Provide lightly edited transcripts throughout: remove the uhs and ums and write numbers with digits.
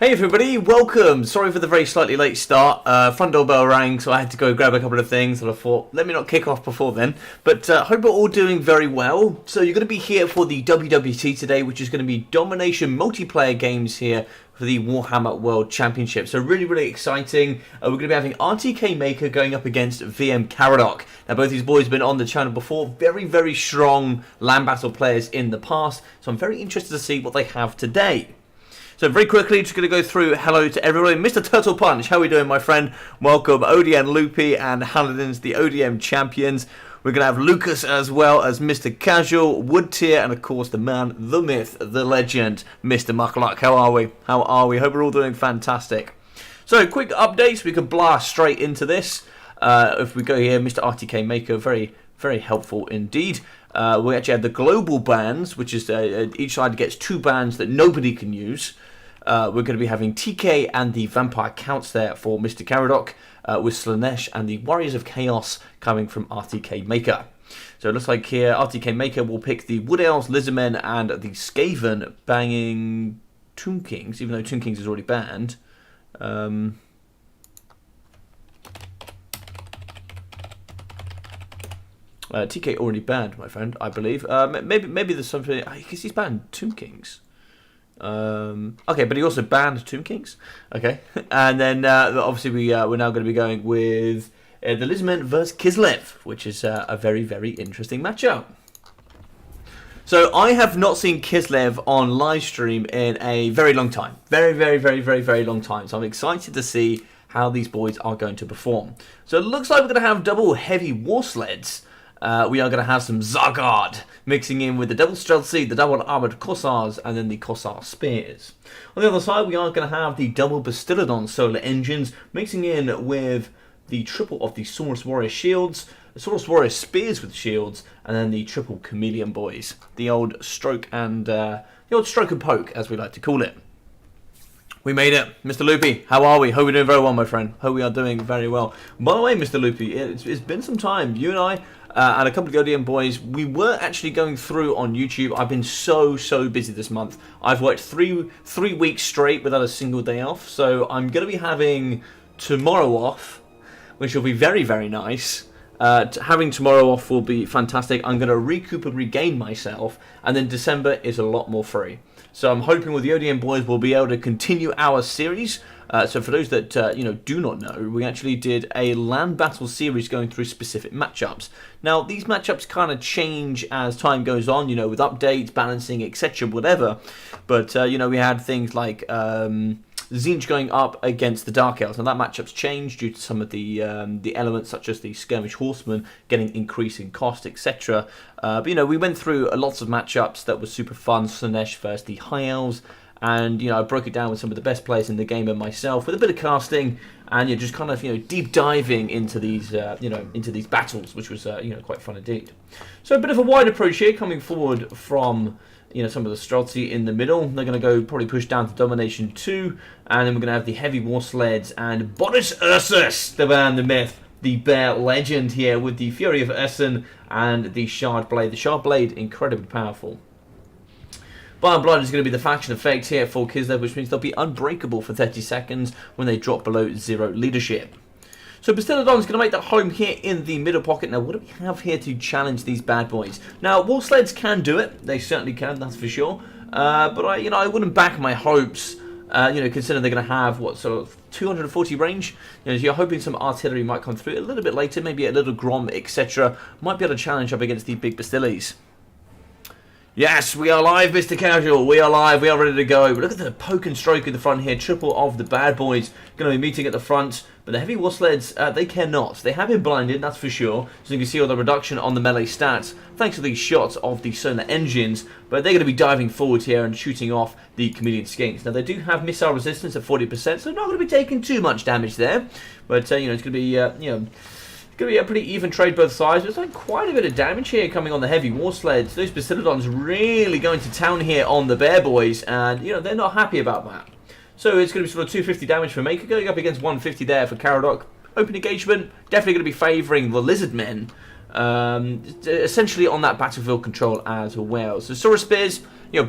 Hey everybody, welcome! Sorry for the very slightly late start. Front door bell rang, so I had to go grab a couple of things, and I thought, let me not kick off before then. But hope you're all doing very well. So you're going to be here for the WWT today, which is going to be domination multiplayer games here for the Warhammer World Championship. So really exciting. We're going to be having RTK Maker going up against VM Caradoc. Now both these boys have been on the channel before, very strong land battle players in the past. So I'm very interested to see what they have today. So very quickly, just going to go through hello to everybody. Mr. Turtle Punch, how are we doing, my friend? Welcome, ODN Loopy and Halladins, the ODM champions. We're going to have Lucas as well as Mr. Casual, Wood Tier, and of course the man, the myth, the legend, Mr. Muckluck. How are we? Hope we're all doing fantastic. So quick updates, we can blast straight into this. If we go here, Mr. RTK Maker, very helpful indeed. We actually have the global bans, which is each side gets 2 bans that nobody can use. We're going to be having TK and the Vampire Counts there for Mr. Caradoc, with Slanesh and the Warriors of Chaos coming from RTK Maker. So it looks like here RTK Maker will pick the Wood Elves, Lizardmen, and the Skaven banging Tomb Kings, even though Tomb Kings is already banned. TK already banned, my friend, I believe. Maybe there's something, because he's banned Tomb Kings. Okay, but he also banned Tomb Kings. Okay, and then obviously we're now going to be going with the Lizardmen versus Kislev, which is a very interesting matchup. So I have not seen Kislev on live stream in a very long time, very long time. So I'm excited to see how these boys are going to perform. So it looks like we're going to have double heavy war sleds. We are going to have some Zargard mixing in with the double stealthy, the double armored Cossars, and then the Cossar spears. On the other side, we are going to have the double Bastiladon solar engines mixing in with the triple of the Saurus Warrior shields, the Saurus Warrior spears with shields, and then the triple Chameleon boys, the old stroke and poke, as we like to call it. We made it. Mr. Loopy, how are we? Hope we're doing very well, my friend. Hope we are doing very well. By the way, Mr. Loopy, it's been some time. You and I and a couple of ODM boys, we were actually going through on YouTube. I've been so busy this month. I've worked three weeks straight without a single day off. So I'm going to be having tomorrow off, which will be very nice. Having tomorrow off will be fantastic. I'm going to recoup and regain myself. And then December is a lot more free. So I'm hoping with the ODM boys we'll be able to continue our series. So for those that do not know, we actually did a land battle series going through specific matchups. Now these matchups kind of change as time goes on, with updates, balancing, etc., whatever. But we had things like Zinch going up against the Dark Elves, and that matchup's changed due to some of the elements such as the Skirmish Horsemen getting increasing cost, etc. But we went through lots of matchups that was super fun. Slanesh versus the High Elves, and I broke it down with some of the best players in the game and myself with a bit of casting, and just kind of deep diving into these into these battles, which was quite fun indeed. So a bit of a wide approach here coming forward from some of the Streltsy in the middle. They're going to go probably push down to Domination 2. And then we're going to have the Heavy War Sleds and Boris Ursus, the man, the myth, the bear legend here with the Fury of Essen and the Shard Blade. The Shard Blade, incredibly powerful. Fire and Blood is going to be the faction effect here for Kislev, which means they'll be unbreakable for 30 seconds when they drop below 0 leadership. So Bastiladon is going to make that home here in the middle pocket. Now, what do we have here to challenge these bad boys? Now, War Sleds can do it. They certainly can, that's for sure. But I wouldn't back my hopes, considering they're going to have, what, sort of 240 range? So you're hoping some artillery might come through a little bit later, maybe a little Grom, etc. Might be able to challenge up against the big Bastiles. Yes, we are live, Mr. Casual. We are live. We are ready to go. But look at the poke and stroke in the front here. Triple of the bad boys going to be meeting at the front. But the Heavy War Sleds, they care not. They have been blinded, that's for sure. So you can see all the reduction on the melee stats thanks to these shots of the solar engines. But they're going to be diving forward here and shooting off the Chameleon Skinks. Now, they do have missile resistance at 40%, so they're not going to be taking too much damage there. But, it's going to be, it's going to be a pretty even trade both sides. There's like quite a bit of damage here coming on the Heavy War Sleds. Those Bastiladons really going to town here on the Bear Boys, and they're not happy about that. So it's going to be sort of 250 damage for Maker, going up against 150 there for Caradoc. Open engagement, definitely going to be favouring the Lizardmen. essentially on that battlefield control as well. So Saurus Spears,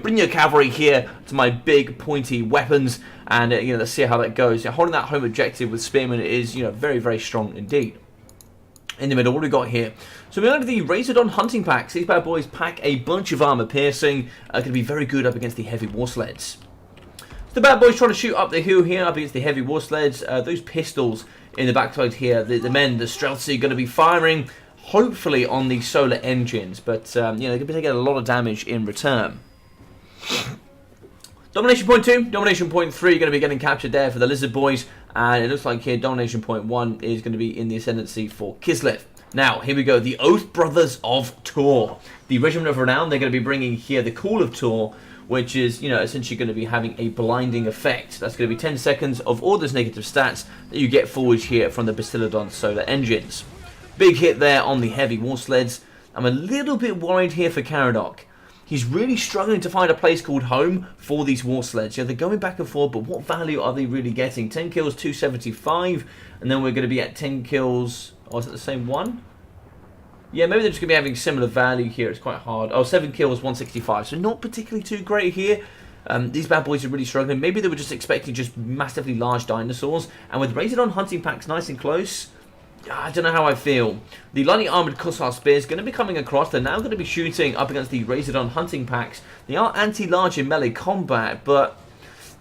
bring your cavalry here to my big pointy weapons, and let's see how that goes. Holding that home objective with Spearmen is very, very strong indeed. In the middle, what do we got here? So we have the Razordon hunting packs. These bad boys pack a bunch of armor piercing, going to be very good up against the heavy war sleds. The bad boys trying to shoot up the hill here up against the heavy war sleds. Those pistols in the backside here, the men, the Streltsy, going to be firing, hopefully on the solar engines, but they're going to be taking a lot of damage in return. Domination point 2, domination point 3 going to be getting captured there for the lizard boys, and it looks like here domination point 1 is going to be in the ascendancy for Kislev. Now, here we go, the Oath Brothers of Tor. The Regiment of Renown, they're going to be bringing here the Call of Tor, which is, essentially going to be having a blinding effect. That's going to be 10 seconds of all those negative stats that you get forward here from the Bastiladon solar engines. Big hit there on the heavy war sleds. I'm a little bit worried here for Caradoc. He's really struggling to find a place called home for these war sleds. They're going back and forth, but what value are they really getting? 10 kills, 275, and then we're going to be at 10 kills. Oh, is it the same one? Yeah, maybe they're just going to be having similar value here. It's quite hard. Oh, 7 kills, 165. So not particularly too great here. These bad boys are really struggling. Maybe they were just expecting just massively large dinosaurs. And with Razordon hunting packs nice and close, I don't know how I feel. The lightly armoured Kossar Spears are going to be coming across. They're now going to be shooting up against the Razordon hunting packs. They are anti-large in melee combat, but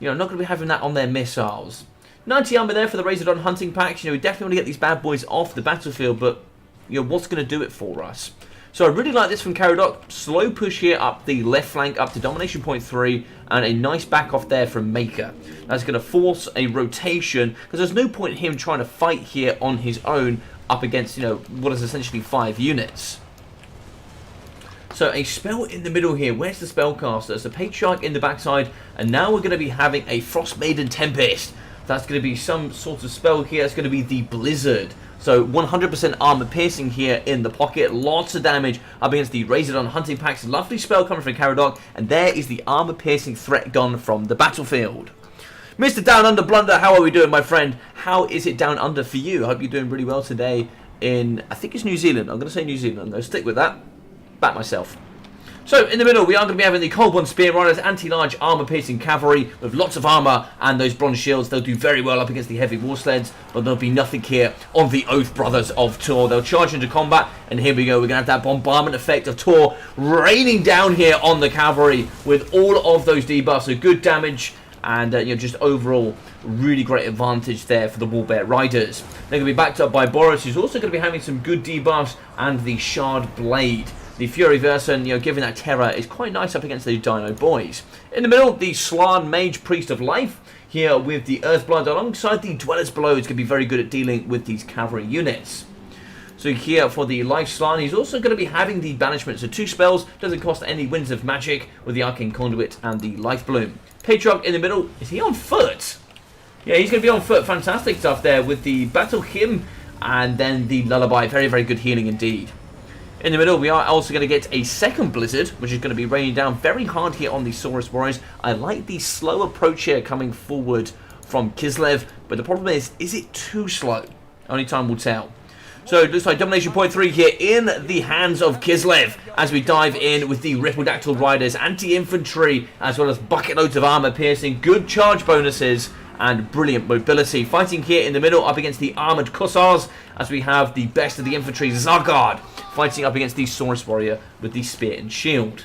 not going to be having that on their missiles. 90 armor there for the Razordon hunting packs. We definitely want to get these bad boys off the battlefield, but what's going to do it for us? So I really like this from Caradoc. Slow push here up the left flank up to domination point 3, and a nice back off there from Maker. That's going to force a rotation, because there's no point in him trying to fight here on his own up against what is essentially 5 units. So a spell in the middle here. Where's the spellcaster? There's a Patriarch in the backside, and now we're going to be having a Frost Maiden Tempest. That's going to be some sort of spell here. It's going to be the Blizzard. So 100% armor piercing here in the pocket. Lots of damage up against the Razordon hunting packs. Lovely spell coming from Caradoc. And there is the armor piercing threat gone from the battlefield. Mr. Down Under Blunder, how are we doing, my friend? How is it down under for you? I hope you're doing really well today in, I think it's New Zealand. I'm going to say New Zealand. I'm going to stick with that. Back myself. So, in the middle, we are going to be having the Cold Spear Riders, anti-large armor-piercing cavalry with lots of armor and those bronze shields. They'll do very well up against the heavy war sleds, but there'll be nothing here on the Oath Brothers of Tor. They'll charge into combat, and here we go. We're going to have that bombardment effect of Tor raining down here on the cavalry with all of those debuffs. So, good damage and just overall really great advantage there for the Warbear Riders. They're going to be backed up by Boris, who's also going to be having some good debuffs, and the Shard Blade. The Fury Verson, giving that terror is quite nice up against the Dino Boys. In the middle, the Slan Mage Priest of Life, here with the Earthblood alongside the Dwellers Below. It's going to be very good at dealing with these cavalry units. So here for the Life Slan, he's also going to be having the Banishment. So 2 spells, doesn't cost any Winds of Magic with the Arcane Conduit and the Life Bloom. Patriarch in the middle, is he on foot? Yeah, he's going to be on foot. Fantastic stuff there with the Battle Hymn and then the Lullaby. Very, very good healing indeed. In the middle, we are also going to get a second Blizzard, which is going to be raining down very hard here on the Saurus Warriors. I like the slow approach here coming forward from Kislev, but the problem is it too slow? Only time will tell. So it looks like domination point 3 here in the hands of Kislev as we dive in with the Rippledactyl Riders, anti-infantry, as well as bucket loads of armor piercing, good charge bonuses, and brilliant mobility. Fighting here in the middle up against the armoured Kossars as we have the best of the infantry, Zargard, fighting up against the Saurus Warrior with the Spear and Shield.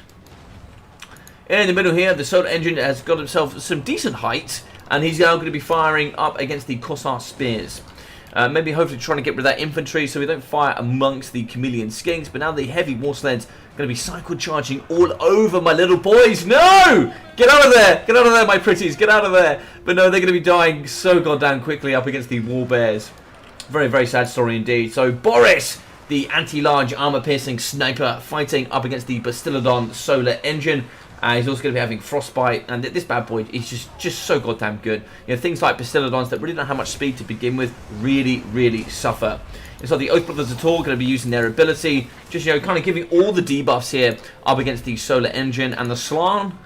In the middle here, the Solar Engine has got himself some decent height, and he's now going to be firing up against the Kossar Spears. Maybe hopefully trying to get rid of that infantry so we don't fire amongst the Chameleon Skinks, but now the heavy war sleds are going to be cycle charging all over my little boys. No! Get out of there! Get out of there, my pretties! Get out of there! But no, they're going to be dying so goddamn quickly up against the War Bears. Very, very sad story indeed. So Boris, the anti-large armor-piercing sniper, fighting up against the Bastiladon solar engine. He's also going to be having Frostbite, and this bad boy is just so goddamn good. Things like Bastiladons that really don't have much speed to begin with really, really suffer. And so the Oath Brothers at all going to be using their ability, just kind of giving all the debuffs here up against the solar engine, and the Slan.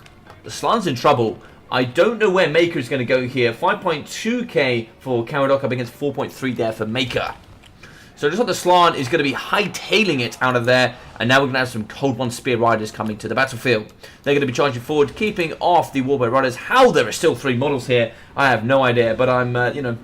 The Slan's in trouble. I don't know where Maker is going to go here. 5.2k for Caradoc up against 4.3 there for Maker. So just like the Slann is going to be hightailing it out of there. And now we're going to have some Cold One Spear Riders coming to the battlefield. They're going to be charging forward, keeping off the Warbear Riders. How there are still 3 models here, I have no idea. But I'm,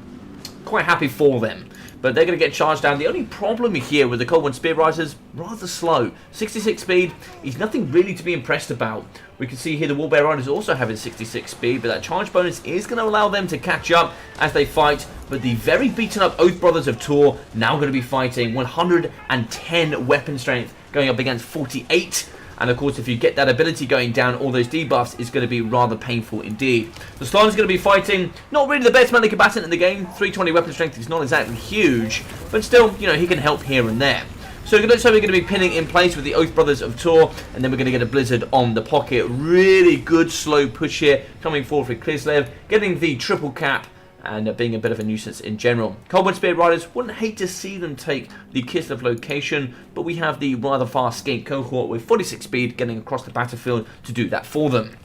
quite happy for them. But they're going to get charged down. The only problem here with the Cold One Spear Riders, rather slow. 66 speed is nothing really to be impressed about. We can see here the Warbear Riders also having 66 speed, but that charge bonus is going to allow them to catch up as they fight. But the very beaten up Oath Brothers of Tor now going to be fighting 110 weapon strength, going up against 48. And of course, if you get that ability going down, all those debuffs is going to be rather painful indeed. The Slann is going to be fighting not really the best melee combatant in the game. 320 weapon strength is not exactly huge, but still, he can help here and there. So it looks like we're going to be pinning in place with the Oath Brothers of Tor, and then we're going to get a Blizzard on the pocket. Really good slow push here, coming forward for Kislev, getting the triple cap, and being a bit of a nuisance in general. Cold One Spear Riders, wouldn't hate to see them take the Kislev location, but we have the rather fast skate cohort with 46 speed getting across the battlefield to do that for them.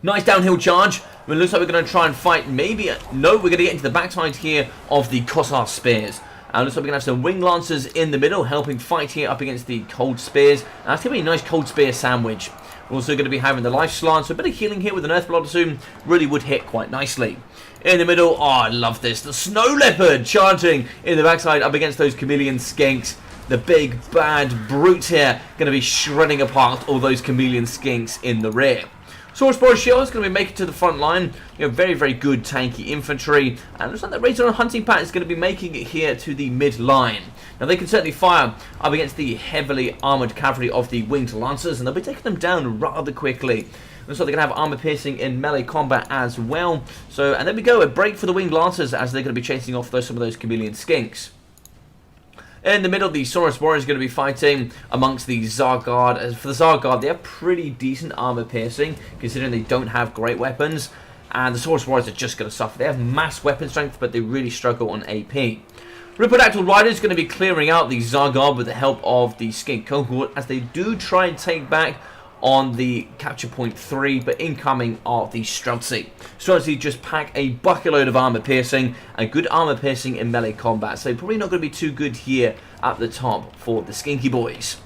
Nice downhill charge. It looks like we're going to try and fight maybe... No, we're going to get into the backside here of the Kossar Spears. And looks like we're going to have some Wing Lancers in the middle, helping fight here up against the Cold Spears. And that's going to be a nice Cold Spear sandwich. We're also going to be having the Life Slant, so a bit of healing here with an Earthblood Assume really would hit quite nicely. In the middle, oh, I love this. The Snow Leopard charging in the backside up against those Chameleon Skinks. The big, bad brute here going to be shredding apart all those Chameleon Skinks in the rear. Saurus Boar Shield is going to be making it to the front line. Very, very good tanky infantry. And it looks like the Razor on Hunting Pack is going to be making it here to the mid line. Now they can certainly fire up against the heavily armoured cavalry of the Winged Lancers, and they'll be taking them down rather quickly. Looks like they're going to have armor piercing in melee combat as well. So, and there we go, a break for the Winged Lancers as they're going to be chasing off some of those Chameleon Skinks. In the middle, the Saurus Warrior is going to be fighting amongst the Zargard. As for the Zargard, they have pretty decent armor piercing, considering they don't have great weapons. And the Saurus Warriors are just going to suffer. They have mass weapon strength, but they really struggle on AP. Ripodactyl Rider is going to be clearing out the Zargard with the help of the Skink cohort, as they do try and take back on the capture point 3, but incoming are the Streltsy. Streltsy just pack a bucket load of armor piercing and good armor piercing in melee combat, so probably not going to be too good here at the top for the Skinky boys.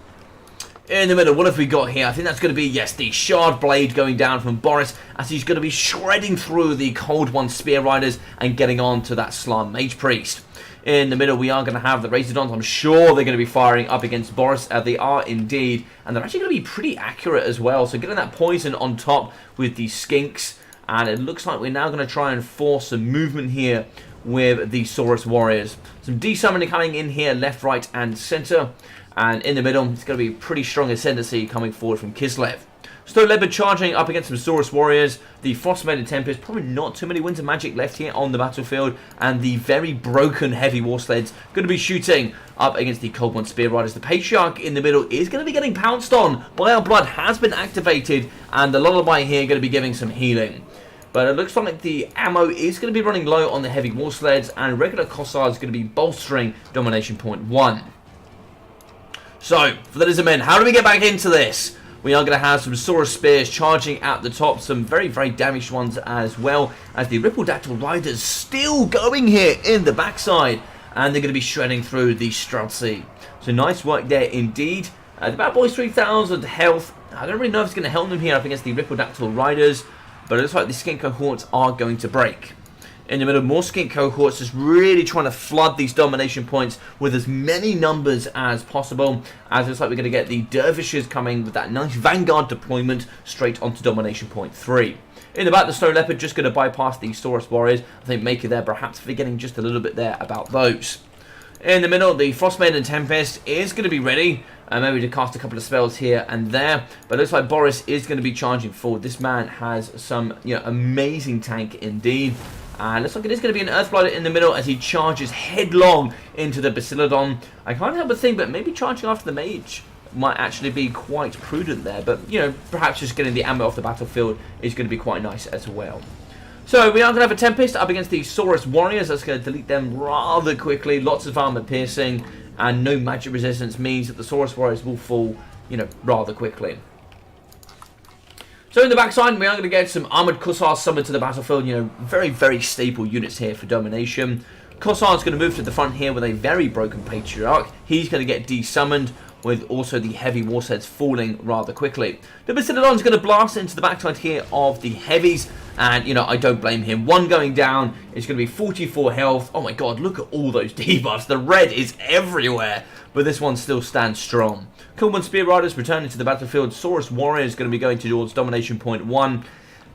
In the middle, what have we got here? I think that's going to be, yes, the Shard Blade going down from Boris, as he's going to be shredding through the Cold One Spear Riders and getting on to that Slann Mage Priest. In the middle, we are going to have the Razordons. I'm sure they're going to be firing up against Boris. They are indeed. And they're actually going to be pretty accurate as well. So getting that poison on top with the Skinks. And it looks like we're now going to try and force some movement here with the Saurus Warriors. Some desummoning coming in here, left, right, and center. And in the middle, it's going to be pretty strong ascendancy coming forward from Kislev. Snow Leopard charging up against some Saurus Warriors. The Frostmaiden Tempest, probably not too many Winds of Magic left here on the battlefield. And the very broken Heavy War Sleds going to be shooting up against the Cold One Spear Riders. The Patriarch in the middle is going to be getting pounced on. Bile Blood has been activated, and the Lullaby here going to be giving some healing. But it looks like the ammo is going to be running low on the Heavy War Sleds, and regular Kossar is going to be bolstering Domination Point 1. So, for the Lizardmen, how do we get back into this? We are going to have some Saurus Spears charging at the top, some very, very damaged ones as well, as the Ripodactyl Riders still going here in the backside, and they're going to be shredding through the Streltsy. So nice work there indeed. The Bad Boys 3000 health. I don't really know if it's going to help them here up against the Ripodactyl Riders, but it looks like the Skink cohorts are going to break. In the middle, more Skink cohorts just really trying to flood these domination points with as many numbers as possible, as it looks like we're going to get the Dervishes coming with that nice Vanguard deployment straight onto domination point 3. In the back, the Snow Leopard just going to bypass the Saurus Warriors. I think Maker there perhaps forgetting just a little bit there about those. In the middle, the Frostmaiden Tempest is going to be ready. Maybe to cast a couple of spells here and there. But it looks like Boris is going to be charging forward. This man has some amazing tank indeed. And looks like it is going to be an Earthblighter in the middle as he charges headlong into the Basiladon. I can't help but think that maybe charging after the Mage might actually be quite prudent there. But, perhaps just getting the ammo off the battlefield is going to be quite nice as well. So we are going to have a Tempest up against the Saurus Warriors. That's going to delete them rather quickly. Lots of armor piercing and no magic resistance means that the Saurus Warriors will fall, rather quickly. So in the backside, we are going to get some Armoured Kossars summoned to the battlefield. Very, very staple units here for domination. Kossar's going to move to the front here with a very broken Patriarch. He's going to get desummoned, with also the heavy war sets falling rather quickly. The Bastiladon's going to blast into the backside here of the heavies, and, you know, I don't blame him. One going down is going to be 44 health. Oh my god, look at all those debuffs. The red is everywhere, but this one still stands strong. Common Spear Riders returning to the battlefield. Saurus Warrior is going to be going towards Domination Point 1,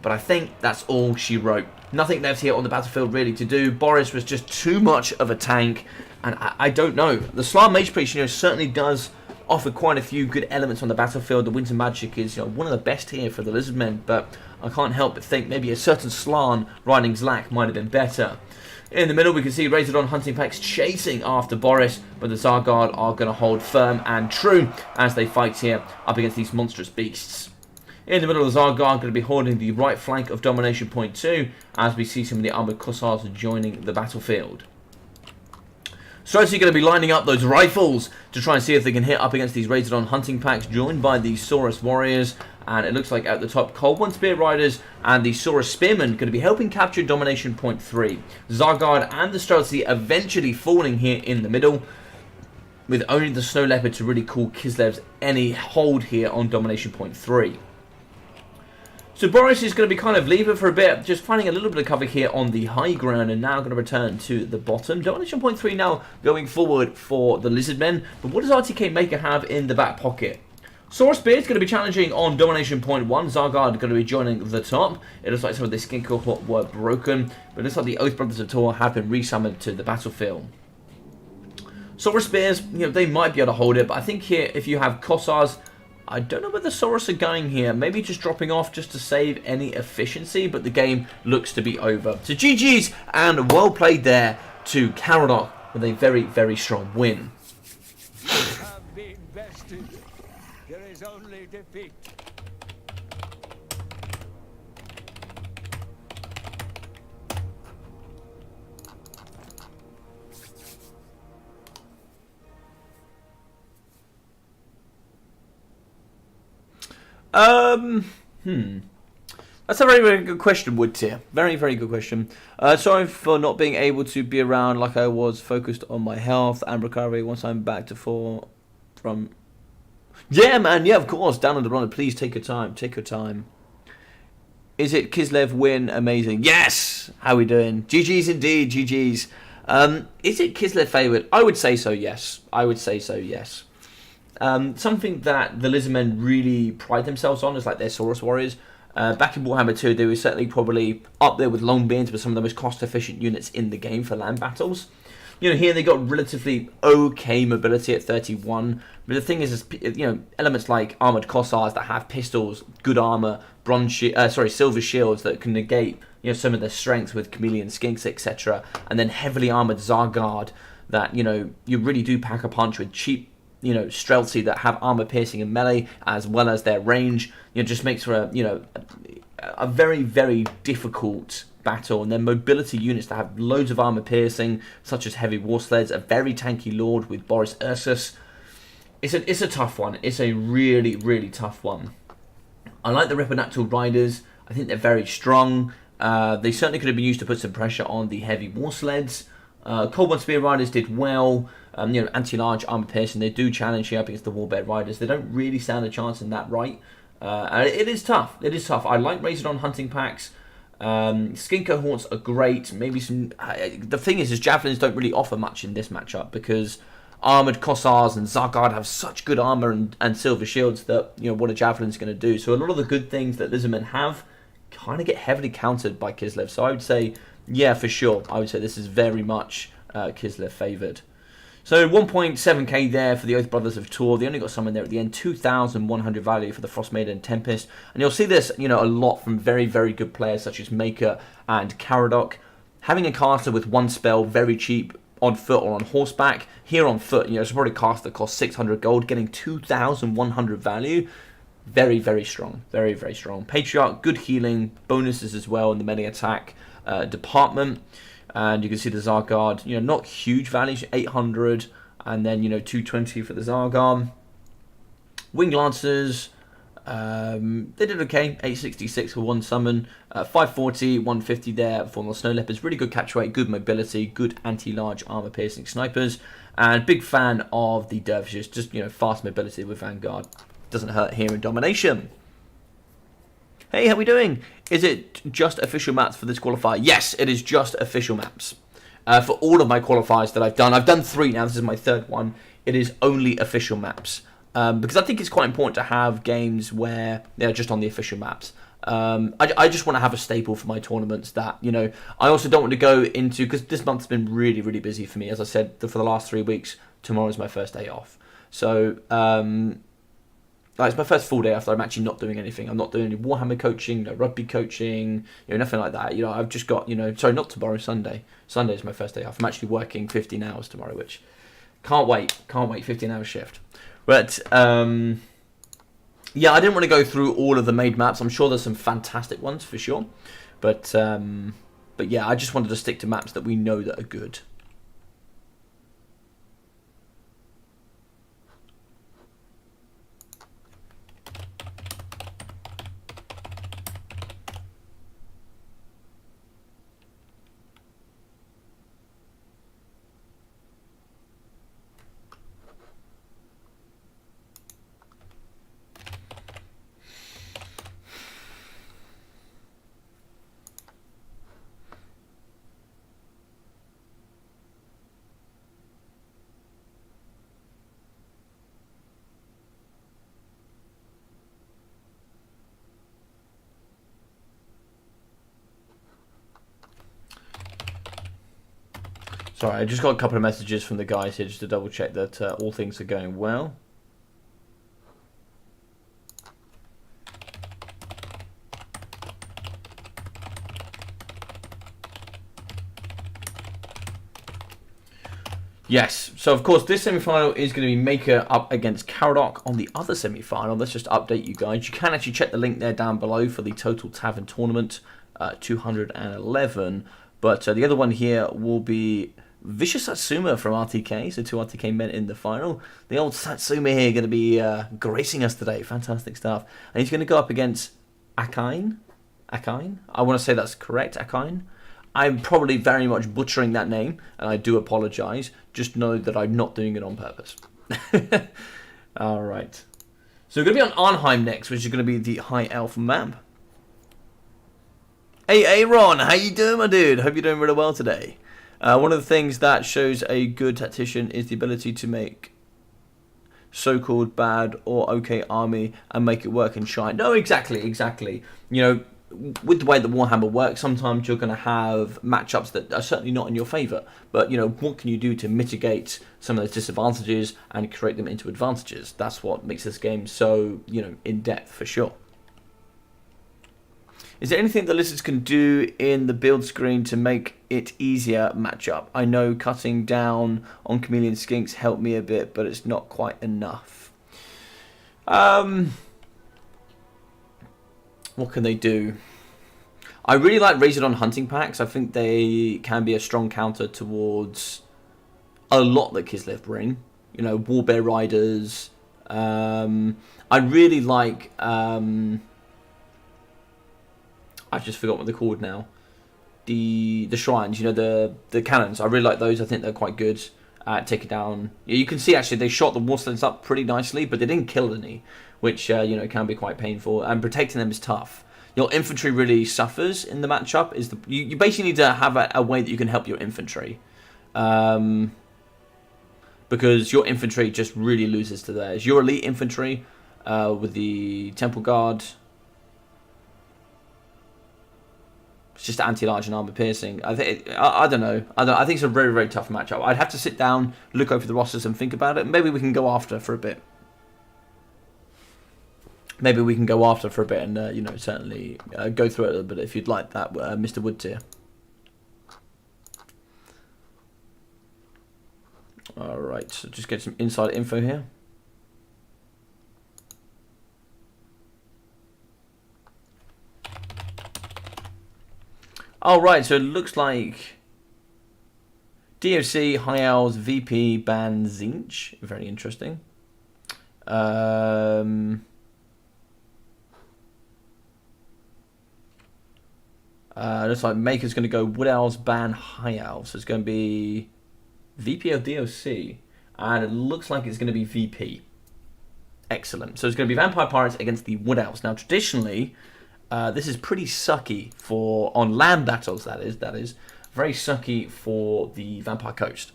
but I think that's all she wrote. Nothing left here on the battlefield really to do. Boris was just too much of a tank, and I don't know. The Slar Mage Priest, you know, certainly does offer quite a few good elements on the battlefield. The Winter Magic is, you know, one of the best here for the Lizardmen, but I can't help but think maybe a certain Slarn riding Zlak might have been better. In the middle, we can see Razordon hunting packs chasing after Boris, but the Zargard are going to hold firm and true as they fight here up against these monstrous beasts. In the middle, the Zargard are going to be holding the right flank of Domination Point 2 as we see some of the armoured Kossars joining the battlefield. Strats are going to be lining up those rifles to try and see if they can hit up against these Razordon hunting packs, joined by the Saurus Warriors. And it looks like at the top, Cold One Spear Riders and the Saurus Spearmen going to be helping capture Domination Point 3. Zargard and the Streltsy eventually falling here in the middle, with only the Snow Leopard to really call Kislev's any hold here on Domination Point 3. So Boris is going to be kind of leaving for a bit, just finding a little bit of cover here on the high ground, and now going to return to the bottom. Domination Point 3 now going forward for the Lizardmen, but what does RTK Maker have in the back pocket? Saurus Beard is going to be challenging on Domination Point 1. Zargard going to be joining the top. It looks like some of the skin cohort were broken, but it looks like the Oath Brothers of Tor have been resummoned to the battlefield. Saurus Spears, you know, they might be able to hold it, but I think here, if you have Kossars, I don't know where the Saurus are going here. Maybe just dropping off just to save any efficiency, but the game looks to be over. So GG's, and well played there to Caradoc with a very, very strong win. Have been bested. There is only defeat. That's a very, very good question, Woodtier. Very, very good question. Sorry for not being able to be around like I was, focused on my health and recovery once I'm back to full from... Yeah, man, yeah, of course. Down on the run, please take your time. Take your time. Is it Kislev win? Amazing. Yes! How we doing? GG's indeed, GG's. Is it Kislev favourite? I would say so, yes. I would say so, yes. Something that the Lizardmen really pride themselves on is like their Saurus Warriors. Back in Warhammer 2, they were certainly probably up there with Longbeards, but some of the most cost-efficient units in the game for land battles. You know, here they got relatively okay mobility at 31, but the thing is, you know, elements like armored Kossars that have pistols, good armor, silver shields that can negate, you know, some of their strengths with chameleon skinks, etc., and then heavily armored Zargard that, you know, you really do pack a punch with cheap, you know, Streltsy that have armor piercing and melee as well as their range. You know, just makes for a, you know, a very, very difficult battle. And then mobility units that have loads of armor piercing, such as heavy war sleds, a very tanky lord with Boris Ursus. It's a tough one. It's a really, really tough one. I like the Repernatural Riders. I think they're very strong. They certainly could have been used to put some pressure on the heavy war sleds. Cold One Spear Riders did well. You know, anti-large armor piercing. They do challenge here up against the Warbed Riders. They don't really stand a chance in that right. And it is tough. It is tough. I like Razordon hunting packs. Skin cohorts are great. Maybe some. The thing is javelins don't really offer much in this matchup because armored Kossars and Zargard have such good armor and silver shields that, you know, what a javelin's going to do. So a lot of the good things that Lizardmen have kind of get heavily countered by Kislev. So I would say, yeah, for sure. I would say this is very much Kislev favoured. So 1.7k there for the Oath Brothers of Tor. They only got some in there at the end. 2,100 value for the Frost Maiden and Tempest. And you'll see this, you know, a lot from very, very good players such as Maker and Caradoc. Having a caster with one spell, very cheap, on foot or on horseback. Here on foot, you know, it's probably a caster that costs 600 gold, getting 2,100 value. Very, very strong. Very, very strong. Patriarch, good healing, bonuses as well in the melee attack department. And you can see the Zargard, you know, not huge value, 800, and then, you know, 220 for the Zargard. Wing Lancers, They did okay, 866 for one summon, 540, 150 there for the Snow Leopards. Really good catch rate, good mobility, good anti-large armor piercing snipers, and big fan of the Dervishes. Just, you know, fast mobility with Vanguard. Doesn't hurt here in Domination. Hey, how we doing? Is it just official maps for this qualifier? Yes, it is just official maps. For all of my qualifiers that I've done 3 now, this is my 3rd one. It is only official maps. Because I think it's quite important to have games where they're just on the official maps. I just want to have a staple for my tournaments that, you know, I also don't want to go into, because this month's been really, really busy for me. As I said, for the last 3 weeks, tomorrow's my first day off. So, it's my first full day after I'm actually not doing anything. I'm not doing any Warhammer coaching, no rugby coaching, you know, nothing like that. You know, I've just got, you know, sorry, not tomorrow, Sunday. Sunday is my first day off. I'm actually working 15 hours tomorrow, which can't wait, 15-hour shift. But, yeah, I didn't want to go through all of the made maps. I'm sure there's some fantastic ones for sure. But yeah, I just wanted to stick to maps that we know that are good. Sorry, I just got a couple of messages from the guys here just to double check that all things are going well. Yes, so of course this semi-final is going to be Maker up against Caradoc on the other semi-final. Let's just update you guys. You can actually check the link there down below for the Total Tavern Tournament, 211. But the other one here will be Vicious Satsuma from RTK, so 2 RTK men in the final. The old Satsuma here going to be gracing us today. Fantastic stuff. And he's going to go up against Akain. Akain? I want to say that's correct, Akain. I'm probably very much butchering that name, and I do apologise. Just know that I'm not doing it on purpose. Alright. So we're going to be on Arnheim next, which is going to be the High Elf map. Hey Aaron, how you doing, my dude? Hope you're doing really well today. One of the things that shows a good tactician is the ability to make so-called bad or okay army and make it work and shine. No, exactly. You know, with the way that Warhammer works, sometimes you're going to have matchups that are certainly not in your favour. But, you know, what can you do to mitigate some of those disadvantages and create them into advantages? That's what makes this game so, you know, in-depth for sure. Is there anything the lizards can do in the build screen to make it easier matchup? I know cutting down on chameleon skinks helped me a bit, but it's not quite enough. What can they do? I really like Razordon hunting packs. I think they can be a strong counter towards a lot that Kislev bring. You know, Warbear Riders. I really like... I've just forgotten what they're called now. The shrines, you know, the cannons. I really like those. I think they're quite good at taking down. You can see actually they shot the Warstones up pretty nicely, but they didn't kill any, which you know, can be quite painful. And protecting them is tough. Your infantry really suffers in the matchup. You basically need to have a way that you can help your infantry, because your infantry just really loses to theirs. Your elite infantry with the Temple Guard. It's just anti-large and armor piercing. I don't know. I think it's a very, very tough matchup. I'd have to sit down, look over the rosters, and think about it. Maybe we can go after for a bit. And you know, certainly go through it a little bit if you'd like that, Mr. Woodtier. All right. So just get some inside info here. Oh, right, so it looks like DOC, High Owls, VP, Ban, Zinch. Very interesting. Looks like Maker's going to go Wood Elves, ban High Elves. So it's going to be VP or DOC. And it looks like it's going to be VP. Excellent. So it's going to be Vampire Pirates against the Wood Elves. Now, traditionally, this is pretty sucky for, on land battles, that is. Very sucky for the Vampire Coast.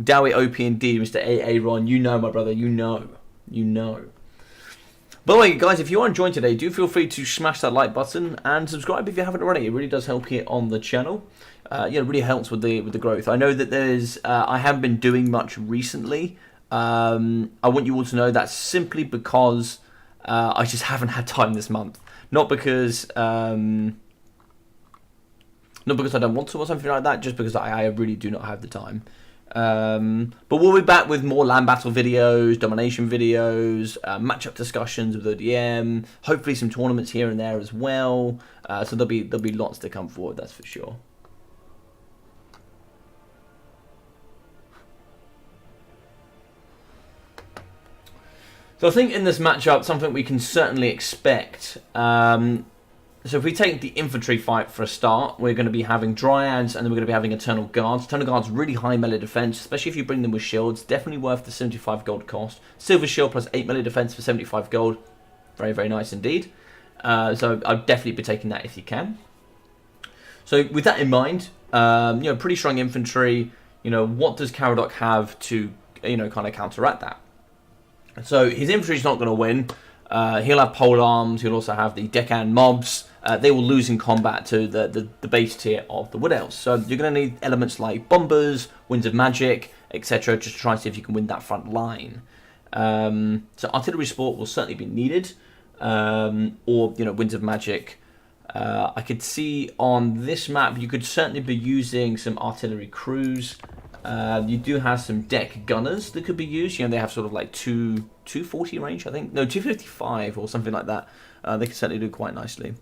Dowie OP indeed, Mr. AA Ron. You know, my brother. You know. By the way, guys, if you are enjoying today, do feel free to smash that like button and subscribe if you haven't already. It really does help here on the channel. It really helps with the growth. I know that there's I haven't been doing much recently. I want you all to know that's simply because I just haven't had time this month. Not because I don't want to or something like that. Just because I really do not have the time. But we'll be back with more land battle videos, domination videos, matchup discussions with ODM, hopefully some tournaments here and there as well. So there'll be lots to come forward, that's for sure. So I think in this matchup, something we can certainly expect. So if we take the infantry fight for a start, we're going to be having Dryads and then we're going to be having Eternal Guards. Eternal Guards really high melee defense, especially if you bring them with shields. Definitely worth the 75 gold cost. Silver Shield plus 8 melee defense for 75 gold. Very, very nice indeed. So I'd definitely be taking that if you can. So with that in mind, pretty strong infantry. What does Caradoc have to, kind of counteract that? So his infantry is not going to win. He'll have pole arms. He'll also have the deckhand mobs. They will lose in combat to the base tier of the Wood Elves. So you're going to need elements like bombers, winds of magic, etc. just to try and see if you can win that front line. So artillery support will certainly be needed, or winds of magic. I could see on this map you could certainly be using some artillery crews. You do have some deck gunners that could be used. They have sort of like 240 range, I think. No, 255 or something like that. They can certainly do quite nicely.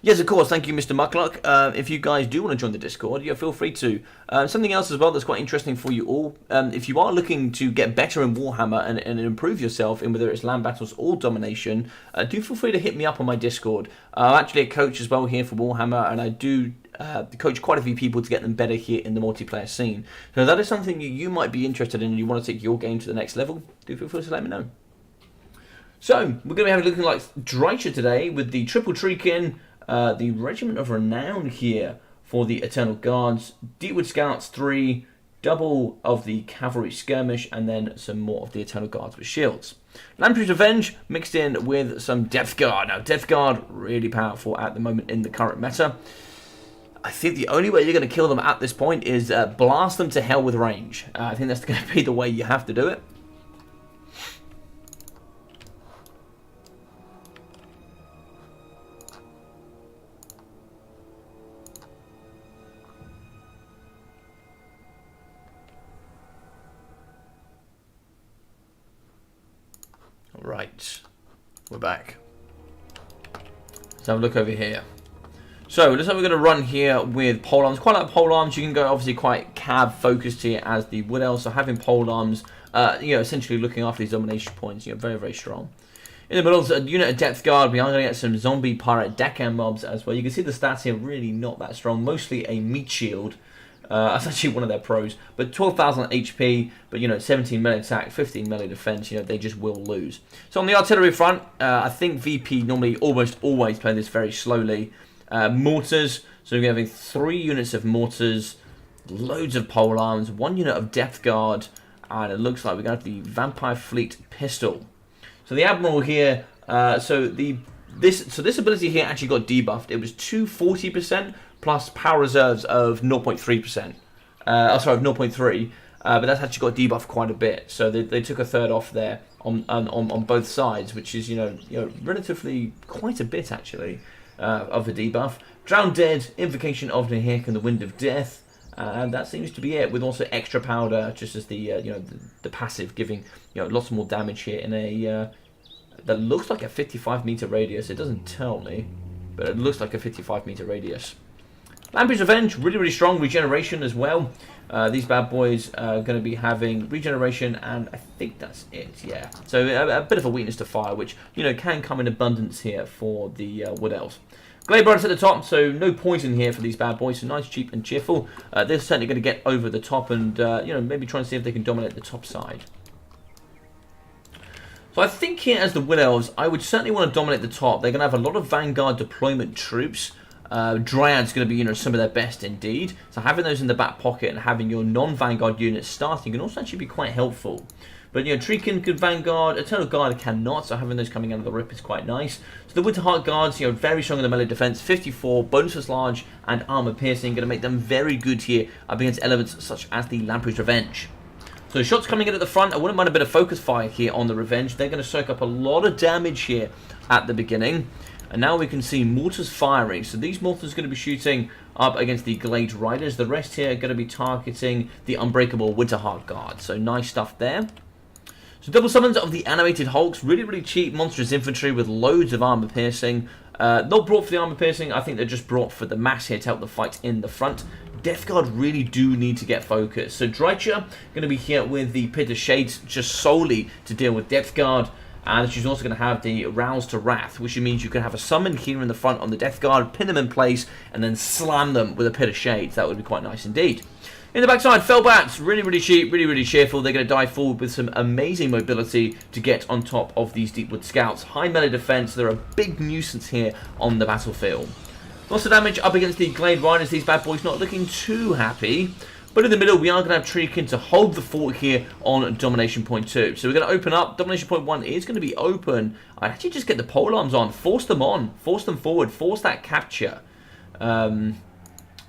Yes, of course. Thank you, Mr. Muckluck. If you guys do want to join the Discord, feel free to. Something else as well that's quite interesting for you all. If you are looking to get better in Warhammer and improve yourself in whether it's land battles or domination, do feel free to hit me up on my Discord. I'm actually a coach as well here for Warhammer, and I do coach quite a few people to get them better here in the multiplayer scene. So that is something you might be interested in and you want to take your game to the next level, do feel free to let me know. So, we're going to be having looking like Dreicher today with the Triple Treekin, the Regiment of Renown here for the Eternal Guards, Deepwood Scouts 3, double of the Cavalry Skirmish, and then some more of the Eternal Guards with shields. Lamprey's Revenge mixed in with some Death Guard. Now, Death Guard, really powerful at the moment in the current meta. I think the only way you're going to kill them at this point is blast them to hell with range. I think that's going to be the way you have to do it. Right, we're back. Let's have a look over here. So, looks like we're going to run here with polearms. Quite like polearms, you can go obviously quite cab focused here as the Wood Elves. So having polearms, essentially looking after these domination points, very, very strong. In the middle, a unit of Depth Guard. We are going to get some zombie pirate deckhand mobs as well. You can see the stats here really not that strong. Mostly a meat shield. That's actually one of their pros. But 12,000 HP, but 17 melee attack, 15 melee defense, they just will lose. So on the artillery front, I think VP normally almost always play this very slowly. Mortars, so we're having 3 units of mortars, loads of polearms, 1 unit of Depth Guard, and it looks like we're going to have the Vampire Fleet Pistol. So the Admiral here, this ability here actually got debuffed. It was 240% plus power reserves of 0.3%. Of 0.3. But that's actually got debuffed quite a bit. So they took a third off there on both sides, which is relatively quite a bit actually of a debuff. Drowned Dead, Invocation of Nahik, and the Wind of Death. And that seems to be it, with also extra powder, just as the the passive, giving lots more damage here in a that looks like a 55 meter radius. It doesn't tell me, but it looks like a 55 meter radius. Lamprey's Revenge, really strong. Regeneration as well. These bad boys are going to be having regeneration, and I think that's it, yeah. So a bit of a weakness to fire, which, you know, can come in abundance here for the Wood Elves. Glade Riders at the top, so no poison here for these bad boys. So nice, cheap, and cheerful. They're certainly going to get over the top and, you know, maybe try and see if they can dominate the top side. So I think here as the Wood Elves, I would certainly want to dominate the top. They're going to have a lot of Vanguard deployment troops. Dryad's going to be, you know, some of their best indeed. So having those in the back pocket and having your non-Vanguard units starting can also actually be quite helpful. But, you know, Treekin could Vanguard, Eternal Guard cannot, so having those coming out of the rip is quite nice. So the Winterheart Guards, you know, very strong in the melee defense, 54, bonuses large, and armor piercing, going to make them very good here up against elements such as the Lamprey's Revenge. So shots coming in at the front, I wouldn't mind a bit of focus fire here on the Revenge. They're going to soak up a lot of damage here at the beginning. And now we can see mortars firing. So these mortars are going to be shooting up against the Glade Riders. The rest here are going to be targeting the Unbreakable Winterheart Guard. So nice stuff there. So double summons of the animated Hulks. Really cheap monstrous infantry with loads of armor piercing. Not brought for the armor piercing. I think they're just brought for the mass here to help the fight in the front. Death Guard really do need to get focused. So Drycha going to be here with the Pit of Shades just solely to deal with Death Guard. And she's also going to have the Rouse to Wrath, which means you can have a summon here in the front on the Death Guard, pin them in place, and then slam them with a Pit of Shades. That would be quite nice indeed. In the backside, Fellbats, really cheap, really cheerful. They're going to dive forward with some amazing mobility to get on top of these Deepwood Scouts. High melee defense, they're a big nuisance here on the battlefield. Lots of damage up against the Glade Riders. These bad boys not looking too happy. But in the middle, we are going to have Treekin to hold the fort here on Domination Point 2. So we're going to open up. Domination Point 1 is going to be open. I'd actually just get the polearms on. Force them on. Force them forward. Force that capture. And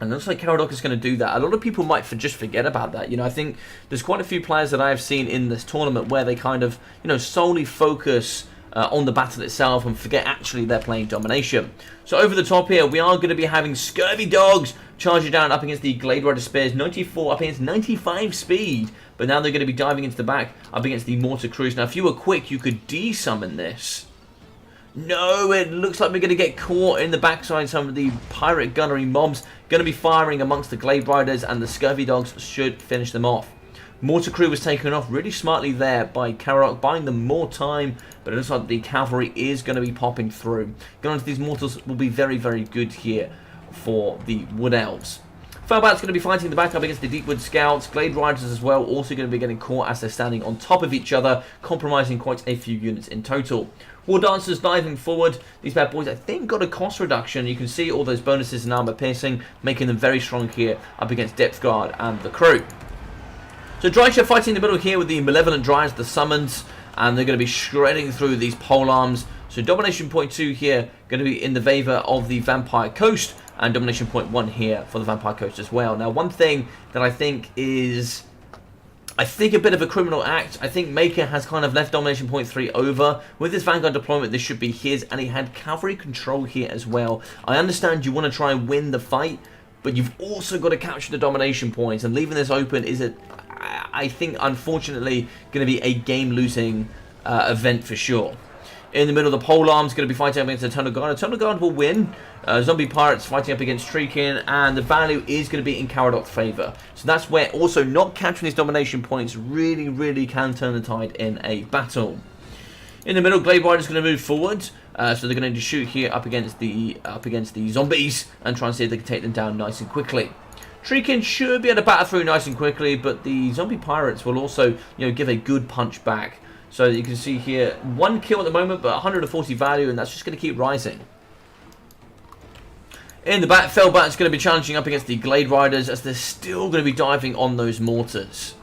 it looks like Caradoc is going to do that. A lot of people might just forget about that. You know, I think there's quite a few players that I have seen in this tournament where they kind of, you know, solely focus on the battle itself and forget actually they're playing domination. So over the top here, we are going to be having Scurvy Dogs charging down up against the Glade Rider Spears, 94 up against 95 speed. But now they're going to be diving into the back up against the Mortar Crews. Now if you were quick, you could de-summon this. No, it looks like we're going to get caught in the backside. Some of the pirate gunnery mobs going to be firing amongst the Glade Riders, and the Scurvy Dogs should finish them off. Mortar Crew was taken off really smartly there by Caradoc, buying them more time, but it looks like the cavalry is going to be popping through. Going on to these mortars will be very good here for the Wood Elves. Fellbat's going to be fighting in the back up against the Deepwood Scouts. Glade Riders as well, also going to be getting caught as they're standing on top of each other, compromising quite a few units in total. War Dancers diving forward. These bad boys, I think, got a cost reduction. You can see all those bonuses in armor piercing, making them very strong here up against Depth Guard and the crew. So Drycha fighting in the middle here with the Malevolent Dryads, the summons, and they're going to be shredding through these polearms. So Domination Point 2 here, going to be in the favour of the Vampire Coast, and Domination Point 1 here for the Vampire Coast as well. Now one thing that I think is, a bit of a criminal act. I think Maker has kind of left Domination Point 3 over. With this Vanguard deployment, this should be his, and he had cavalry control here as well. I understand you want to try and win the fight, but you've also got to capture the domination points, and leaving this open is, I think, unfortunately, going to be a game-losing event for sure. In the middle, the polearms going to be fighting up against Eternal Guard. Eternal Guard will win. Zombie Pirates fighting up against Treekin, and the value is going to be in Caradoc's favour. So that's where also not capturing these domination points really can turn the tide in a battle. In the middle, Glade Riders going to move forward. So they're going to shoot here up against the zombies and try and see if they can take them down nice and quickly. Treekin should be able to batter through nice and quickly, but the zombie pirates will also, you know, give a good punch back. So you can see here, 1 kill at the moment, but 140 value, and that's just going to keep rising. In the back, Fellbat is going to be challenging up against the Glade Riders, as they're still going to be diving on those mortars.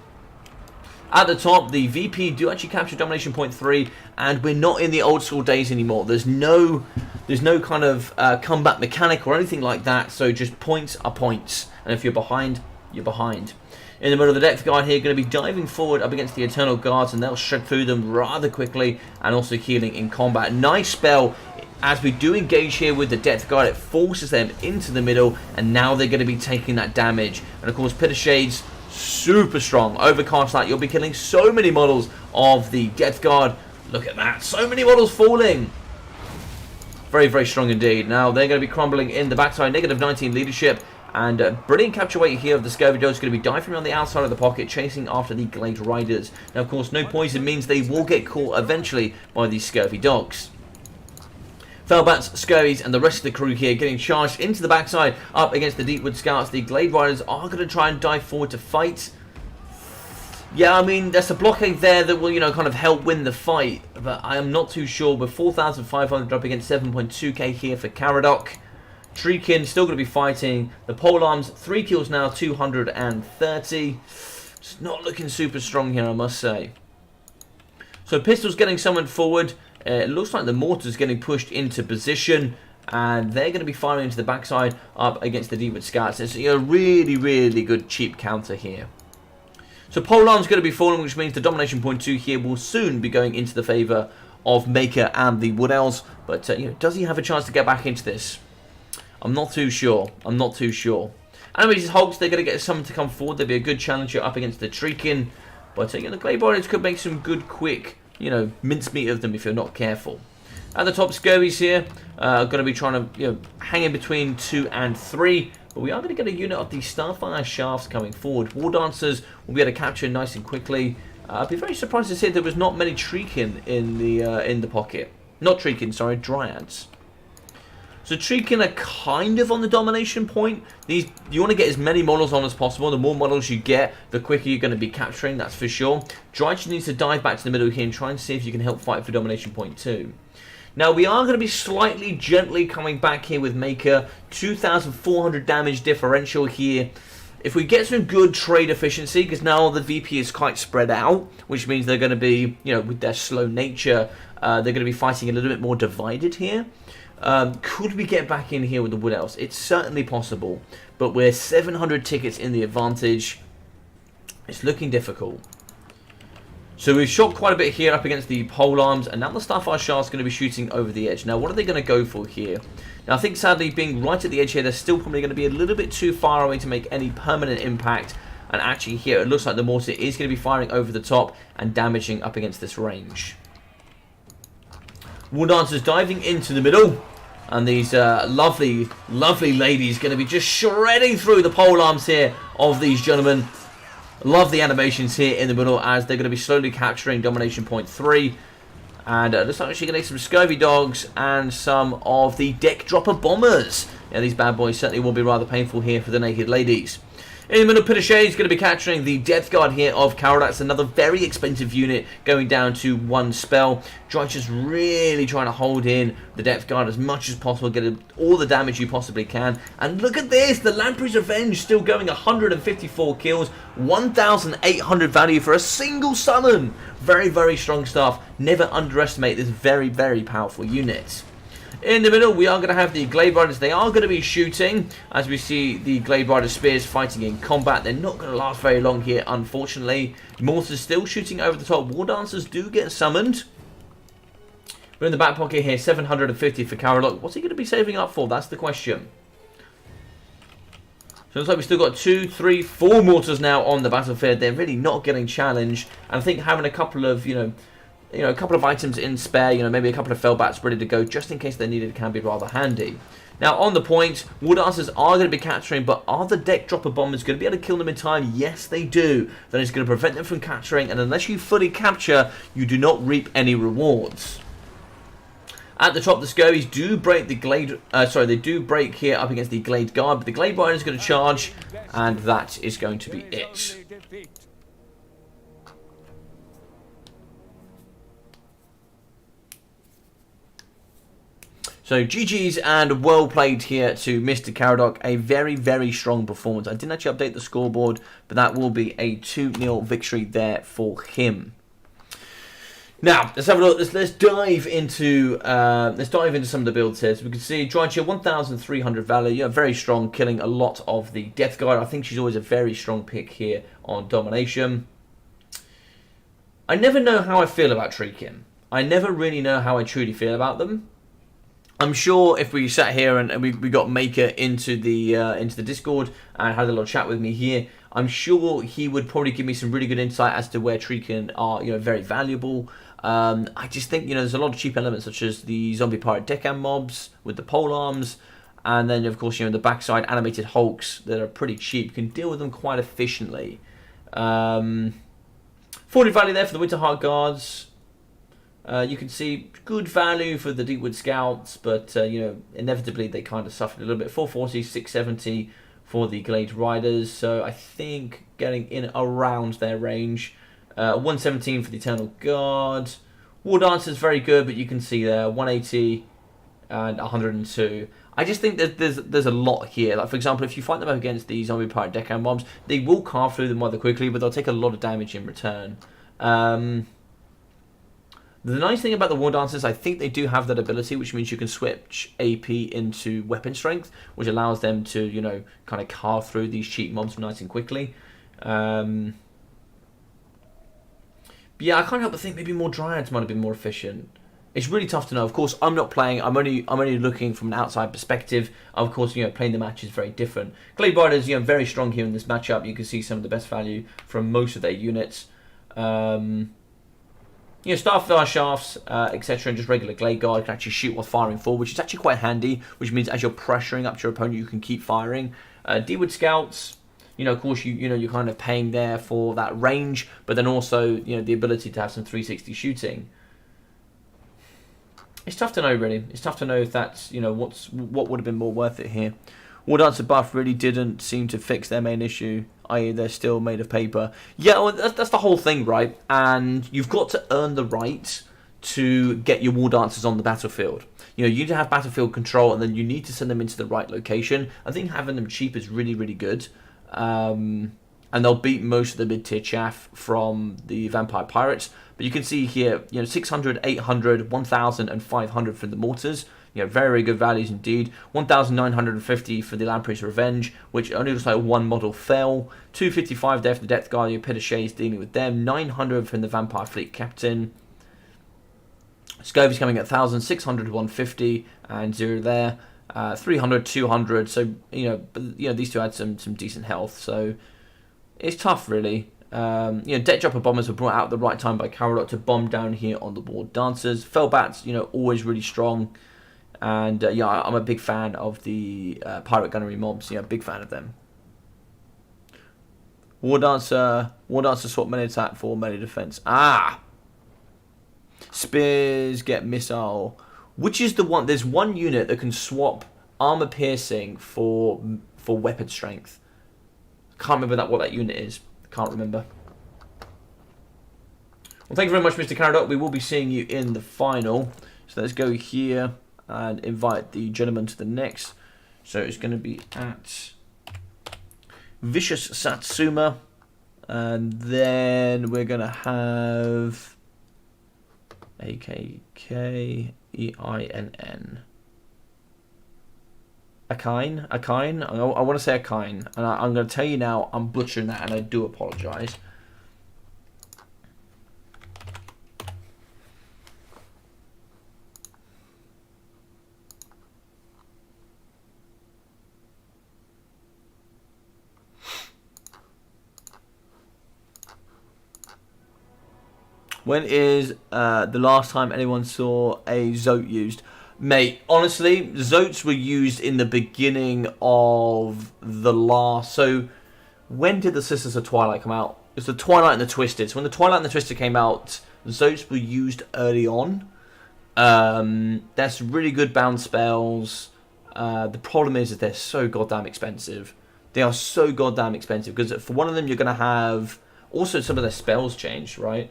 At the top, the VP do actually capture Domination Point 3, and we're not in the old school days anymore. There's no kind of combat mechanic or anything like that, so just points are points. And if you're behind, you're behind. In the middle of the Depth Guard here, going to be diving forward up against the Eternal Guards, and they'll shred through them rather quickly, and also healing in combat. Nice spell. As we do engage here with the Depth Guard, it forces them into the middle, and now they're going to be taking that damage. And of course, Pit of Shades, super strong. Overcast that, you'll be killing so many models of the Depth Guard. Look at that, so many models falling. Very strong indeed. Now they're going to be crumbling in the backside. Negative 19 leadership, And brilliant capture weight here of the Scurvy Dogs, going to be diving around the outside of the pocket, chasing after the Glade Riders. Now, of course, no poison means they will get caught eventually by these Scurvy Dogs. Felbats, Scurvies, and the rest of the crew here getting charged into the backside up against the Deepwood Scouts. The Glade Riders are going to try and dive forward to fight. Yeah, I mean, there's a blockade there that will, kind of help win the fight, but I am not too sure. With 4,500 up against 7.2k here for Caradoc. Treekin still going to be fighting. The polearms, 3 kills now, 230. It's not looking super strong here, I must say. So pistols getting summoned forward. It looks like the mortars getting pushed into position, and they're going to be firing into the backside up against the Deepwood Scouts. It's a really, really good cheap counter here. So polearm's going to be falling, which means the domination point 2 here will soon be going into the favour of Maker and the Wood Elves. But does he have a chance to get back into this? I'm not too sure. I'm not too sure. Anyways, these Hulks, they're going to get someone to come forward. They'll be a good challenger up against the Treekin. But the Glade Riders could make some good, quick, mincemeat of them if you're not careful. At the top, Scurvies here are going to be trying to, hang in between 2 and 3. But we are going to get a unit of the Starfire Shafts coming forward. War Dancers will be able to capture nice and quickly. I'd be very surprised to see there was not many Treekin in the pocket. Not Treekin, sorry, Dryads. So Treekin are kind of on the domination point. You want to get as many models on as possible. The more models you get, the quicker you're going to be capturing, that's for sure. Dryads needs to dive back to the middle here and try and see if you can help fight for domination point 2. Now, we are going to be slightly gently coming back here with Maker. 2,400 damage differential here. If we get some good trade efficiency, because now the VP is quite spread out, which means they're going to be, with their slow nature, they're going to be fighting a little bit more divided here. Could we get back in here with the Wood Elves? It's certainly possible, but we're 700 tickets in the advantage. It's looking difficult. So we've shot quite a bit here up against the polearms, and now the Starfire Shafts going to be shooting over the edge. Now, what are they going to go for here? Now, I think sadly, being right at the edge here, they're still probably going to be a little bit too far away to make any permanent impact. And actually here, it looks like the mortar is going to be firing over the top and damaging up against this range. War Dancers diving into the middle. And these lovely, lovely ladies going to be just shredding through the polearms here of these gentlemen. Love the animations here in the middle as they're going to be slowly capturing domination point 3. And looks like actually going to get some Scurvy Dogs and some of the Deck Dropper Bombers. Yeah, these bad boys certainly will be rather painful here for the naked ladies. In the middle, Pinochet is going to be capturing the Death Guard here of Caradoc. Another very expensive unit going down to 1 spell. Dry just really trying to hold in the Death Guard as much as possible, get all the damage you possibly can. And look at this, the Lamprey's Revenge still going, 154 kills, 1,800 value for a single summon. Very, very strong stuff. Never underestimate this very, very powerful unit. In the middle, we are going to have the Glade Riders. They are going to be shooting, as we see the Glade Rider Spears fighting in combat. They're not going to last very long here, unfortunately. Mortars still shooting over the top. War Dancers do get summoned. But in the back pocket here, 750 for Caradoc. What's he going to be saving up for? That's the question. So it looks like we've still got 2, 3, 4 mortars now on the battlefield. They're really not getting challenged. And I think having a couple of, a couple of items in spare, maybe a couple of Felbats ready to go, just in case they're needed, can be rather handy. Now, on the point, War Dancers are going to be capturing, but are the Deck Dropper Bombers going to be able to kill them in time? Yes, they do. That is going to prevent them from capturing, and unless you fully capture, you do not reap any rewards. At the top, the Scurvies do break the Glade, they do break here up against the Glade Guard, but the Glade Rider is going to charge, and that is going to be it. So GG's and well played here to Mr. Caradoc. A very, very strong performance. I didn't actually update the scoreboard, but that will be a 2-0 victory there for him. Now, let's have a look. Let's dive into some of the builds here. So we can see Drycha 1,300 value, very strong, killing a lot of the Death Guard. I think she's always a very strong pick here on domination. I never know how I feel about Treekin. I never really know how I truly feel about them. I'm sure if we sat here and we got Maker into the Discord and had a little chat with me here, I'm sure he would probably give me some really good insight as to where Treekin are, very valuable. I just think, there's a lot of cheap elements such as the Zombie Pirate Deckhand mobs with the polearms, And then, of course, the backside animated hulks that are pretty cheap. You can deal with them quite efficiently. 40 value there for the Winterheart Guards. You can see good value for the Deepwood Scouts, but inevitably they kind of suffered a little bit. 440, 670 for the Glade Riders, so I think getting in around their range. 117 for the Eternal Guard. War Dancers very good, but you can see there 180 and 102. I just think that there's a lot here. Like, for example, if you fight them up against the Zombie Pirate Deckhand mobs, they will carve through them rather quickly, but they'll take a lot of damage in return. The nice thing about the War Dancers, I think they do have that ability, which means you can switch AP into weapon strength, which allows them to, kind of carve through these cheap mobs nice and quickly. But yeah, I can't help but think maybe more Dryads might have been more efficient. It's really tough to know. Of course, I'm not playing. I'm only looking from an outside perspective. Of course, playing the match is very different. Glade Riders, very strong here in this matchup. You can see some of the best value from most of their units. Starfire shafts, etc., and just regular Glade Guard can actually shoot while firing forward, which is actually quite handy, which means as you're pressuring up to your opponent, you can keep firing. Deepwood Scouts, of course, you're kind of paying there for that range, but then also, the ability to have some 360 shooting. It's tough to know, really. It's tough to know if that's, what would have been more worth it here. War Dancer buff really didn't seem to fix their main issue, i.e. they're still made of paper. Yeah, well, that's the whole thing, right? And you've got to earn the right to get your War Dancers on the battlefield. You need to have battlefield control, and then you need to send them into the right location. I think having them cheap is really, really good. And they'll beat most of the mid-tier chaff from the Vampire Pirates. But you can see here, 600, 800, 1,000, and 500 for the Mortars. Very, very good values indeed. 1,950 for the Lamprey's Revenge, which only looks like one model fell. 255 there for the Death Guardian, Pitache's dealing with them. 900 from the Vampire Fleet Captain. Scovy's coming at 1,000, 600, 150, and 0 there. 300, 200. So, these two had some decent health. So, it's tough, really. Debt Dropper Bombers were brought out at the right time by Carolot to bomb down here on the War Dancers. Fellbats, always really strong. And, I'm a big fan of the Pirate Gunnery mobs. Big fan of them. War Dancer swap melee attack for melee defense. Spears get missile. Which is the one? There's one unit that can swap armor piercing for weapon strength. Can't remember what that unit is. Can't remember. Well, thank you very much, Mr. Caradot. We will be seeing you in the final. So let's go here and invite the gentleman to the next. So it's going to be at Vicious Satsuma. And then we're going to have AKKEINN. Akine? I want to say Akine. And I'm going to tell you now, I'm butchering that, and I do apologise. When is the last time anyone saw a Zote used? Mate, honestly, Zotes were used in the beginning of the last... So, when did the Sisters of Twilight come out? It's the Twilight and the Twisted. So when the Twilight and the Twisted came out, Zotes were used early on. That's really good bound spells. The problem is that they're so goddamn expensive. They are so goddamn expensive. Because for one of them, you're going to have... Also, some of their spells changed, right?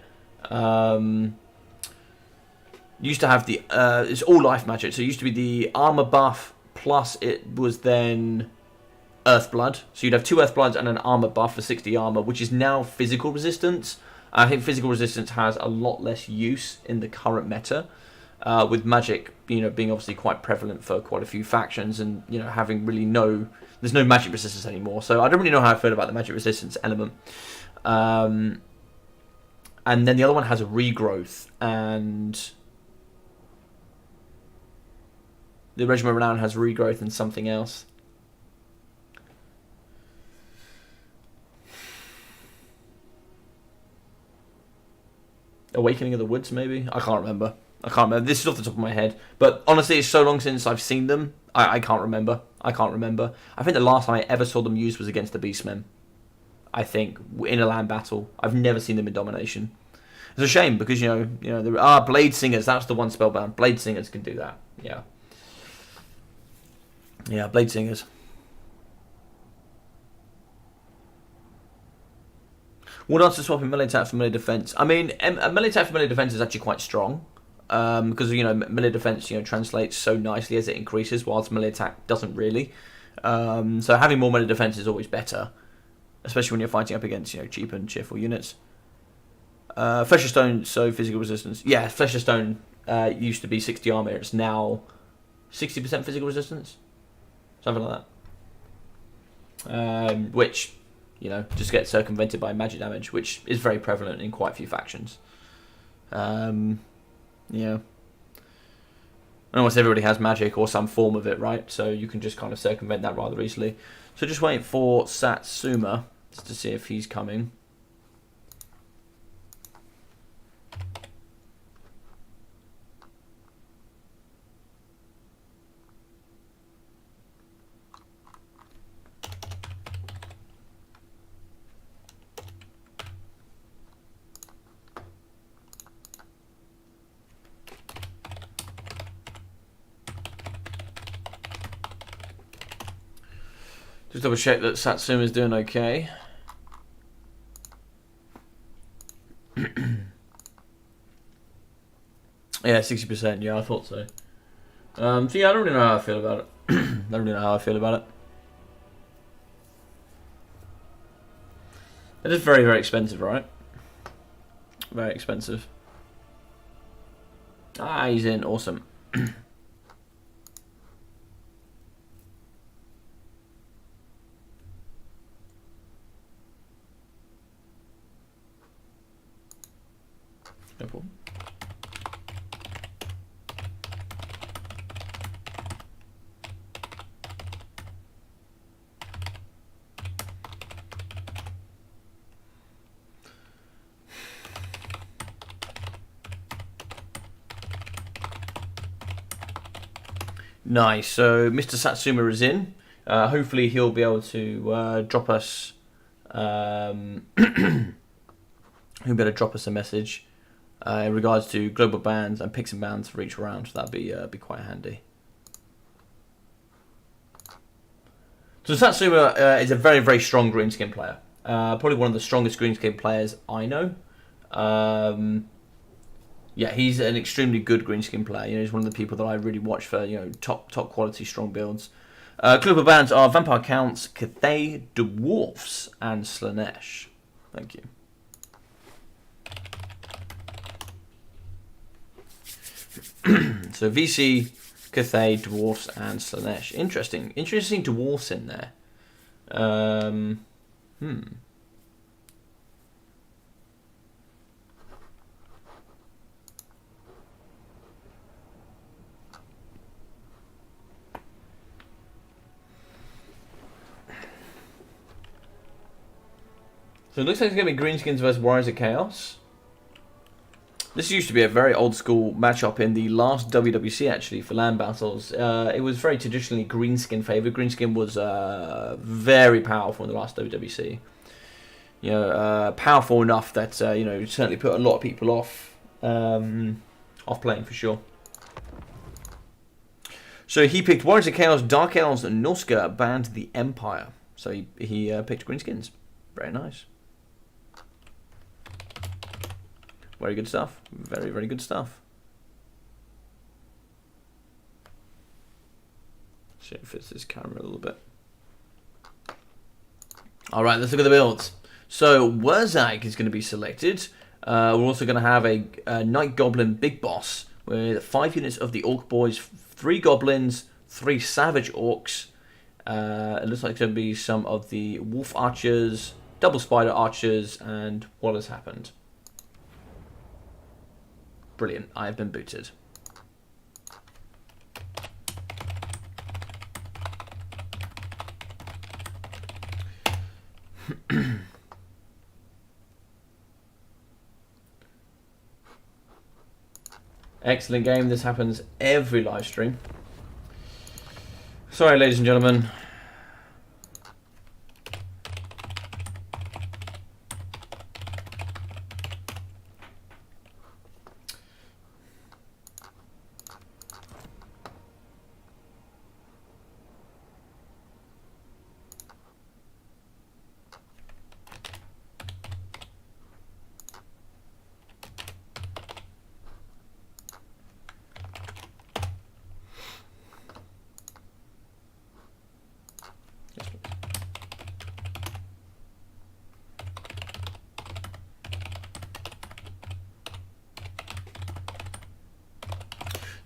Used to have the it's all life magic, so it used to be the armor buff plus it was then Earthblood, so you'd have 2 Earthbloods and an armor buff for 60 armor, which is now physical resistance. I think physical resistance has a lot less use in the current meta, with magic being obviously quite prevalent for quite a few factions, and having really there's no magic resistance anymore. So I don't really know how I feel about the magic resistance element. And then the other one has a regrowth, and the Regiment of Renown has regrowth and something else. Awakening of the Woods, maybe? I can't remember. I can't remember. This is off the top of my head. But honestly, it's so long since I've seen them. I can't remember. I think the last time I ever saw them used was against the Beastmen. I think, in a land battle. I've never seen them in domination. It's a shame because, there are Blade Singers. That's the one spellbound. Blade Singers can do that. Yeah. Yeah, Blade Singers. What else is swapping melee attack for melee defense? I mean, a melee attack for melee defense is actually quite strong. Because, melee defense, translates so nicely as it increases, whilst melee attack doesn't really. So having more melee defense is always better. Especially when you're fighting up against, cheap and cheerful units. Flesh of Stone, so physical resistance. Yeah, Flesh of Stone used to be 60 armor. It's now 60% physical resistance. Something like that. Which, just gets circumvented by magic damage, which is very prevalent in quite a few factions. Yeah. Almost everybody has magic or some form of it, right? So you can just kind of circumvent that rather easily. So just wait for Satsuma just to see if he's coming. Just double check that Satsuma's doing okay. Yeah, 60%. Yeah, I thought so. So yeah, I don't really know how I feel about it. I don't really know how I feel about it. It is very, very expensive, right? Very expensive. Ah, he's in. Awesome. No problem. Nice. So Mr. Satsuma is in. Hopefully he'll be able to drop us. He'll be able to drop us a message in regards to global bans and picks and bans for each round. So that'd be quite handy. So Satsuma is a very, very strong greenskin player. Probably one of the strongest greenskin players I know. Yeah, he's an extremely good greenskin player. He's one of the people that I really watch for, top quality strong builds. Global bans are Vampire Counts, Cathay, Dwarfs, and Slanesh. Thank you. So VC, Cathay, Dwarfs, and Slanesh. Interesting Dwarfs in there. So it looks like it's going to be Greenskins versus Warriors of Chaos. This used to be a very old school matchup in the last WWC actually for land battles. It was very traditionally Greenskin favoured. Greenskin was very powerful in the last WWC. Powerful enough that certainly put a lot of people off playing for sure. So he picked Warriors of Chaos, Dark Elves, and Norsca banned the Empire. So he picked Greenskins. Very nice. Very good stuff. Very, very good stuff. See if it fits this camera a little bit. Alright, let's look at the builds. So, Wurzag is going to be selected. We're also going to have a Night Goblin Big Boss with 5 units of the Orc Boys, 3 Goblins, 3 Savage Orcs. It looks like it's going to be some of the Wolf Archers, Double Spider Archers, and What Has Happened. Brilliant, I have been booted. Excellent game. This happens every live stream. Sorry, ladies and gentlemen.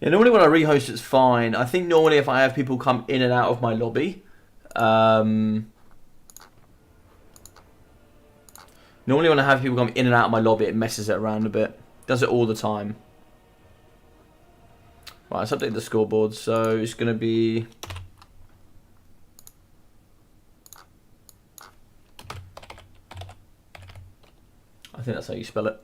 Yeah, normally when I rehost it's fine. I think normally if I have people come in and out of my lobby, normally when I have people come in and out of my lobby, it messes it around a bit. Does it all the time. Right, let's update the scoreboard. So it's going to be... I think that's how you spell it.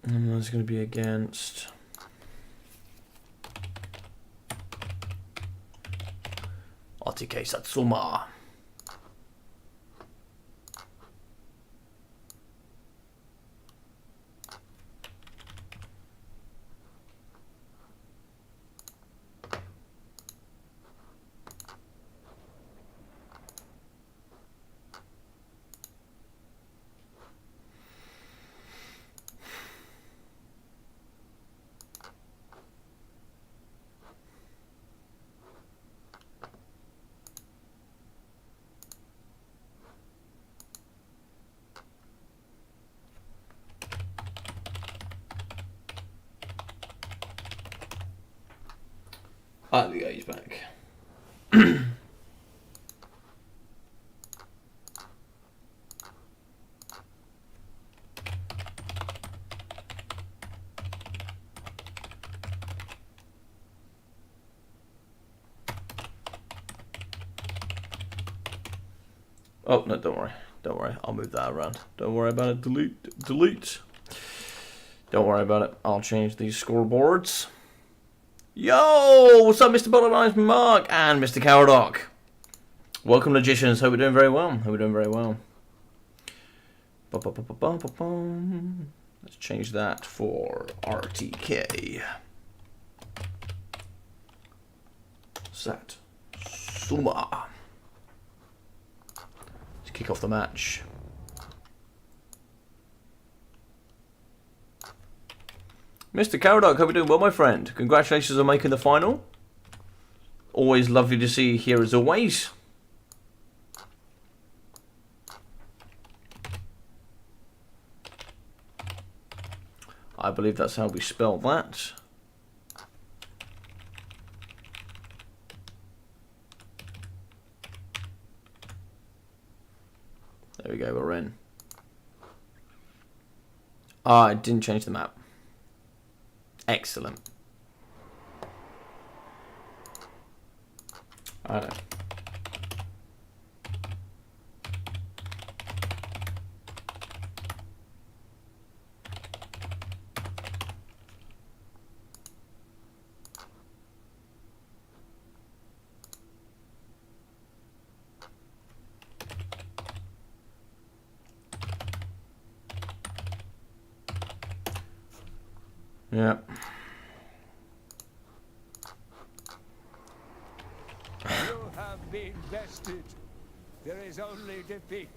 And that's going to be against... RTK Satsuma. Ah, there we go, he's back. Oh, no, don't worry. Don't worry, I'll move that around. Don't worry about it. Delete. Don't worry about it. I'll change these scoreboards. Yo, what's up, Mr. Bottomlines Mark and Mr. Cowdock? Welcome, Logicians. Hope we're doing very well. Let's change that for RTK. Satsuma. Let's kick off the match. Mr. Cowdock, hope you're doing well, my friend. Congratulations on making the final. Always lovely to see you here as always. I believe that's how we spell that. There we go, we're in. Ah, I didn't change the map. Excellent. I know. Yeah. You have been bested. There is only defeat.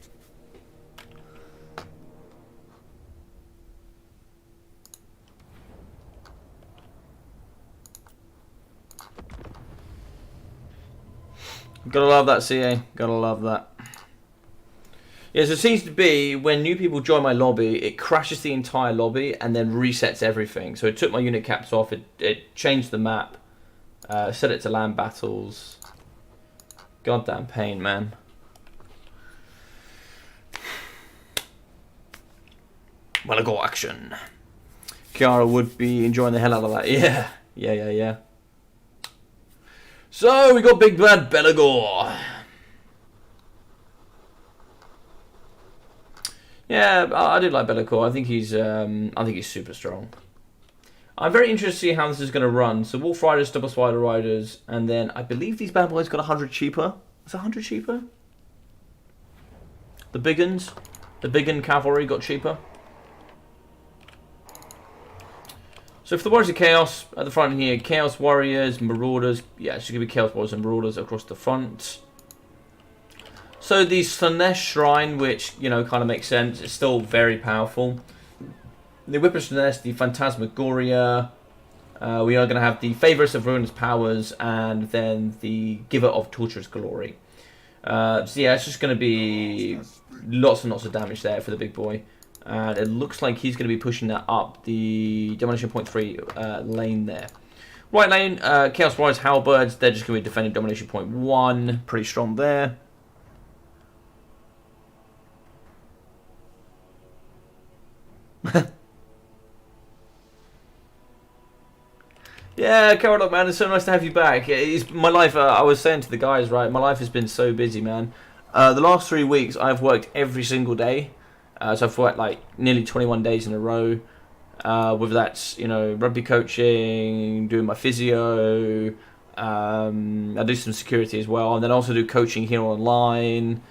Gotta love that, CA. Gotta love that. Yeah, so it seems to be when new people join my lobby, it crashes the entire lobby and then resets everything. So it took my unit caps off, it changed the map, set it to land battles. Goddamn pain, man. Well, I got action. Kiara would be enjoying the hell out of that. Yeah. So we got Big Bad Belagor. Yeah, I do like Belagor. I think he's super strong. I'm very interested to see how this is going to run. So Wolf Riders, Double Spider Riders, and then I believe these bad boys got 100 cheaper. Is it 100 cheaper? The big uns, the big un cavalry got cheaper. So for the Warriors of Chaos at the front here, Chaos Warriors, Marauders. Yeah, it's going to be Chaos Warriors and Marauders across the front. So the Slanesh Shrine, which, you know, kind of makes sense. It's still very powerful. The Whipper's Nest, the Phantasmagoria. We are going to have the Favourite of Ruinous Powers, and then the Giver of Torturous Glory. So yeah, it's just going to be lots and lots of damage there for the big boy. And it looks like he's going to be pushing that up the Domination Point 3 lane there. Right lane, Chaos Warriors, Halberds. They're just going to be defending Domination Point 1. Pretty strong there. Yeah, Carol, man, it's so nice to have you back. My life, I was saying to the guys, right, my life has been so busy, man. The last 3 weeks, I've worked every single day. So I've worked like nearly 21 days in a row. Whether that's, you know, rugby coaching, doing my physio, I do some security as well, and then also do coaching here online.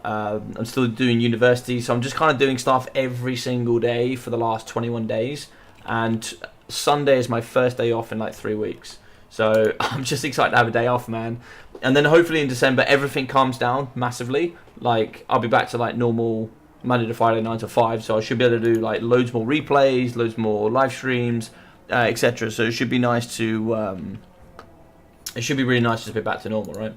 I'm still doing university, so I'm just kind of doing stuff every single day for the last 21 days. And Sunday is my first day off in like 3 weeks. So I'm just excited to have a day off, man. And then hopefully in December, everything calms down massively. Like, I'll be back to like normal Monday to Friday, 9 to 5. So I should be able to do like loads more replays, loads more live streams, etc. So it should be nice to, it should be really nice to just be back to normal, right?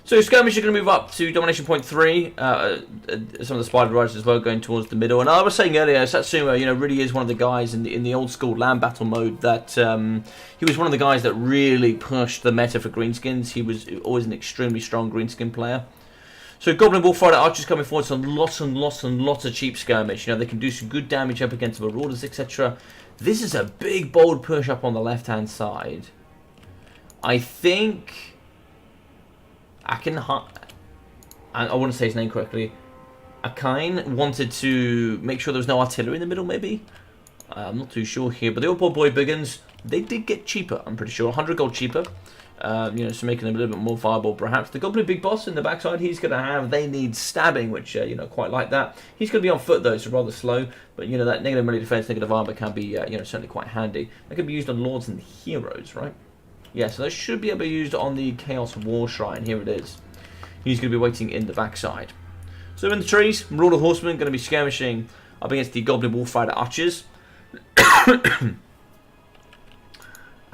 So Skirmish are going to move up to Domination Point 3. Some of the Spider Riders as well going towards the middle. And I was saying earlier, Satsuma, you know, really is one of the guys in the old school land battle mode that he was one of the guys that really pushed the meta for Greenskins. He was always an extremely strong Greenskin player. So Goblin Wolf Rider Archers coming forward, so lots of cheap Skirmish. You know, they can do some good damage up against the Marauders, etc. This is a big bold push up on the left hand side. I think I want to say his name correctly. Akine wanted to make sure there was no artillery in the middle, maybe? I'm not too sure here. But the old boy Biggins, they did get cheaper, I'm pretty sure. 100 gold cheaper. You know, so making them a little bit more viable, perhaps. The Goblin Big Boss in the backside, he's going to have, they need stabbing, which, you know, quite like that. He's going to be on foot, though, so rather slow. But, you know, that negative melee defense, negative armor can be, you know, certainly quite handy. That can be used on Lords and Heroes, right? Yeah, so those should be able to be used on the Chaos War Shrine. Here it is. He's going to be waiting in the backside. So in the trees, Marauder Horsemen going to be skirmishing up against the Goblin Wolf Rider Archers.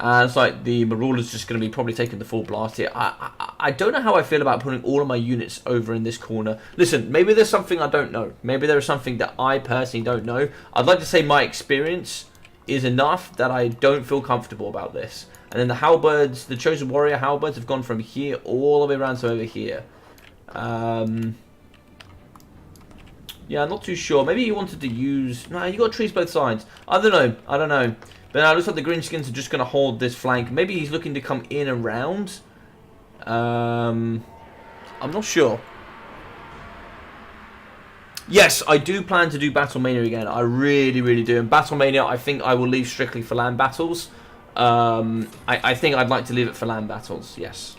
And it's like the Marauder's just going to be probably taking the full blast here. I don't know how I feel about putting all of my units over in this corner. Listen, maybe there's something I don't know. Maybe there is something that I personally don't know. I'd like to say my experience is enough that I don't feel comfortable about this. And then the Halberds, the Chosen Warrior Halberds have gone from here all the way around to over here. Yeah, I'm not too sure. Maybe he wanted to use... Nah, you got trees both sides. I don't know. But now it looks like the Greenskins are just going to hold this flank. Maybe he's looking to come in around. I'm not sure. Yes, I do plan to do Battlemania again. I really do. And Battlemania, I think I will leave strictly for land battles. I think I'd like to leave it for land battles, yes.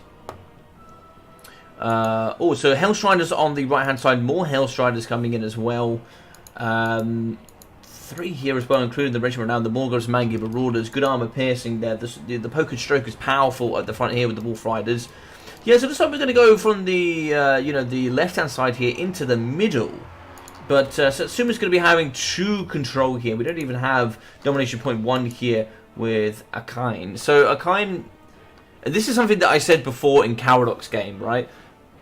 Oh, so Hellstriders on the right-hand side. More Hellstriders coming in as well. 3 here as well, including the Regiment Renown, the Morgos, Mangi, Marauders. Good armor piercing there. The Poker Stroke is powerful at the front here with the Wolf Riders. Yeah, so it looks like we're going to go from the, you know, the left-hand side here into the middle. But Satsuma's going to be having true control here. We don't even have Domination Point 1 here with Akine. So Akine, this is something that I said before in Caradox game, right?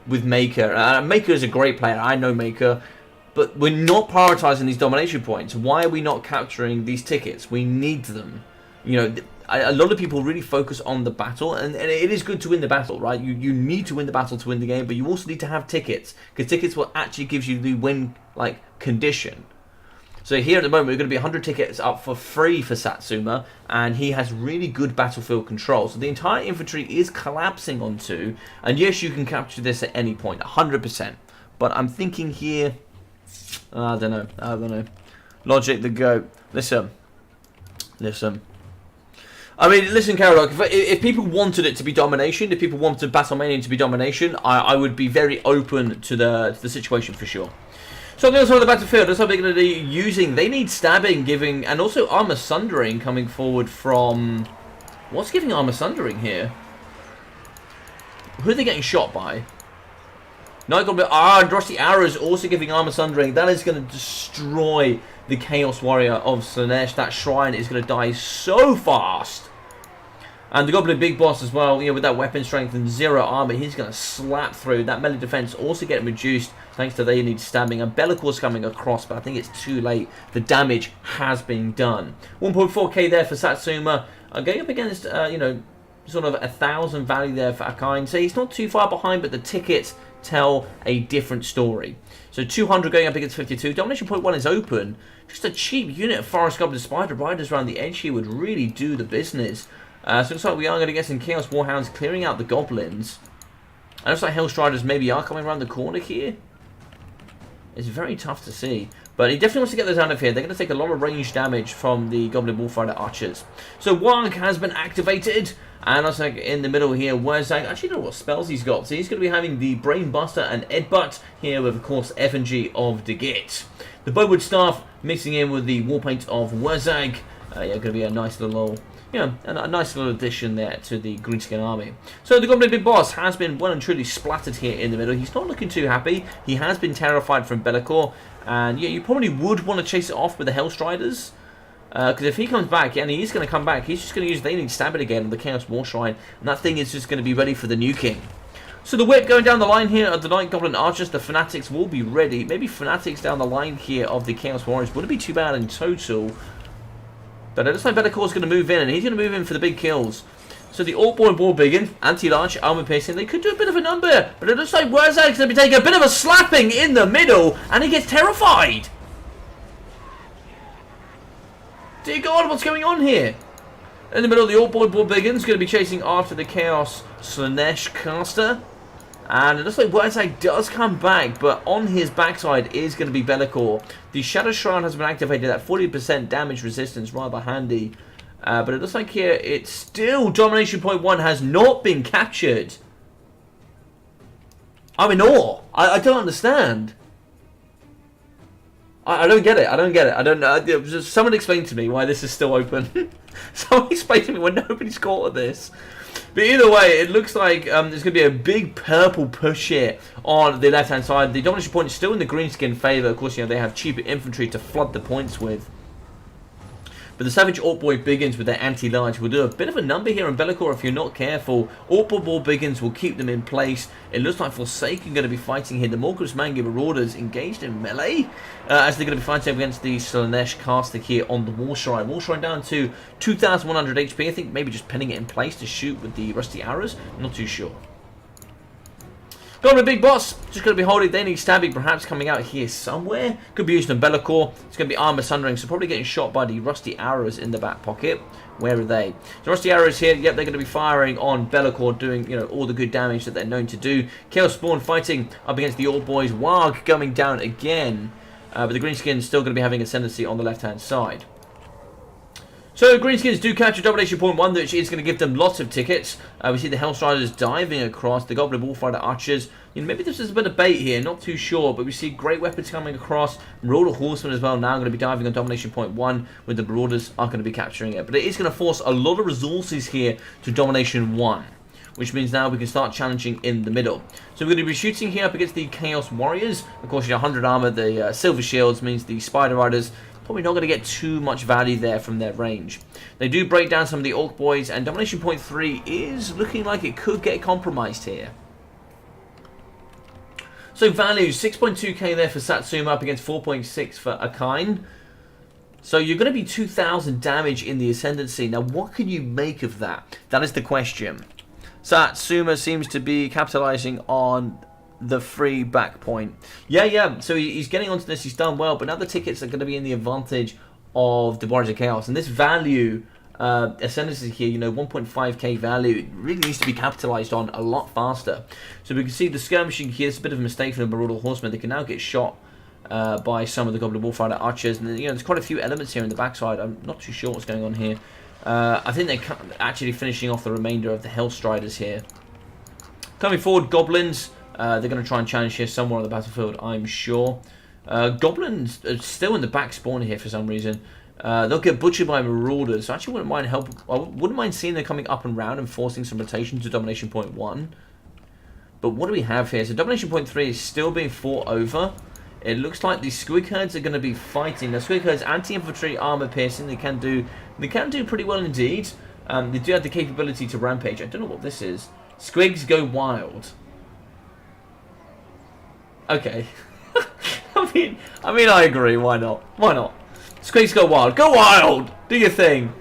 With Maker. Maker is a great player. I know Maker. But we're not prioritizing these domination points. Why are we not capturing these tickets? We need them. You know, a lot of people really focus on the battle, and it is good to win the battle, right? You need to win the battle to win the game, but you also need to have tickets, because tickets will actually give you the win, like, condition. So here at the moment, we're going to be 100 tickets up for free for Satsuma, and he has really good battlefield control. So the entire infantry is collapsing on 2, and yes, you can capture this at any point, 100%. But I'm thinking here, I don't know. Logic the GOAT. Listen. I mean, listen, Carol, if people wanted it to be domination, if people wanted Battlemania to be domination, I would be very open to the situation for sure. So on the other side of the battlefield, that's how they're going to be using. They need stabbing, giving, and also armor sundering coming forward from. What's giving armor sundering here? Who are they getting shot by? Night Goblin. And Rusty Arrows also giving armor sundering. That is going to destroy the Chaos Warrior of Slaanesh. That shrine is going to die so fast. And the Goblin Big Boss as well, with that weapon strength and 0 armor, he's going to slap through. That melee defense also getting reduced thanks to they need stabbing. And Bellacor's coming across, but I think it's too late. The damage has been done. 1.4k there for Satsuma. Going up against, sort of 1,000 value there for Akain. So he's not too far behind, but the tickets tell a different story. So 200 going up against 52. Domination point 1 is open. Just a cheap unit of Forest Goblin Spider Riders around the edge here would really do the business. So it looks like we are going to get some Chaos Warhounds clearing out the Goblins. And it looks like Hellstriders maybe are coming around the corner here. It's very tough to see. But he definitely wants to get those out of here. They're going to take a lot of range damage from the Goblin Wolfrider Archers. So Warg has been activated. And looks like in the middle here, Wurzag, actually don't know what spells he's got. So he's going to be having the Brain Buster and Edbutt here with, of course, Effigy of Degit. The Bowwood Staff mixing in with the Warpaint of Wurzag. Going to be a nice little... a nice little addition there to the Greenskin army. So the Goblin Big Boss has been well and truly splattered here in the middle. He's not looking too happy. He has been terrified from Be'lakor. And yeah, you probably would want to chase it off with the Hellstriders. Because if he comes back, and he is going to come back, he's just going to use They Need Stabbing again on the Chaos War Shrine. And that thing is just going to be ready for the New King. So the whip going down the line here of the Night Goblin Archers. The Fanatics will be ready. Maybe Fanatics down the line here of the Chaos Warriors wouldn't be too bad in total. But it looks like Be'lakor's going to move in, and he's going to move in for the big kills. So the Orkborn Ballbiggin, Anti-Large, Armor Piercing, they could do a bit of a number. But it looks like Wurzag's going to be taking a bit of a slapping in the middle, and he gets terrified. Dear God, what's going on here? In the middle, the Orkborn Ballbiggin's going to be chasing after the Chaos Slaanesh caster. And it looks like Wurzag does come back, but on his backside is going to be Be'lakor. The Shadow Shroud has been activated at 40% damage resistance, rather handy. But it looks like here, it's still Domination Point 1 has not been captured. I'm in awe. I don't understand. I don't get it. I don't know. Someone explain to me why this is still open. Someone explain to me why nobody's caught at this. But either way, it looks like there's going to be a big purple push here on the left-hand side. The domination point is still in the Greenskin favour. Of course, they have cheaper infantry to flood the points with. But the Savage Orkboy Biggins with their anti-large will do a bit of a number here on Be'lakor if you're not careful. Orkboy Biggins will keep them in place. It looks like Forsaken going to be fighting here. The Morgul's Mangi Marauders engaged in melee as they're going to be fighting against the Slaanesh caster here on the War Shrine. War Shrine down to 2,100 HP. I think maybe just pinning it in place to shoot with the Rusty Arrows. Not too sure. Goblin Big Boss, just going to be holding They Need Stabbing, perhaps coming out here somewhere. Could be used on Be'lakor. It's going to be Armor Sundering, so probably getting shot by the Rusty Arrows in the back pocket. Where are they? So Rusty Arrows here, yep, they're going to be firing on Be'lakor, doing, all the good damage that they're known to do. Chaos Spawn fighting up against the Old Boys. Warg going down again. But the Greenskins still going to be having ascendancy on the left-hand side. So Greenskins do capture Domination Point 1, which is going to give them lots of tickets. We see the Hellstriders diving across, the Goblin Wolfrider Archers. Maybe this is a bit of bait here, not too sure, but we see great weapons coming across. Marauder Horsemen as well now going to be diving on Domination Point 1, with the Marauders are going to be capturing it. But it is going to force a lot of resources here to Domination 1, which means now we can start challenging in the middle. So we're going to be shooting here up against the Chaos Warriors. Of course, 100 armor, the Silver Shields means the Spider Riders probably not going to get too much value there from their range. They do break down some of the Orc Boys, and Domination Point 3 is looking like it could get compromised here. So value, 6.2k there for Satsuma up against 4.6 for Akain. So you're going to be 2,000 damage in the Ascendancy. Now what can you make of that? That is the question. Satsuma seems to be capitalizing on the free back point. Yeah. So he's getting onto this. He's done well, but now the tickets are going to be in the advantage of the Warriors of Chaos, and this value ascendancy here, 1.5k value, it really needs to be capitalized on a lot faster. So we can see the skirmishing here. It's a bit of a mistake for the Marauder Horsemen. They can now get shot by some of the Goblin Warfighter archers, and there's quite a few elements here in the backside. I'm not too sure what's going on here. I think they're actually finishing off the remainder of the Hellstriders here. Coming forward, Goblins. They're going to try and challenge here somewhere on the battlefield, I'm sure. Goblins are still in the back spawn here for some reason. They'll get butchered by Marauders. So I actually wouldn't mind seeing them coming up and round and forcing some rotation to Domination Point 1. But what do we have here? So Domination Point 3 is still being fought over. It looks like the Squig Herds are going to be fighting. Now, Squig Herds, anti-infantry, armor piercing. They can do pretty well indeed. They do have the capability to rampage. I don't know what this is. Squigs go wild. Okay. I mean, I agree. Why not? Why not? Squigs go wild. Go wild! Do your thing.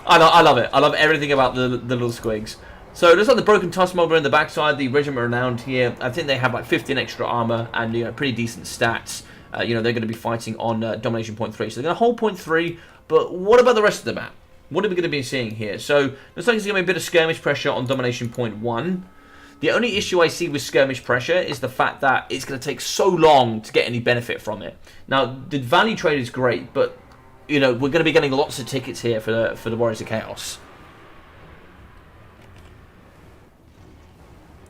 I love it. I love everything about the little Squigs. So it looks like the Broken Tusk Mob are in the backside. The regiment renowned here. I think they have like 15 extra armor and pretty decent stats. They're going to be fighting on Domination Point 3. So they're going to hold Point 3. But what about the rest of the map? What are we going to be seeing here? So looks like there's going to be a bit of skirmish pressure on Domination Point 1. The only issue I see with skirmish pressure is the fact that it's going to take so long to get any benefit from it. Now, the value trade is great, but we're going to be getting lots of tickets here for the Warriors of Chaos.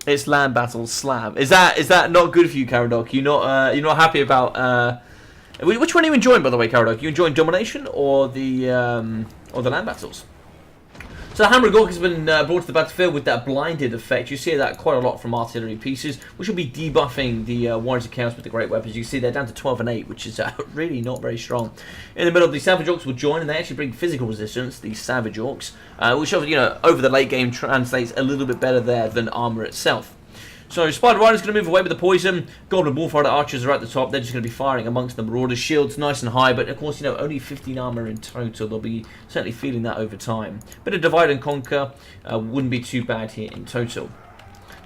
It's land battles slam. Is that not good for you, Caradoc? You're not happy about which one are you enjoying, by the way, Caradoc? You enjoying domination or the land battles? So the Hammer of Gork has been brought to the battlefield with that blinded effect. You see that quite a lot from artillery pieces, which will be debuffing the Warriors of Chaos with the great weapons. You can see they're down to 12 and 8, which is really not very strong. In the middle, the Savage Orcs will join, and they actually bring physical resistance, the Savage Orcs, which over the late game translates a little bit better there than armor itself. So Spider Rider's going to move away with the poison. Goblin Warfighter archers are at the top. They're just going to be firing amongst the Marauders. Shields nice and high, but of course, only 15 armor in total. They'll be certainly feeling that over time. Bit of divide and conquer wouldn't be too bad here in total.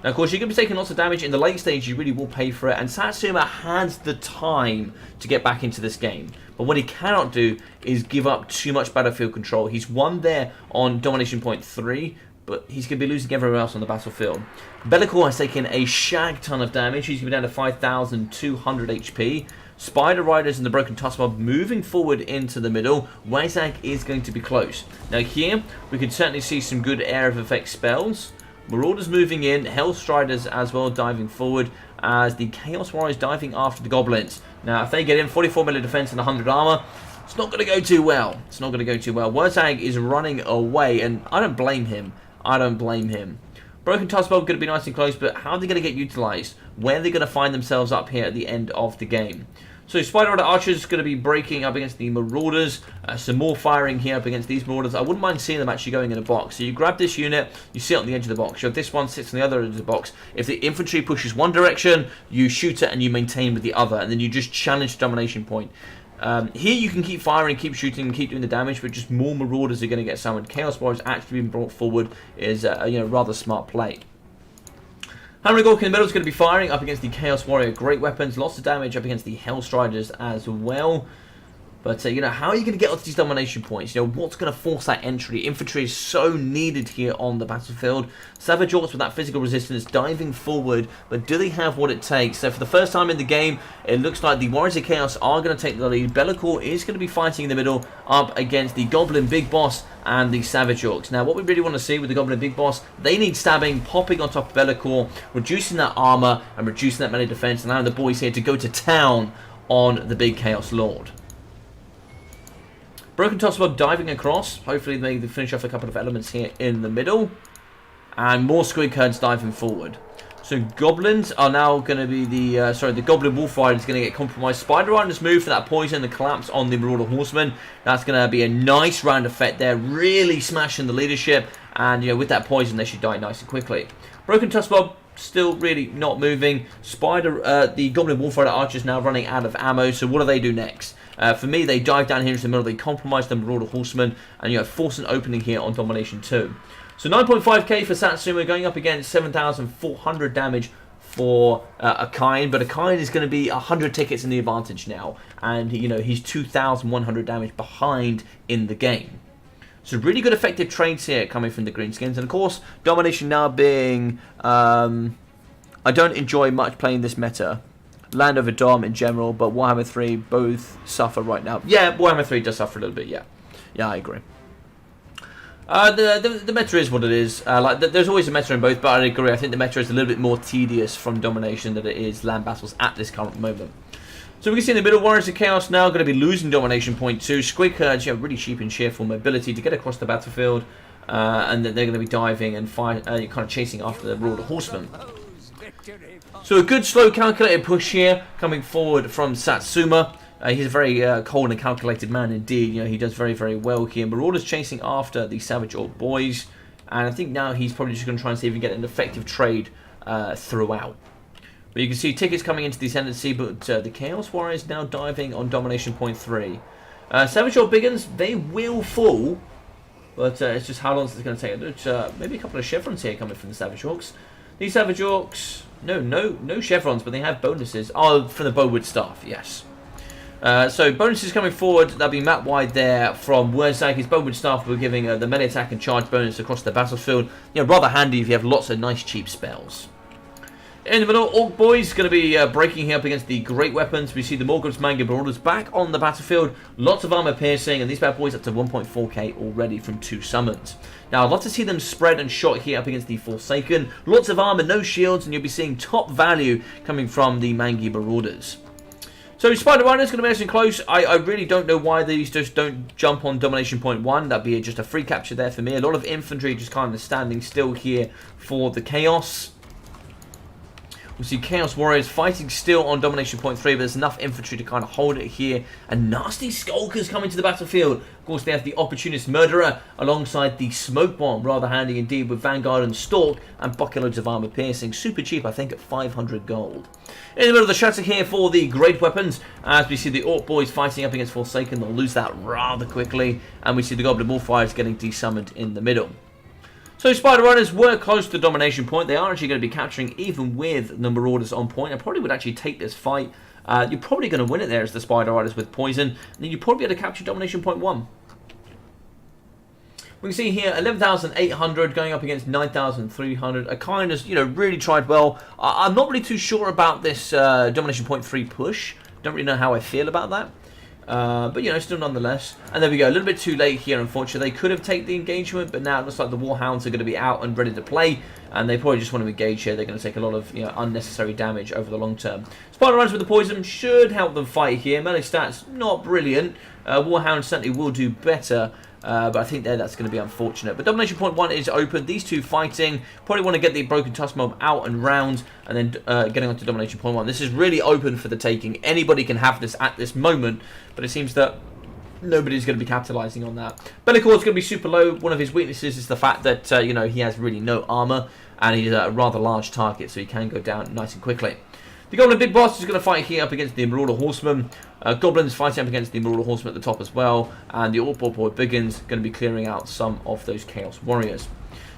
Now, of course, you're going to be taking lots of damage. In the late stage, you really will pay for it. And Satsuma has the time to get back into this game. But what he cannot do is give up too much battlefield control. He's won there on Domination Point 3. But he's going to be losing everywhere else on the battlefield. Bellicor has taken a shag ton of damage. He's going to be down to 5,200 HP. Spider Riders and the Broken Tusk Mob moving forward into the middle. Wazag is going to be close. Now here, we can certainly see some good Air of Effect spells. Marauders moving in. Hellstriders as well diving forward. As the Chaos Warriors diving after the Goblins. Now if they get in, 44 melee defense and 100 armor. It's not going to go too well. It's not going to go too well. Wazag is running away, and I don't blame him. I don't blame him. Broken Tusk Mob going to be nice and close, but how are they going to get utilised? Where are they going to find themselves up here at the end of the game? So Spider Rider Archers is going to be breaking up against the Marauders. Some more firing here up against these Marauders. I wouldn't mind seeing them actually going in a box. So you grab this unit, you sit on the edge of the box. You have this one sits on the other edge of the box. If the infantry pushes one direction, you shoot it and you maintain with the other. And then you just challenge domination point. Here you can keep firing, keep shooting, and keep doing the damage, but just more Marauders are going to get summoned. Chaos Warriors actually being brought forward is a rather smart play. Hammer Gork in the middle is going to be firing up against the Chaos Warrior. Great weapons, lots of damage up against the Hellstriders as well. But, how are you going to get onto these domination points? What's going to force that entry? Infantry is so needed here on the battlefield. Savage Orcs with that physical resistance diving forward. But do they have what it takes? So for the first time in the game, it looks like the Warriors of Chaos are going to take the lead. Bellicor is going to be fighting in the middle up against the Goblin Big Boss and the Savage Orcs. Now, what we really want to see with the Goblin Big Boss, they need stabbing, popping on top of Bellicor, reducing that armor and reducing that melee defense, and allowing the boys here to go to town on the big Chaos Lord. Broken Tusk Mob diving across. Hopefully they finish off a couple of elements here in the middle. And more Squig Herds diving forward. So Goblins are now going to be the Goblin Wolf Rider is going to get compromised. Spider Riders move for that poison and collapse on the Marauder Horsemen. That's going to be a nice round effect there. Really smashing the leadership. And, with that poison, they should die nice and quickly. Broken Tusk Mob still really not moving. The Goblin Wolf Rider Archers now running out of ammo. So what do they do next? For me, they dive down here into the middle, they compromise the Marauder Horsemen, and force an opening here on Domination 2. So 9.5k for Satsuma, going up against 7,400 damage for a kind, but a kind is going to be 100 tickets in the advantage now, and you know he's 2,100 damage behind in the game. So really good effective trades here coming from the Greenskins, and of course domination now being I don't enjoy much playing this meta. Land over Dom in general, but Warhammer 3 both suffer right now. Yeah, Warhammer 3 does suffer a little bit. Yeah, I agree. The meta is what it is. There's always a meta in both, but I agree. I think the meta is a little bit more tedious from domination than it is land battles at this current moment. So we can see in the middle, Warriors of Chaos now going to be losing domination point 2. Squig Herds, really cheap and cheerful mobility to get across the battlefield, and then they're going to be diving and kind of chasing after the Marauder Horsemen. So a good, slow, calculated push here coming forward from Satsuma. He's a very cold and calculated man indeed. You know, he does very, very well here. Marauders chasing after the Savage Orc boys, and I think now he's probably just going to try and see if he can get an effective trade throughout. But you can see tickets coming into the ascendancy, but the Chaos Warriors now diving on domination point 3. Savage Orc Biggins, they will fall, but it's just how long it's going to take. There's maybe a couple of chevrons here coming from the Savage Orcs. These Savage Orcs, no chevrons, but they have bonuses. Oh, from the Bowwood Staff, yes. So bonuses coming forward, that'll be map wide there from Wurzag. His Bowwood Staff will be giving the melee attack and charge bonus across the battlefield. You know, rather handy if you have lots of nice cheap spells. In the middle, Orc Boys going to be breaking here up against the Great Weapons. We see the Morgul's Manga Marauders back on the battlefield. Lots of armor piercing, and these bad boys up to 1.4k already from 2 summons. Now, I'd love to see them spread and shot here up against the Forsaken. Lots of armor, no shields, and you'll be seeing top value coming from the Mangi Marauders. So Spider Rider's going to be nice and close. I really don't know why these just don't jump on domination point 1. That'd be just a free capture there for me. A lot of infantry just kind of standing still here for the Chaos. We see Chaos Warriors fighting still on domination point 3, but there's enough infantry to kind of hold it here. And nasty Skulkers coming to the battlefield. Of course, they have the Opportunist Murderer alongside the Smoke Bomb. Rather handy indeed with Vanguard and Stalk and bucketloads of armor piercing. Super cheap, I think, at 500 gold. In the middle of the shatter here for the Great Weapons, as we see the Orc Boys fighting up against Forsaken. They'll lose that rather quickly. And we see the Goblin Bullfighters getting desummoned in the middle. So Spider Riders were close to domination point. They are actually going to be capturing even with the Marauders on point. I probably would actually take this fight. You're probably going to win it there as the Spider Riders with poison. And then you're probably going to capture domination point 1. We can see here 11,800 going up against 9,300. Akain has, really tried well. I'm not really too sure about this domination point 3 push. Don't really know how I feel about that. But still nonetheless. And there we go, a little bit too late here, unfortunately. They could have taken the engagement, but now it looks like the Warhounds are going to be out and ready to play, and they probably just want to engage here. They're going to take a lot of unnecessary damage over the long term. Spider Runners with the poison should help them fight here. Melee stats, not brilliant. Warhounds certainly will do better. But I think that's going to be unfortunate. But domination point 1 is open. These two fighting. Probably want to get the Broken Tusk Mob out and round, and then getting on to domination point 1. This is really open for the taking. Anybody can have this at this moment, but it seems that nobody's going to be capitalizing on that. Bellicor's going to be super low. One of his weaknesses is the fact that he has really no armor, and he's a rather large target, so he can go down nice and quickly. The Goblin Big Boss is going to fight here up against the Marauder Horsemen. Goblins fighting up against the Marauder Horsemen at the top as well. And the Orc Boy Biggins going to be clearing out some of those Chaos Warriors.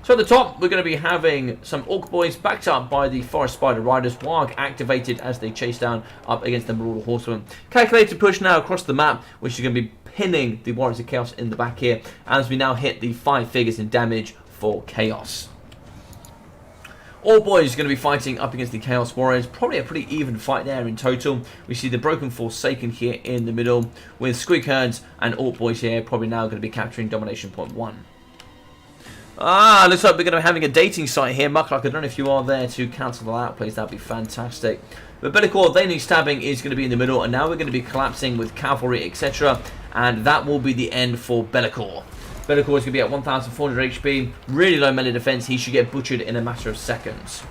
So at the top, we're going to be having some Orc Boys backed up by the Forest Spider Riders. Warg activated as they chase down up against the Marauder Horsemen. Calculated push now across the map, which is going to be pinning the Warriors of Chaos in the back here. As we now hit the 5 figures in damage for Chaos. All Boys going to be fighting up against the Chaos Warriors. Probably a pretty even fight there in total. We see the Broken Forsaken here in the middle with Squig Herds and Orc Boys here. Probably now going to be capturing domination point 1. Looks like we're going to be having a dating site here. Muckluck, I don't know if you are there to cancel that out, please. That'd be fantastic. But Bellicor, they need stabbing, is going to be in the middle. And now we're going to be collapsing with cavalry, etc. And that will be the end for Bellicor. Bellicor is going to be at 1,400 HP. Really low melee defense. He should get butchered in a matter of seconds.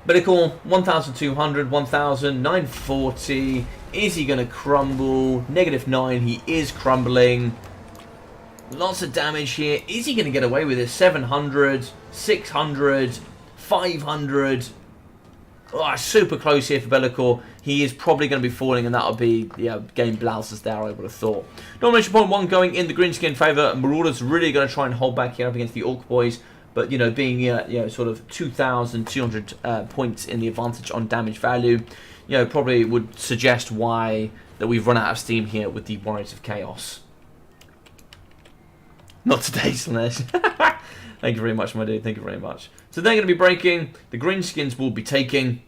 Bellicor, 1,200, 1,000, 940. Is he going to crumble? -9. He is crumbling. Lots of damage here. Is he going to get away with this? 700, 600, 500. Oh, super close here for Bellicor. He is probably going to be falling, and that'll be game blouses there, I would have thought. Domination point 1 going in the Greenskin favour. Marauders really going to try and hold back here up against the Orc Boys. But, you know, being, you know, sort of 2,200 points in the advantage on damage value, you know, probably would suggest why that we've run out of steam here with the Warriors of Chaos. Not today, Slanesh. Thank you very much, my dude. Thank you very much. So they're going to be breaking. The Greenskins will be taking.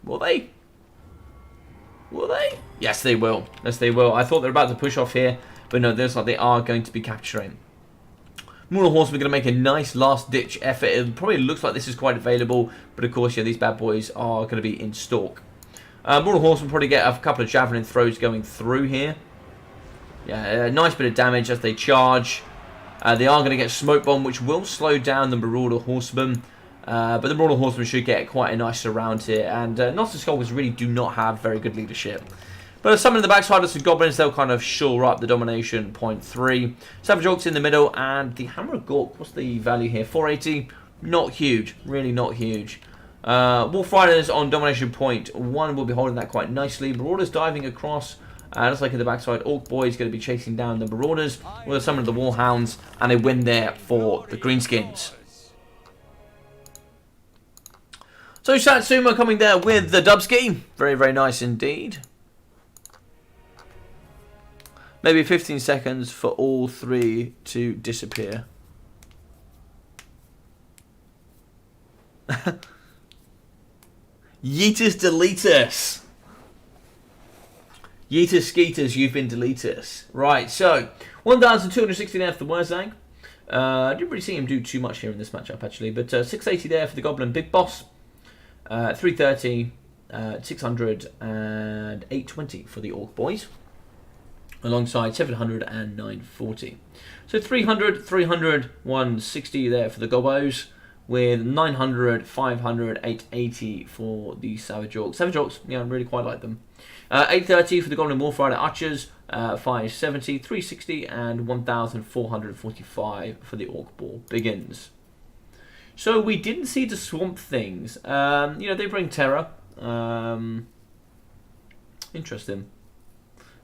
Will they? Will they? Yes, they will. Yes, they will. I thought they were about to push off here, but no, there's like they are going to be capturing. Moral Horsemen are going to make a nice last-ditch effort. It probably looks like this is quite available, but of course, yeah, these bad boys are going to be in stalk. Moral Horsemen probably get a couple of javelin throws going through here. Yeah, a nice bit of damage as they charge. They are going to get Smoke Bomb, which will slow down the Marauder Horsemen. But the Marauder Horsemen should get quite a nice surround here. And Norsca Skulkers really do not have very good leadership. But some in the backside of some Goblins, they'll kind of shore up the domination. 0.3. Savage Orcs in the middle. And the Hammer of Gork, what's the value here? 480. Not huge. Really not huge. Wolf Riders on domination 0.1 will be holding that quite nicely. Marauders diving across. Just like in the backside, Orc Boys going to be chasing down the Marauders. We'll summon the Warhounds, and a win there for the Greenskins. So Satsuma coming there with the Dubski. Very, very nice indeed. Maybe 15 seconds for all three to disappear. Yeetus Deletus. Yeetus Skeeters, you've been Deletus. Right, so 1,260 there for the Wurzag. I didn't really see him do too much here in this matchup actually, but 680 there for the Goblin Big Boss. 330, 600, and 820 for the Orc Boys. Alongside 700 and 940. So 300, 300, 160 there for the Gobos. With 900, 500, 880 for the Savage Orcs. Savage Orcs, yeah, I really quite like them. 830 for the Goblin Wolfrider Archers. 570, 360, and 1,445 for the Orc Ball Biggins. So we didn't see the Swamp Things. You know, they bring terror. Interesting.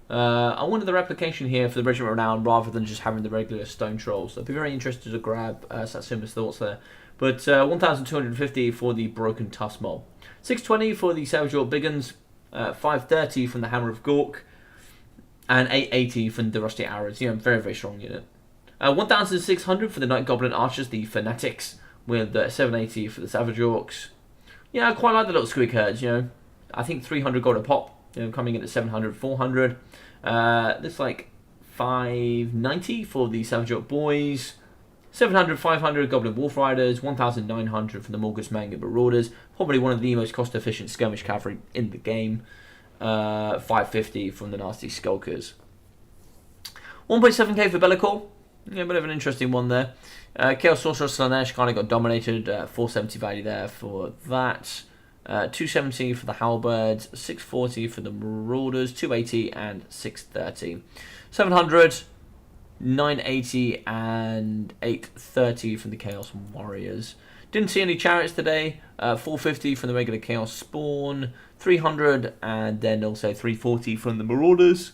I wanted the replication here for the Regiment of Renown rather than just having the regular Stone Trolls. So I'd be very interested to grab Satsuma's thoughts there. But 1,250 for the Broken Tusk Mole. 620 for the Savage Orc Biggins. 530 from the Hammer of Gork. And 880 from the Rusty Arrows. You know, very, very strong unit. 1,600 for the Night Goblin Archers, the Fanatics. With 780 for the Savage Orcs. Yeah, I quite like the little squig herds, you know. I think 300 gold a pop. You know, coming in at 700, 400. Looks like 590 for the Savage Orc Boys. 700, 500 Goblin Wolf Riders. 1,900 for the Morgus Manga Marauders. Probably one of the most cost-efficient skirmish cavalry in the game. 550 from the Nasty Skulkers. 1.7k for Bellicor. Yeah, a bit of an interesting one there. Chaos Sorcerer Slanesh kind of got dominated. 470 value there for that. 270 for the Halberds, 640 for the Marauders, 280 and 630. 700, 980 and 830 from the Chaos Warriors. Didn't see any Chariots today. 450 from the regular Chaos Spawn, 300 and then also 340 from the Marauders.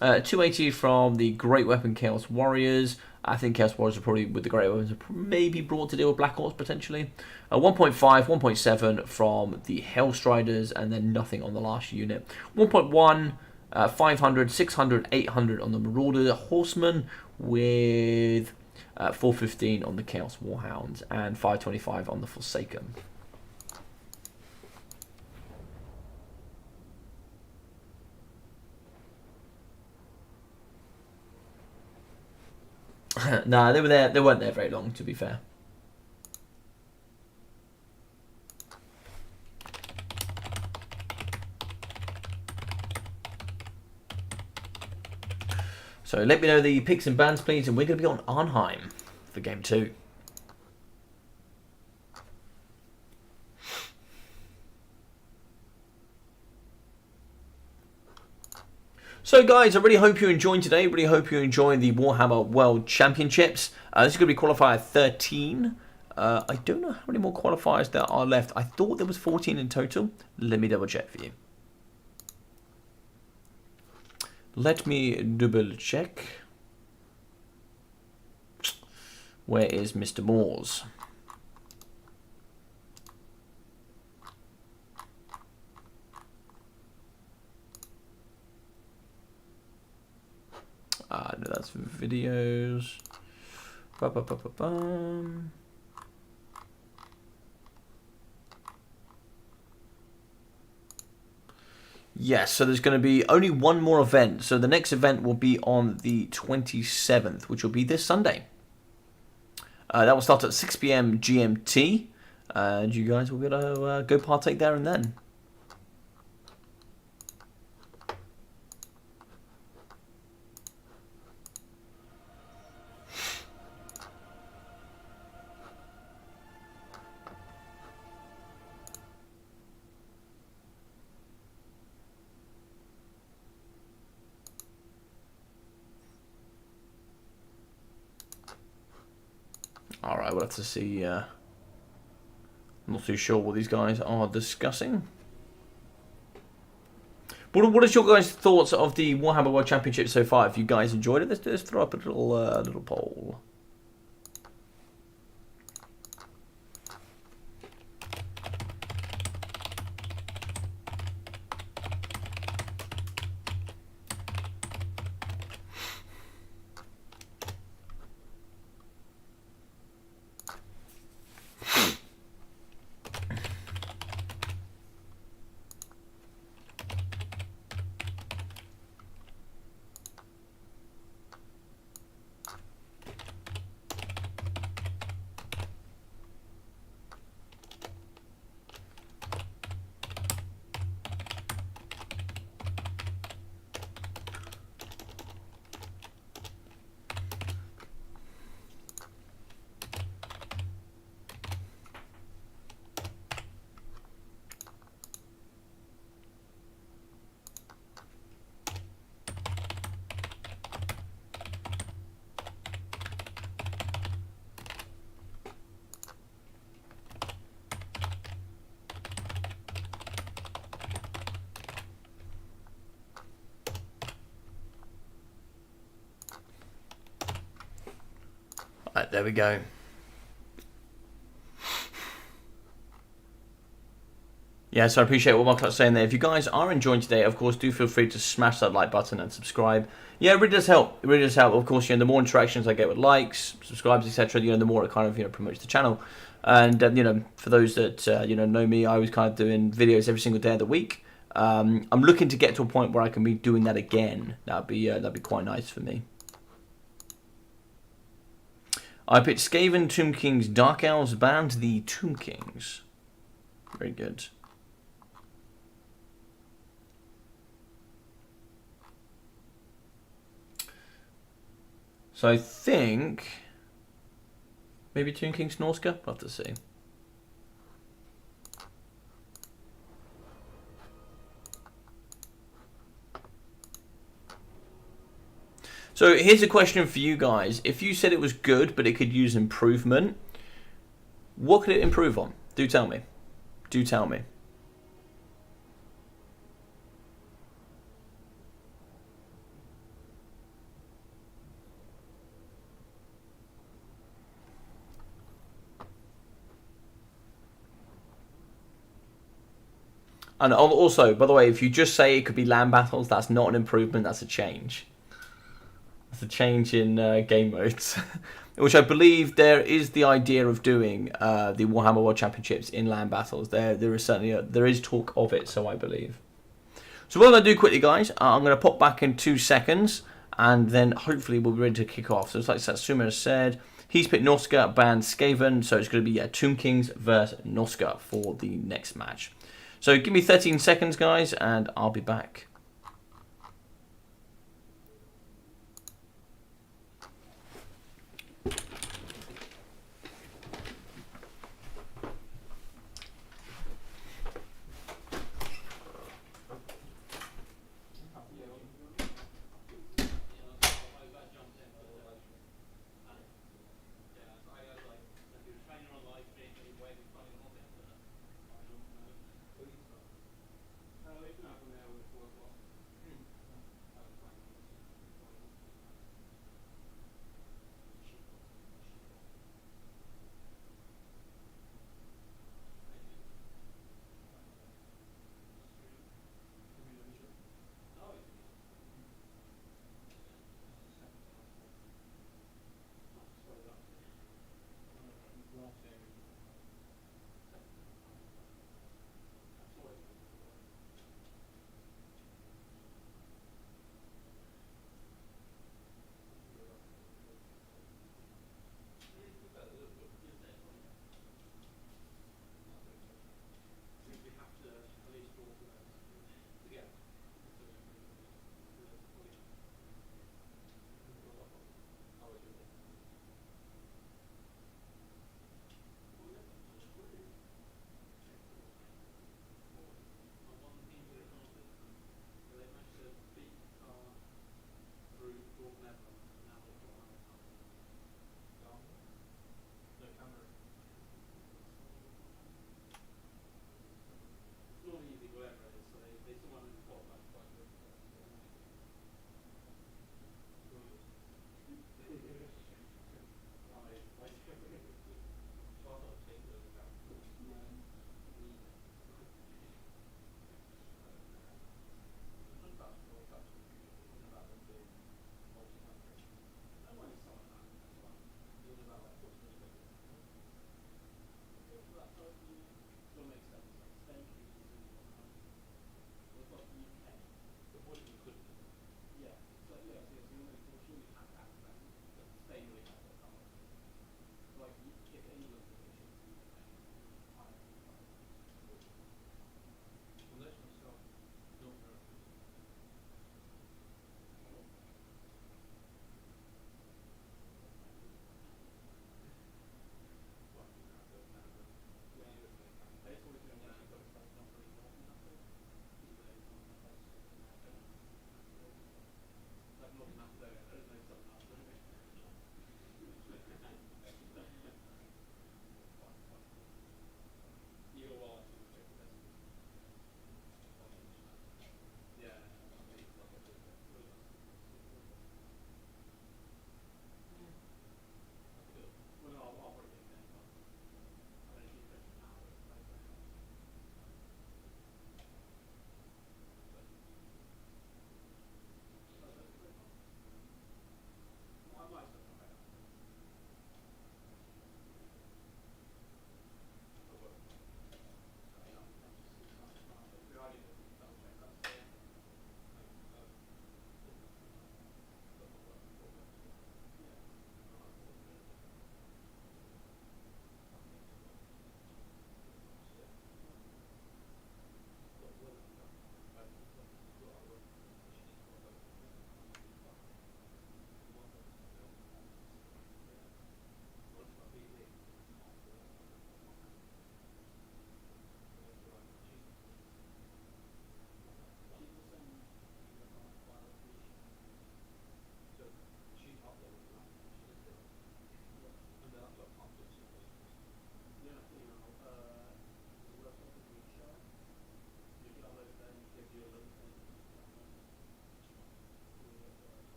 280 from the Great Weapon Chaos Warriors. I think Chaos Warriors are probably, with the Great Weapons, are maybe brought to deal with Black Orcs potentially. 1.5, 1.7 from the Hellstriders, and then nothing on the last unit. 1.1, 500, 600, 800 on the Marauder Horsemen, with 415 on the Chaos Warhounds, and 525 on the Forsaken. Nah, they were there. They weren't there very long, to be fair. So let me know the picks and bans, please, and we're going to be on Arnheim for Game 2. So guys, I really hope you enjoyed today. Really hope you enjoyed the Warhammer World Championships. This is going to be qualifier 13. I don't know how many more qualifiers there are left. I thought there was 14 in total. Let me double check for you. Let me double check. Where is Mr. Moores? No, that's videos. Ba-ba-ba-ba-bum. Yes, so there's going to be only one more event. So the next event will be on the 27th, which will be this Sunday. That will start at 6 p.m. GMT. And you guys will be able to go partake there and then. Alright, we'll have to see. I'm not too sure what these guys are discussing. What is your guys' thoughts of the Warhammer World Championship so far? If you guys enjoyed it, let's throw up a little poll. Right, there we go. Yeah, so I appreciate what Mark's saying there. If you guys are enjoying today, of course, do feel free to smash that like button and subscribe. Yeah, it really does help. It really does help. Of course, the more interactions I get with likes, subscribes, etc., the more it kind of promotes the channel. And for those that know me, I was kind of doing videos every single day of the week. I'm looking to get to a point where I can be doing that again. That'd be quite nice for me. I picked Skaven, Tomb Kings, Dark Elves, banned the Tomb Kings. Very good. So I think maybe Tomb Kings Norsca? We'll have to see. So here's a question for you guys. If you said it was good, but it could use improvement, what could it improve on? Do tell me. Do tell me. And also, by the way, if you just say it could be land battles, that's not an improvement, that's a change. It's a change in game modes, which I believe there is the idea of doing the Warhammer World Championships in land battles. There is certainly there is talk of it, so I believe. So what I'm going to do quickly, guys, I'm going to pop back in 2 seconds, and then hopefully we'll be ready to kick off. So it's like Satsuma has said, he's picked Norsca, banned Skaven, so it's going to be Tomb Kings versus Norsca for the next match. So give me 13 seconds, guys, and I'll be back.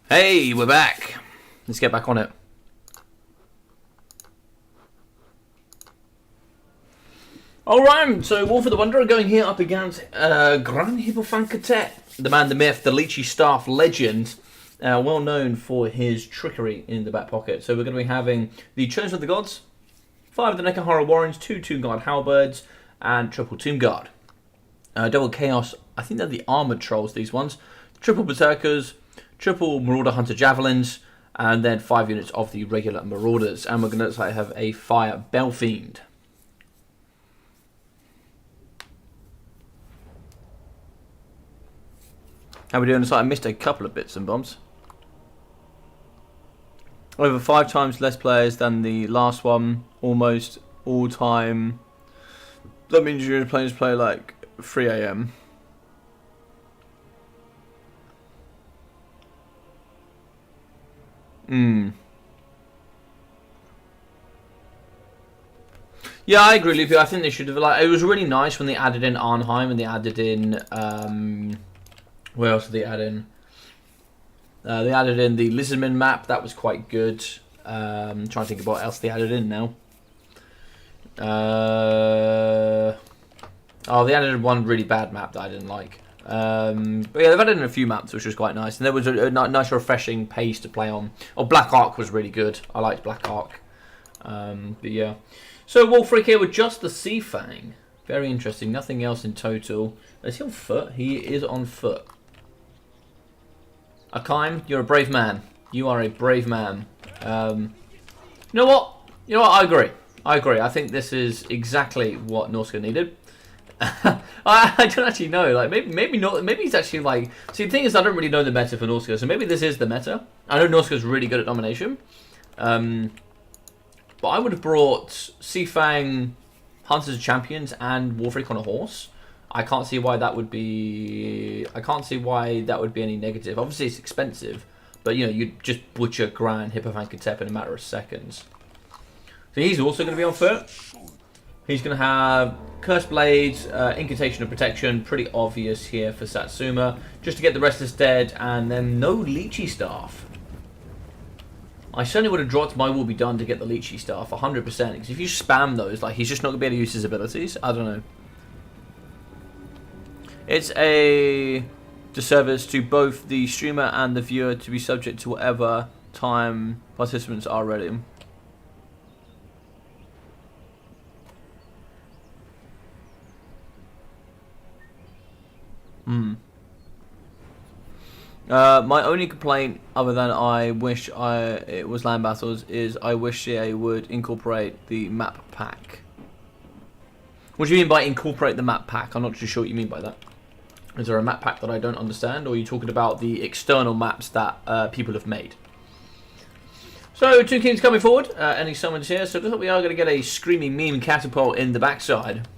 Hey, we're back. Let's get back on it. Alright, so Wolf of the Wanderer going here up against Gran Hippofankatet, the man, the myth, the Leechy Staff legend, well known for his trickery in the back pocket. So we're going to be having the Chosen of the Gods, 5 of the Nekahara Warrens, 2 Tomb Guard Halberds, and triple Tomb Guard. Double Chaos, I think they're the Armoured Trolls, these ones. Triple Berserkers, triple Marauder Hunter Javelins, and then 5 units of the regular Marauders. And we're going to have a Fire Belfiend. How are we doing? I missed a couple of bits and bombs. Over 5 times less players than the last one. Almost all time. That means you're playing play like 3 AM. Yeah, I agree, Luffy. I think they should have, like, it was really nice when they added in Arnheim and they added in where else did they add in? They added in the Lizardman map. That was quite good. Trying to think of what else they added in now. Oh, they added one really bad map that I didn't like. But yeah, they've added in a few maps, which was quite nice. And there was a nice, refreshing pace to play on. Oh, Black Ark was really good. I liked Black Ark. But yeah. So, Wolfric here with just the Sea Fang. Very interesting. Nothing else in total. Is he on foot? He is on foot. Akaim, you're a brave man. You are a brave man. You know what? You know what? I agree. I agree. I think this is exactly what Norsca needed. I don't actually know. Like maybe not. Maybe he's actually like. See, the thing is, I don't really know the meta for Norsca, so maybe this is the meta. I know Norsca's really good at domination. But I would have brought Seafang, Hunters of Champions, and Warfreak on a horse. I can't see why that would be. I can't see why that would be any negative. Obviously, it's expensive, but you know, you'd just butcher Gran Hippofankatet in a matter of seconds. So he's also going to be on foot. He's going to have Cursed Blades, Incantation of Protection, pretty obvious here for Satsuma, just to get the Restless Dead, and then no Leechy Staff. I certainly would have dropped My Will Be Done to get the Leechy Staff, 100%, because if you spam those, like, he's just not going to be able to use his abilities. I don't know. It's a disservice to both the streamer and the viewer to be subject to whatever time participants are ready. My only complaint, other than I wish it was land battles, is I wish CA would incorporate the map pack. What do you mean by incorporate the map pack? I'm not too sure what you mean by that. Is there a map pack that I don't understand, or are you talking about the external maps that people have made? So, Two Kings coming forward, any summons here, so looks like we are going to get a Screaming Meme Catapult in the backside.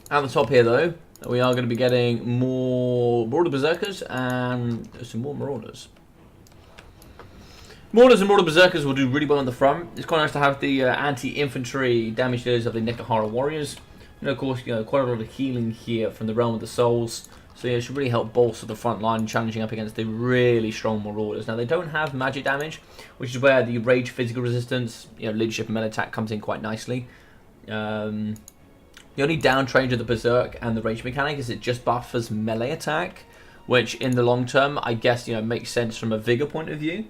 At the top here, though, we are going to be getting more Marauder Berserkers and some more Marauders. Marauders and Marauder Berserkers will do really well on the front. It's quite nice to have the anti-infantry damage dealers of the Nekahara Warriors. And of course, you know, quite a lot of healing here from the Realm of the Souls. So yeah, it should really help bolster the front line, challenging up against the really strong Marauders. Now, they don't have magic damage, which is where the Rage physical resistance, you know, leadership and melee attack comes in quite nicely. The only downtrade of the Berserk and the Rage mechanic is it just buffers melee attack, which in the long term, I guess, you know, makes sense from a vigor point of view.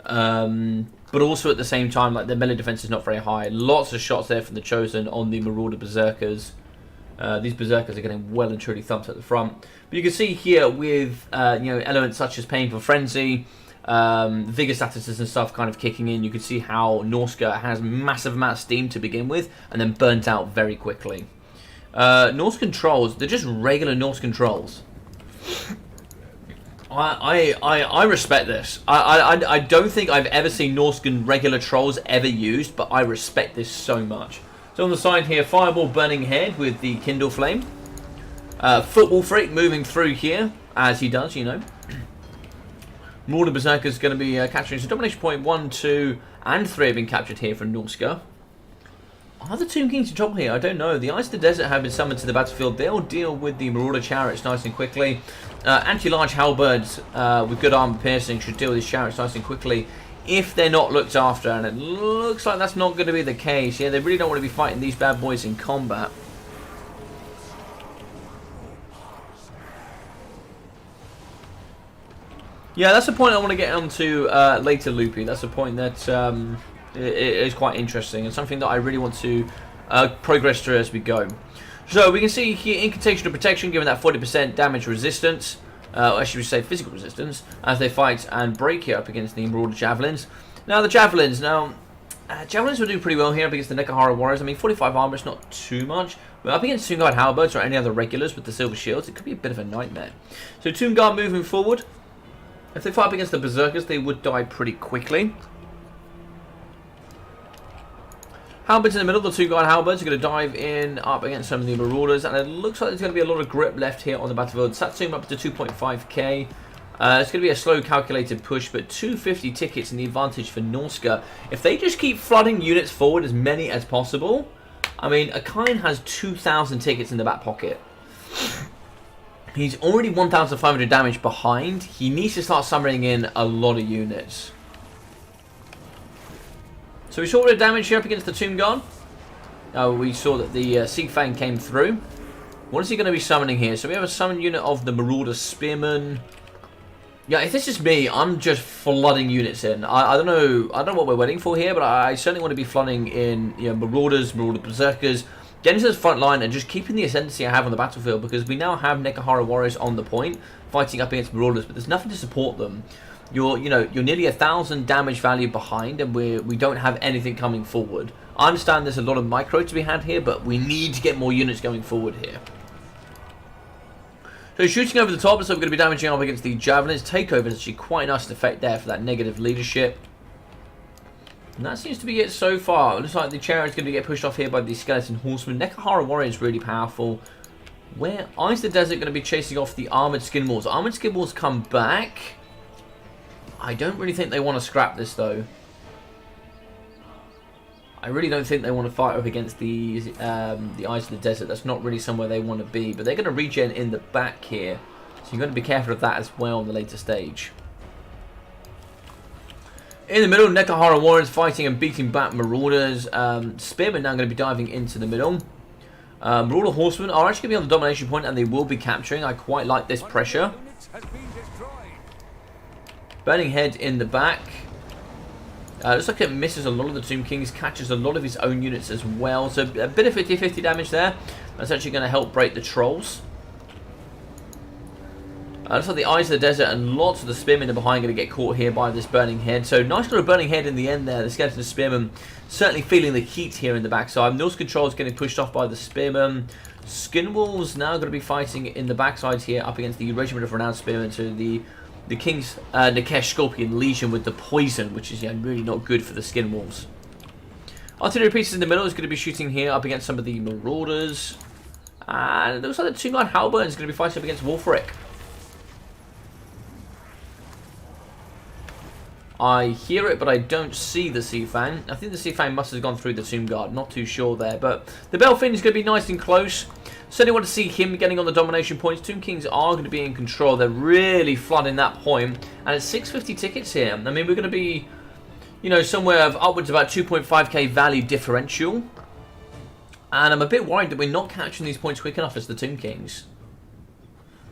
But also at the same time, like, their melee defense is not very high. Lots of shots there from the Chosen on the Marauder Berserkers. These Berserkers are getting well and truly thumped at the front. But you can see here with, you know, elements such as Painful Frenzy, Vigor statuses and stuff kind of kicking in, you can see how Norsca has massive amount of steam to begin with, and then burnt out very quickly. Norse controls, they're just regular Norse controls. I respect this. I don't think I've ever seen Norscan regular trolls ever used, but I respect this so much. So on the side here, Fireball Burning Head with the Kindle Flame. Football Freak moving through here, as he does, you know. Marauder Berserker is going to be capturing. So domination point 1, 2, and 3 have been captured here from Norsca. Are the Tomb Kings in trouble here? I don't know. The Eyes of the Desert have been summoned to the battlefield. They'll deal with the Marauder chariots nice and quickly. Anti-large halberds with good armor piercing should deal with these chariots nice and quickly if they're not looked after, and it looks like that's not going to be the case. Yeah, they really don't want to be fighting these bad boys in combat. Yeah, that's a point I want to get onto later, Loopy. That's a point that is quite interesting and something that I really want to progress through as we go. So we can see here incantation of protection, given that 40% damage resistance, or should we say physical resistance, as they fight and break here up against the Marauder Javelins. Now the Javelins, Javelins will do pretty well here up against the Nekahara Warriors. I mean, 45 armor is not too much, but up against Tomb Guard Halberds or any other regulars with the silver shields, it could be a bit of a nightmare. So Tomb Guard moving forward. If they fight up against the Berserkers, they would die pretty quickly. Halberds in the middle, the Tomb Guard Halberds are going to dive in up against some of the Marauders, and it looks like there's going to be a lot of grip left here on the battlefield. Satsuma up to 2.5k. It's going to be a slow calculated push, but 250 tickets in the advantage for Norsca. If they just keep flooding units forward, as many as possible, I mean, Akain has 2,000 tickets in the back pocket. He's already 1,500 damage behind. He needs to start summoning in a lot of units. So we saw a bit of damage here up against the Tomb Guard. We saw that the Sea Fang came through. What is he going to be summoning here? So we have a summon unit of the Marauder Spearmen. Yeah, if this is me, I'm just flooding units in. I don't know what we're waiting for here, but I certainly want to be flooding in, you know, Marauders, Marauder Berserkers, getting to this front line and just keeping the ascendancy I have on the battlefield, because we now have Nekahara Warriors on the point fighting up against Marauders, but there's nothing to support them. You're nearly 1,000 damage value behind, and we don't have anything coming forward. I understand there's a lot of micro to be had here, but we need to get more units going forward here. So shooting over the top, so we're going to be damaging up against the Javelins. Takeover is actually quite a nice effect there for that negative leadership. And that seems to be it so far. It looks like the Chariot's going to get pushed off here by the Skeleton Horsemen. Nekahara Warrior is really powerful. Where Eyes of the Desert going to be chasing off the Armoured Skinwalls. Armoured Skinwalls come back. I don't really think they want to scrap this, though. I really don't think they want to fight up against the Eyes of the Desert. That's not really somewhere they want to be. But they're going to regen in the back here. So you're going to be careful of that as well in the later stage. In the middle, Nekahara Warriors fighting and beating back Marauders. Spearmen now going to be diving into the middle. Marauder Horsemen are actually going to be on the domination point, and they will be capturing. I quite like this pressure. Burning Head in the back. Looks like it misses a lot of the Tomb Kings, catches a lot of his own units as well. So a bit of 50-50 damage there. That's actually going to help break the Trolls. Looks like the Eyes of the Desert and lots of the Spearmen are behind going to get caught here by this Burning Head. So nice little Burning Head in the end there. The Skeleton Spearmen certainly feeling the heat here in the backside. Norse Control is getting pushed off by the Spearmen. Skinwolves now going to be fighting in the backsides here up against the Regiment of Renowned Spearmen. So the King's Nikesh Scorpion Legion with the poison, which is really not good for the Skinwolves. Artillery pieces in the middle is going to be shooting here up against some of the Marauders. And it looks like the Tomb Guard Halberd is going to be fighting up against Wolfric. I hear it, but I don't see the Sea Fang. I think the Sea Fang must have gone through the Tomb Guard. Not too sure there. But the Belfiend is going to be nice and close. Certainly want to see him getting on the domination points. Tomb Kings are going to be in control. They're really flooding that point. And it's 650 tickets here. I mean, we're going to be, somewhere of upwards of about 2.5k value differential. And I'm a bit worried that we're not catching these points quick enough as the Tomb Kings.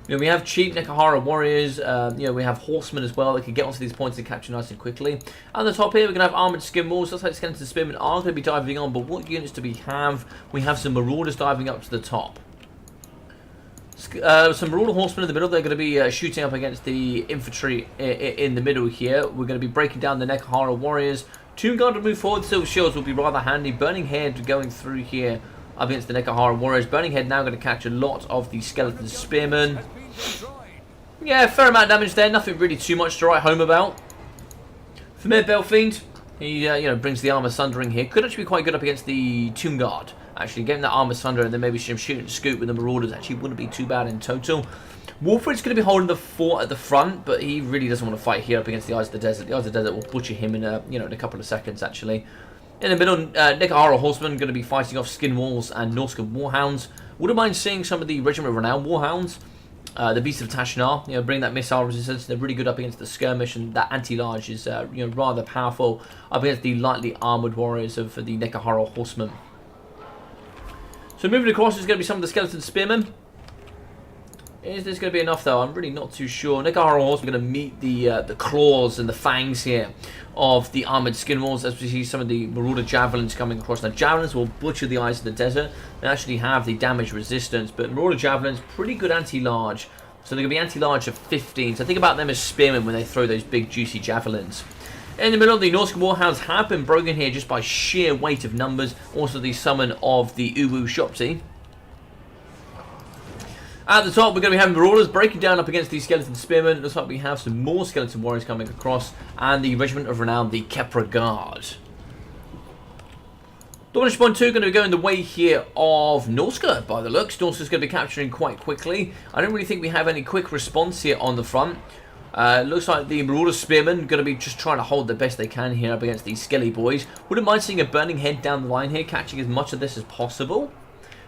We have cheap Nekahara Warriors, we have Horsemen as well that can get onto these points and capture nice and quickly. At the top here, we're going to have Armoured Skinwalls. Looks like Skeleton Spearmen are going to be diving on, but what units do we have? We have some Marauders diving up to the top. Some Marauder Horsemen in the middle. They're going to be shooting up against the infantry in the middle here. We're going to be breaking down the Nekahara Warriors. Tomb Guard to move forward. Silver Shields will be rather handy. Burning Head going through here up against the Nekahara Warriors. Burning Head now going to catch a lot of the Skeleton Spearmen. Yeah, fair amount of damage there. Nothing really too much to write home about. Famir Belfiend, he brings the armor sundering here. Could actually be quite good up against the Tomb Guard. Actually, getting that armor sunder and then maybe some shoot and scoop with the Marauders actually wouldn't be too bad in total. Wolfred's going to be holding the fort at the front, but he really doesn't want to fight here up against the Eyes of the Desert. The Eyes of the Desert will butcher him in a, in a couple of seconds, actually. In the middle, Nekahara Horsemen going to be fighting off Skin Walls and Norsca Warhounds. Wouldn't mind seeing some of the Regiment of Renown Warhounds. The Beast of Tashnar, bring that missile resistance. They're really good up against the skirmish, and that anti-large is, rather powerful up against the lightly armoured warriors of the Nekahara Horsemen. So moving across is going to be some of the Skeleton Spearmen. Is this going to be enough, though? I'm really not too sure. Nekahara Horsemen are going to meet the claws and the fangs here of the armoured skin walls, as we see some of the Marauder Javelins coming across. Now, Javelins will butcher the Eyes of the Desert. They actually have the damage resistance, but Marauder Javelins, pretty good anti-large. So they're going to be anti-large of 15. So think about them as spearmen when they throw those big, juicy Javelins. In the middle, the Norsca Warhounds have been broken here just by sheer weight of numbers. Also, the summon of the Uwu Shopsy. At the top, we're going to be having Marauders breaking down up against these Skeleton Spearmen. Looks like we have some more Skeleton Warriors coming across. And the Regiment of Renown, the Kepra Guard. Domination Point 2 going to be going the way here of Norsca, by the looks. Norsca's going to be capturing quite quickly. I don't really think we have any quick response here on the front. Looks like the Marauder Spearmen going to be just trying to hold the best they can here up against these Skelly boys. Wouldn't mind seeing a Burning Head down the line here, catching as much of this as possible.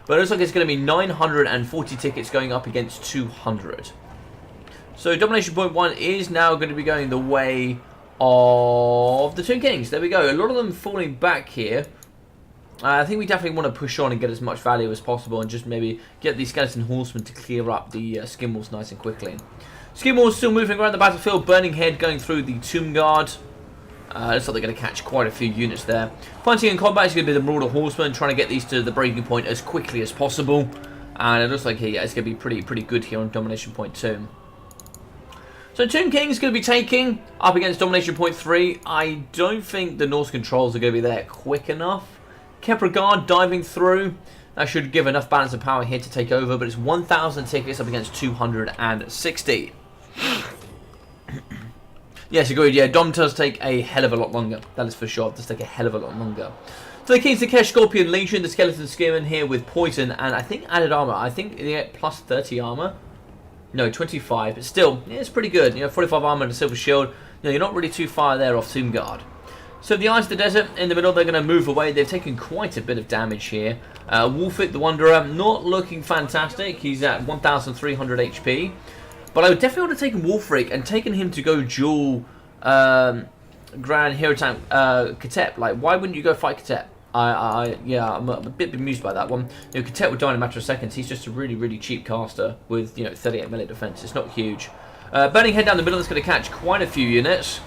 But it looks like it's going to be 940 tickets going up against 200. So Domination Point 1 is now going to be going the way of the Tomb Kings. There we go. A lot of them falling back here. I think we definitely want to push on and get as much value as possible and just maybe get the Skeleton Horsemen to clear up the Skin Walls nice and quickly. Skin Walls still moving around the battlefield. Burning Head going through the Tomb Guard. Looks like they're going to catch quite a few units there. Fighting in combat is going to be the Marauder Horsemen, trying to get these to the breaking point as quickly as possible. And it looks like it's going to be pretty good here on Domination Point 2. So Tomb King is going to be taking up against Domination Point 3. I don't think the Norse controls are going to be there quick enough. Kepra Guard diving through. That should give enough balance of power here to take over, but it's 1,000 tickets up against 260. Yes, agreed. Yeah, Dom does take a hell of a lot longer. That is for sure. It does take a hell of a lot longer. So the King's Takesh Scorpion Legion, the Skeleton Spearmen here with poison and I think added armor. I think they get plus 30 armor. No, 25. But still, yeah, it's pretty good. 45 armor and a silver shield. You're not really too far there off Tomb Guard. So the Eyes of the Desert in the middle, they're going to move away. They've taken quite a bit of damage here. Wolfit the Wanderer, not looking fantastic. He's at 1,300 HP. But I would definitely want to take Wolfric and taken him to go duel Grand Hero Tank Katep. Like, why wouldn't you go fight Katep? Yeah, I'm a bit bemused by that one. Katep would die in a matter of seconds. He's just a really cheap caster with 38 melee defense. It's not huge. Burning Head down the middle is going to catch quite a few units.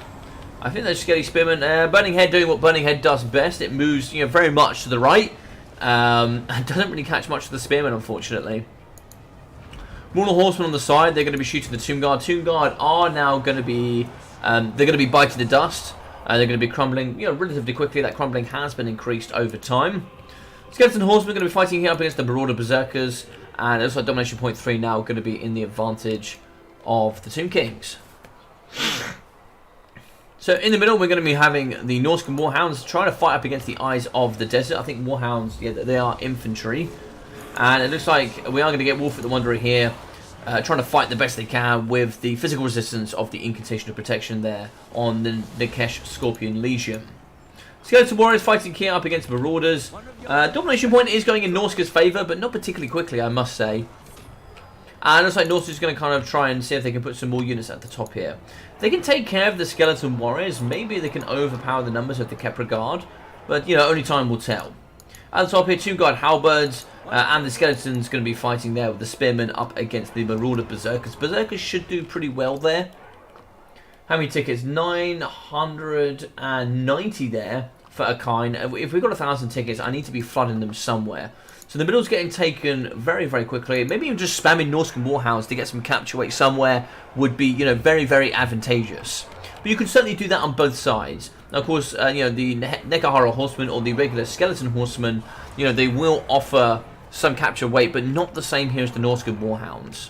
I think those Skelly Spearmen. Burning Head doing what Burning Head does best. It moves very much to the right. And doesn't really catch much of the Spearmen, unfortunately. Marauder Horsemen on the side, they're going to be shooting the Tomb Guard. Tomb Guard are now going to be, they're going to be biting the dust. They're going to be crumbling, relatively quickly. That crumbling has been increased over time. Skeleton Horsemen are going to be fighting here up against the Marauder Berserkers. And it looks like Domination Point 3 now going to be in the advantage of the Tomb Kings. So in the middle, we're going to be having the Norscan Warhounds trying to fight up against the Eyes of the Desert. I think Warhounds, they are infantry. And it looks like we are going to get Wolfit the Wanderer here, trying to fight the best they can with the physical resistance of the Incantation of Protection there on the Takesh Scorpion Legion. Skeleton Warriors fighting here up against Marauders. Domination Point is going in Norsca's favour, but not particularly quickly, I must say. And it looks like Norsca's going to kind of try and see if they can put some more units at the top here. If they can take care of the Skeleton Warriors, maybe they can overpower the numbers of the Kepra Guard, but only time will tell. At the top here, Tomb Guard Halberds. And the Skeleton's going to be fighting there with the Spearmen up against the Marauder Berserkers. Berserkers should do pretty well there. How many tickets? 990 there for a kind. If we've got 1,000 tickets, I need to be flooding them somewhere. So the middle's getting taken very quickly. Maybe even just spamming Norscan Warhounds to get some capture weight somewhere would be, very advantageous. But you can certainly do that on both sides. Now, of course, the Nekahara Horsemen or the regular Skeleton Horsemen, they will offer some capture weight, but not the same here as the Norscan Warhounds.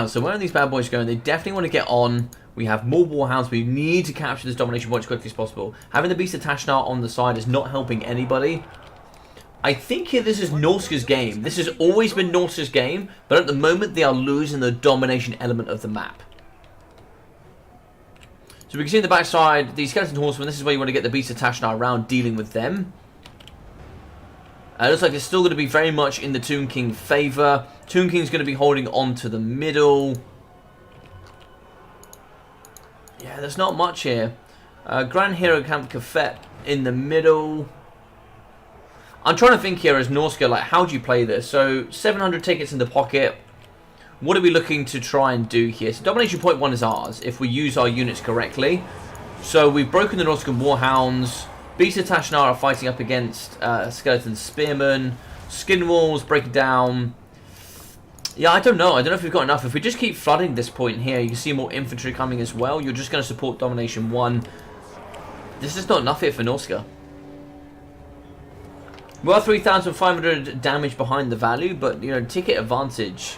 So where are these bad boys going? They definitely want to get on. We have more Warhounds. We need to capture this Domination Point as quickly as possible. Having the Beast of Tashnar on the side is not helping anybody. I think here this is Norsca's game. This has always been Norsca's game, but at the moment they are losing the domination element of the map. So we can see in the backside, the Skeleton Horsemen, this is where you want to get the Beast of Tashnar around dealing with them. It looks like it's still going to be very much in the Tomb King favour. Tomb King's going to be holding on to the middle. Yeah, there's not much here. Grand Hero Camp Cafet in the middle. I'm trying to think here as Norsca, like, how do you play this? So, 700 tickets in the pocket. What are we looking to try and do here? So, Domination Point 1 is ours, if we use our units correctly. So, we've broken the Norscan Warhounds. Beasts of Tashnar are fighting up against Skeleton Spearmen. Skin Walls, break it down. Yeah, I don't know. I don't know if we've got enough. If we just keep flooding this point here, you can see more infantry coming as well. You're just going to support Domination 1. This is not enough here for Norsca. We are 3,500 damage behind the value, but, you know, ticket advantage.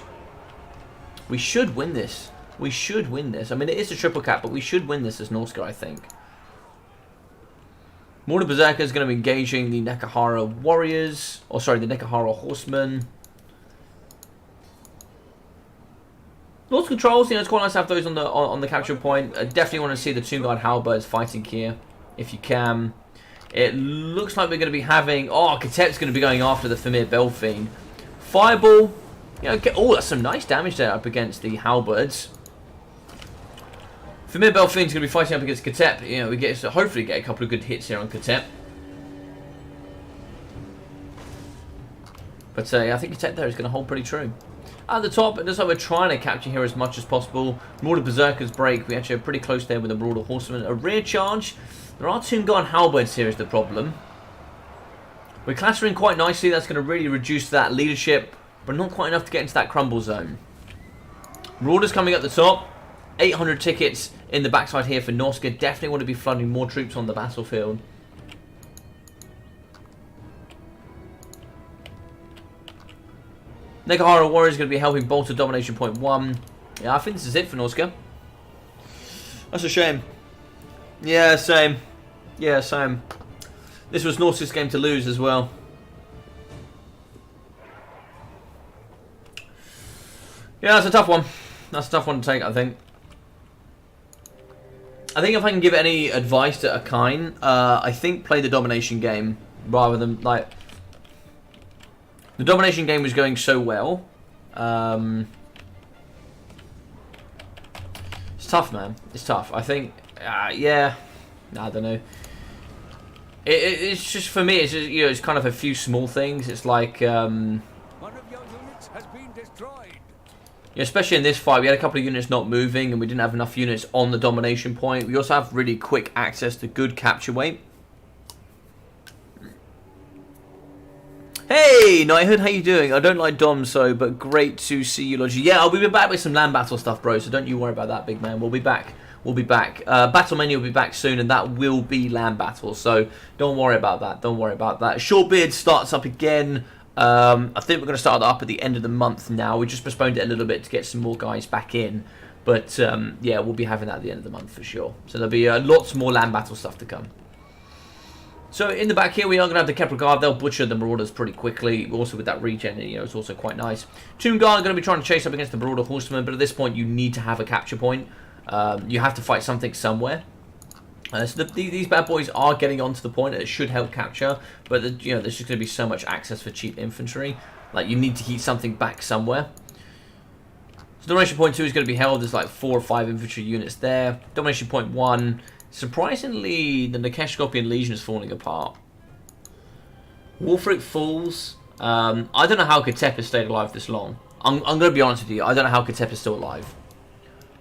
We should win this. We should win this. I mean, it is a triple cap, but we should win this as Norsca, I think. Mortar Berserker is going to be engaging the Nekahara Warriors. Or, sorry, the Nekahara Horsemen. Lord's Controls, you know, it's quite nice to have those on the capture point. Definitely want to see the Tomb Guard Halberds fighting here, if you can. It looks like we're going to be having... Oh, Katep's going to be going after the Famir Belfiend. Fireball. You know, that's some nice damage there up against the Halberds. Famir Belfiend's going to be fighting up against Katep. You know, we get to hopefully get a couple of good hits here on Katep. But I think Katep there is going to hold pretty true. At the top, it looks like we're trying to capture here as much as possible. Marauder Berserkers break. We actually are pretty close there with the Marauder Horsemen. A rear charge. There are Tomb Guard Halberds here is the problem. We're clattering quite nicely. That's going to really reduce that leadership, but not quite enough to get into that crumble zone. Marauders coming up the top. 800 tickets in the backside here for Norsca. Definitely want to be flooding more troops on the battlefield. Nekahara Warrior is going to be helping bolster Domination Point 1. Yeah, I think this is it for Norsca. That's a shame. Yeah, same. Yeah, same. This was Norsca's game to lose as well. Yeah, that's a tough one. That's a tough one to take, I think. I think if I can give any advice to Akine, I think play the domination game rather than, like... The domination game was going so well. It's tough, man. It's tough. I think, yeah, I don't know. It's just, for me, it's just, you know, it's kind of a few small things. It's like, One of your units has been destroyed. Yeah, especially in this fight, we had a couple of units not moving, and we didn't have enough units on the domination point. We also have really quick access to good capture weight. Hey, Knighthood, how you doing? I don't like Dom, but great to see you, Logi. Yeah, I'll be back with some land battle stuff, bro, so don't you worry about that, big man. We'll be back. We'll be back. Battle Menu will be back soon, and that will be land battle, so don't worry about that. Don't worry about that. Shortbeard starts up again. I think we're going to start that up at the end of the month now. We just postponed it a little bit to get some more guys back in. But, yeah, we'll be having that at the end of the month for sure. So there'll be lots more land battle stuff to come. So in the back here, we are going to have the Kepler Guard. They'll butcher the Marauders pretty quickly. Also with that regen, you know, it's also quite nice. Tomb Guard are going to be trying to chase up against the Marauder Horsemen, but at this point, you need to have a capture point. You have to fight something somewhere. So these bad boys are getting onto the point. It should help capture, but you know, there's just going to be so much access for cheap infantry. Like, you need to keep something back somewhere. So Domination Point 2 is going to be held. There's like 4 or 5 infantry units there. Domination Point 1... Surprisingly, the Nikesh Scorpion Legion is falling apart. Wolfric falls. I don't know how Katep has stayed alive this long. I'm going to be honest with you. I don't know how Katep is still alive.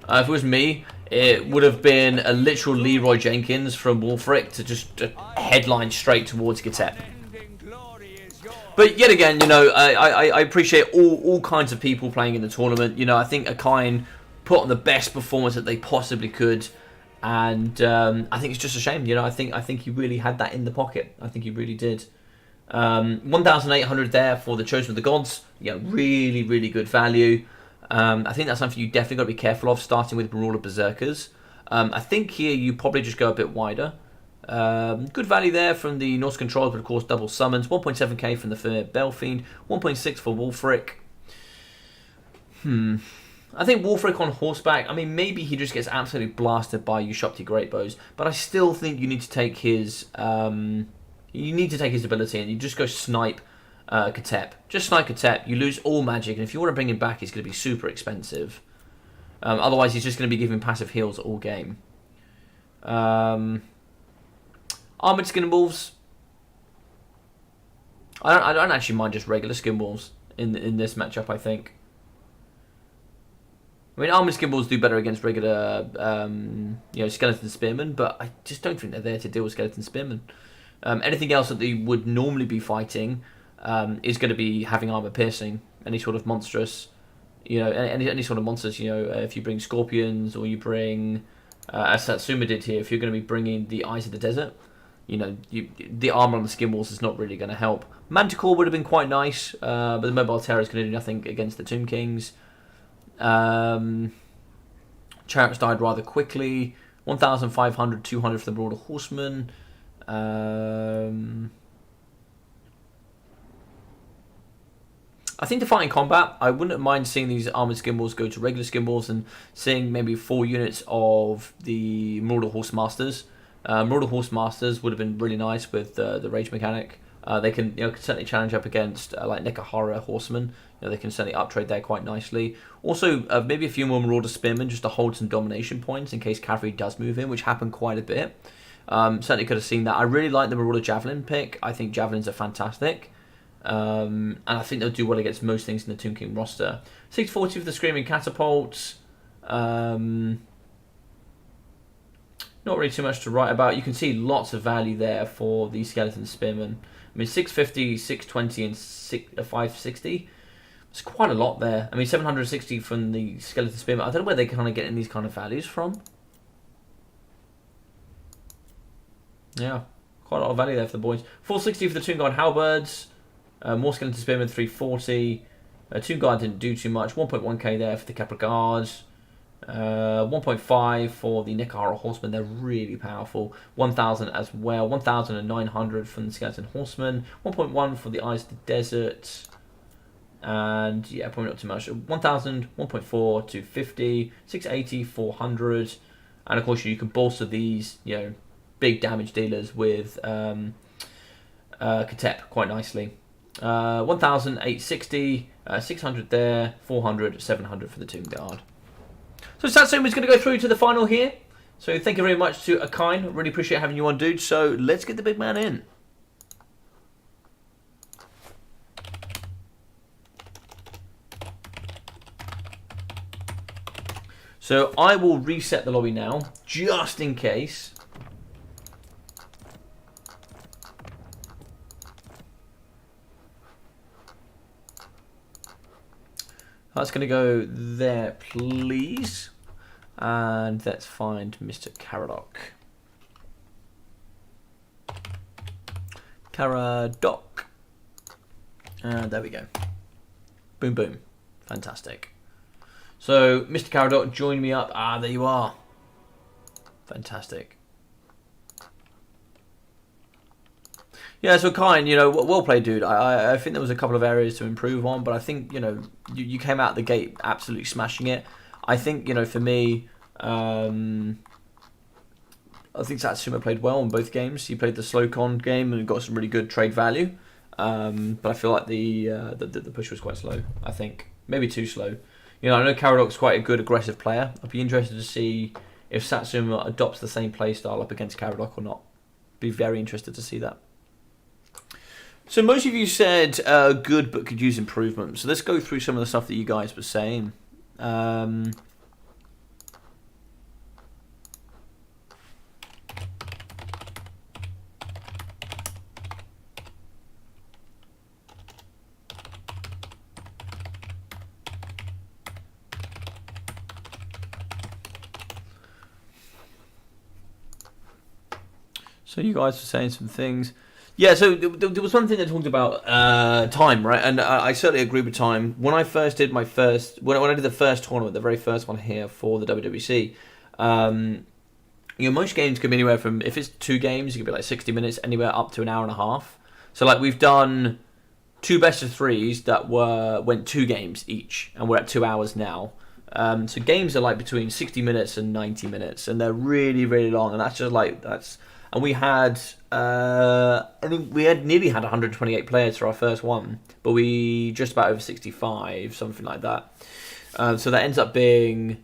If it was me, it would have been a literal Leroy Jenkins from Wolfric to just headline straight towards Katep. But yet again, you know, I appreciate all kinds of people playing in the tournament. You know, I think Akine put on the best performance that they possibly could. And I think it's just a shame, you know. I think he really had that in the pocket. I think he really did. 1,800 there for the Chosen of the Gods. Yeah, really, really good value. I think that's something you definitely got to be careful of, starting with Marauder Berserkers. I think here you probably just go a bit wider. Good value there from the Norsca controls, but of course double summons. 1.7k from the Fair Belfiend. 1.6 for Wulfric. I think Wulfric on horseback, I mean, maybe he just gets absolutely blasted by Ushopti Greatbows, but I still think you need to take his ability and you just go snipe Katep. Just snipe Katep, you lose all magic, and if you want to bring him back, he's going to be super expensive. Otherwise, he's just going to be giving passive heals all game. Armored Skin Wolves. I don't actually mind just regular Skin Wolves in this matchup, I think. I mean, Armored Skin Wolves do better against regular, Skeleton Spearmen, but I just don't think they're there to deal with Skeleton Spearmen. Anything else that they would normally be fighting is going to be having armor piercing. Any sort of monstrous, any sort of monsters. If you bring Scorpions or you bring, as Satsuma did here, if you're going to be bringing the Eyes of the Desert, the armor on the Skin Wolves is not really going to help. Manticore would have been quite nice, but the Mobile Terror is going to do nothing against the Tomb Kings. Chariots died rather quickly. 1,500, 200 for the Broader Horseman. I think to fight in combat, I wouldn't mind seeing these Armored Skin Wolves go to regular Skin Wolves and seeing maybe 4 units of the Marauder Horse Masters. Marauder Horse Masters would have been really nice with the Rage mechanic. They can certainly challenge up against like Nekahara Horsemen. They can certainly uptrade there quite nicely. Also, maybe a few more Marauder Spearmen just to hold some domination points in case cavalry does move in, which happened quite a bit. Certainly could have seen that. I really like the Marauder Javelin pick. I think Javelins are fantastic. And I think they'll do well against most things in the Tomb King roster. 640 for the Screaming Catapults. Not really too much to write about. You can see lots of value there for the Skeleton Spearmen. I mean, 650, 620, and 560. It's quite a lot there. I mean, 760 from the Skeleton Spearmen. I don't know where they're kind of getting these kind of values from. Yeah, quite a lot of value there for the boys. 460 for the Tomb Guard Halberds. More Skeleton Spearmen, 340. Tomb Guard didn't do too much. 1.1k there for the Capra Guards. 1.5 for the Nekahara Horsemen. They're really powerful. 1,000 as well. 1,900 from the Skeleton Horsemen. 1.1 for the Eyes of the Desert. And yeah, probably not too much. 1,000, 1.4, 250, 680, 400. And of course, you can bolster these, big damage dealers with Katep quite nicely. 1,000, 860, 600 there, 400, 700 for the Tomb Guard. So Satsuma is going to go through to the final here. So thank you very much to Akine. Really appreciate having you on, dude. So let's get the big man in. So I will reset the lobby now, just in case. That's going to go there, please. And let's find Mr. Caradoc. Caradoc. And there we go. Boom, boom. Fantastic. So, Mr. Caradoc, join me up. Ah, there you are. Fantastic. Yeah, so Kine, well played, dude. I think there was a couple of areas to improve on, but I think, you came out the gate absolutely smashing it. I think, for me, I think Satsuma played well in both games. He played the slow con game and got some really good trade value. But I feel like the push was quite slow, I think. Maybe too slow. I know Caradoc's quite a good aggressive player. I'd be interested to see if Satsuma adopts the same playstyle up against Caradoc or not. Be very interested to see that. So most of you said good but could use improvement. So let's go through some of the stuff that you guys were saying. So you guys were saying some things. Yeah, so there was one thing that talked about time, right? And I certainly agree with time. When I first did when I did the first tournament, the very first one here for the WWC, most games can be anywhere from, if it's 2 games, it could be like 60 minutes, anywhere up to an hour and a half. So like we've done 2 best of 3s that went 2 games each, and we're at 2 hours now. So games are like between 60 minutes and 90 minutes, and they're really, really long. And that's just like and we had I think we had nearly had 128 players for our first one, but we just about over 65, something like that. So that ends up being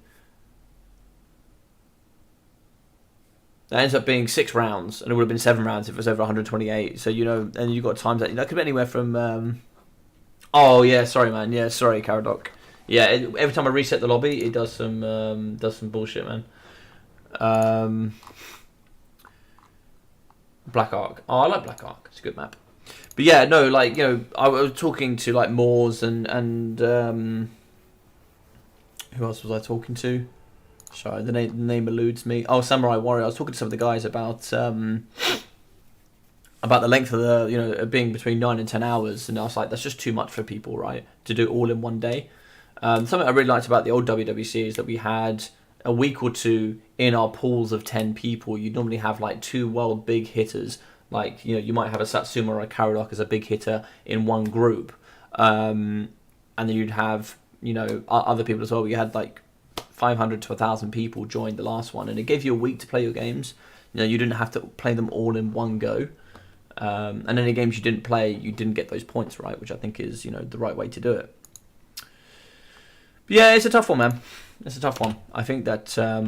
6 rounds, and it would have been 7 rounds if it was over 128. So and you got times that could be anywhere from. Oh yeah, sorry man. Yeah, sorry, Caradoc. Yeah, every time I reset the lobby, it does some bullshit, man. Black Ark. Oh, I like Black Ark. It's a good map. But yeah, no, like I was talking to like Moors and who else was I talking to? Sorry, the name eludes me. Oh, Samurai Warrior. I was talking to some of the guys about the length of the being between 9 and 10 hours, and I was like, that's just too much for people, right? To do all in one day. Something I really liked about the old WWC is that we had a week or two in our pools of 10 people. You'd normally have like 2 world big hitters. Like, you might have a Satsuma or a Caradoc as a big hitter in one group. And then you'd have, other people as well. You had like 500 to 1,000 people joined the last one, and it gave you a week to play your games. You didn't have to play them all in one go. And any games you didn't play, you didn't get those points, right? Which I think is, the right way to do it. Yeah, it's a tough one, man. It's a tough one. I think that, I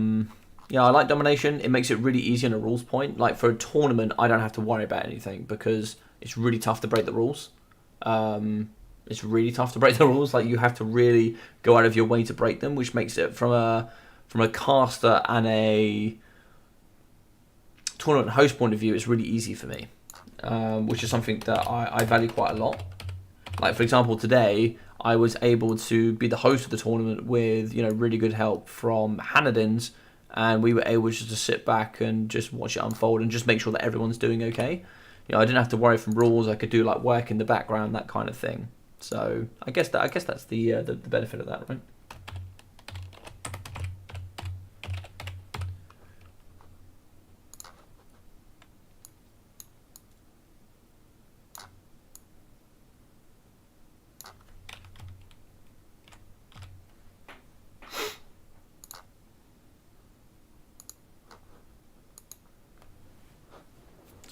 like domination. It makes it really easy on a rules point. Like, for a tournament, I don't have to worry about anything because it's really tough to break the rules. It's really tough to break the rules. Like, you have to really go out of your way to break them, which makes it, from a caster and a tournament host point of view, it's really easy for me, which is something that I value quite a lot. Like, for example, today, I was able to be the host of the tournament with, really good help from Hanadins, and we were able just to sit back and just watch it unfold and just make sure that everyone's doing okay. I didn't have to worry from rules. I could do like work in the background, that kind of thing. So I guess that's the benefit of that, right?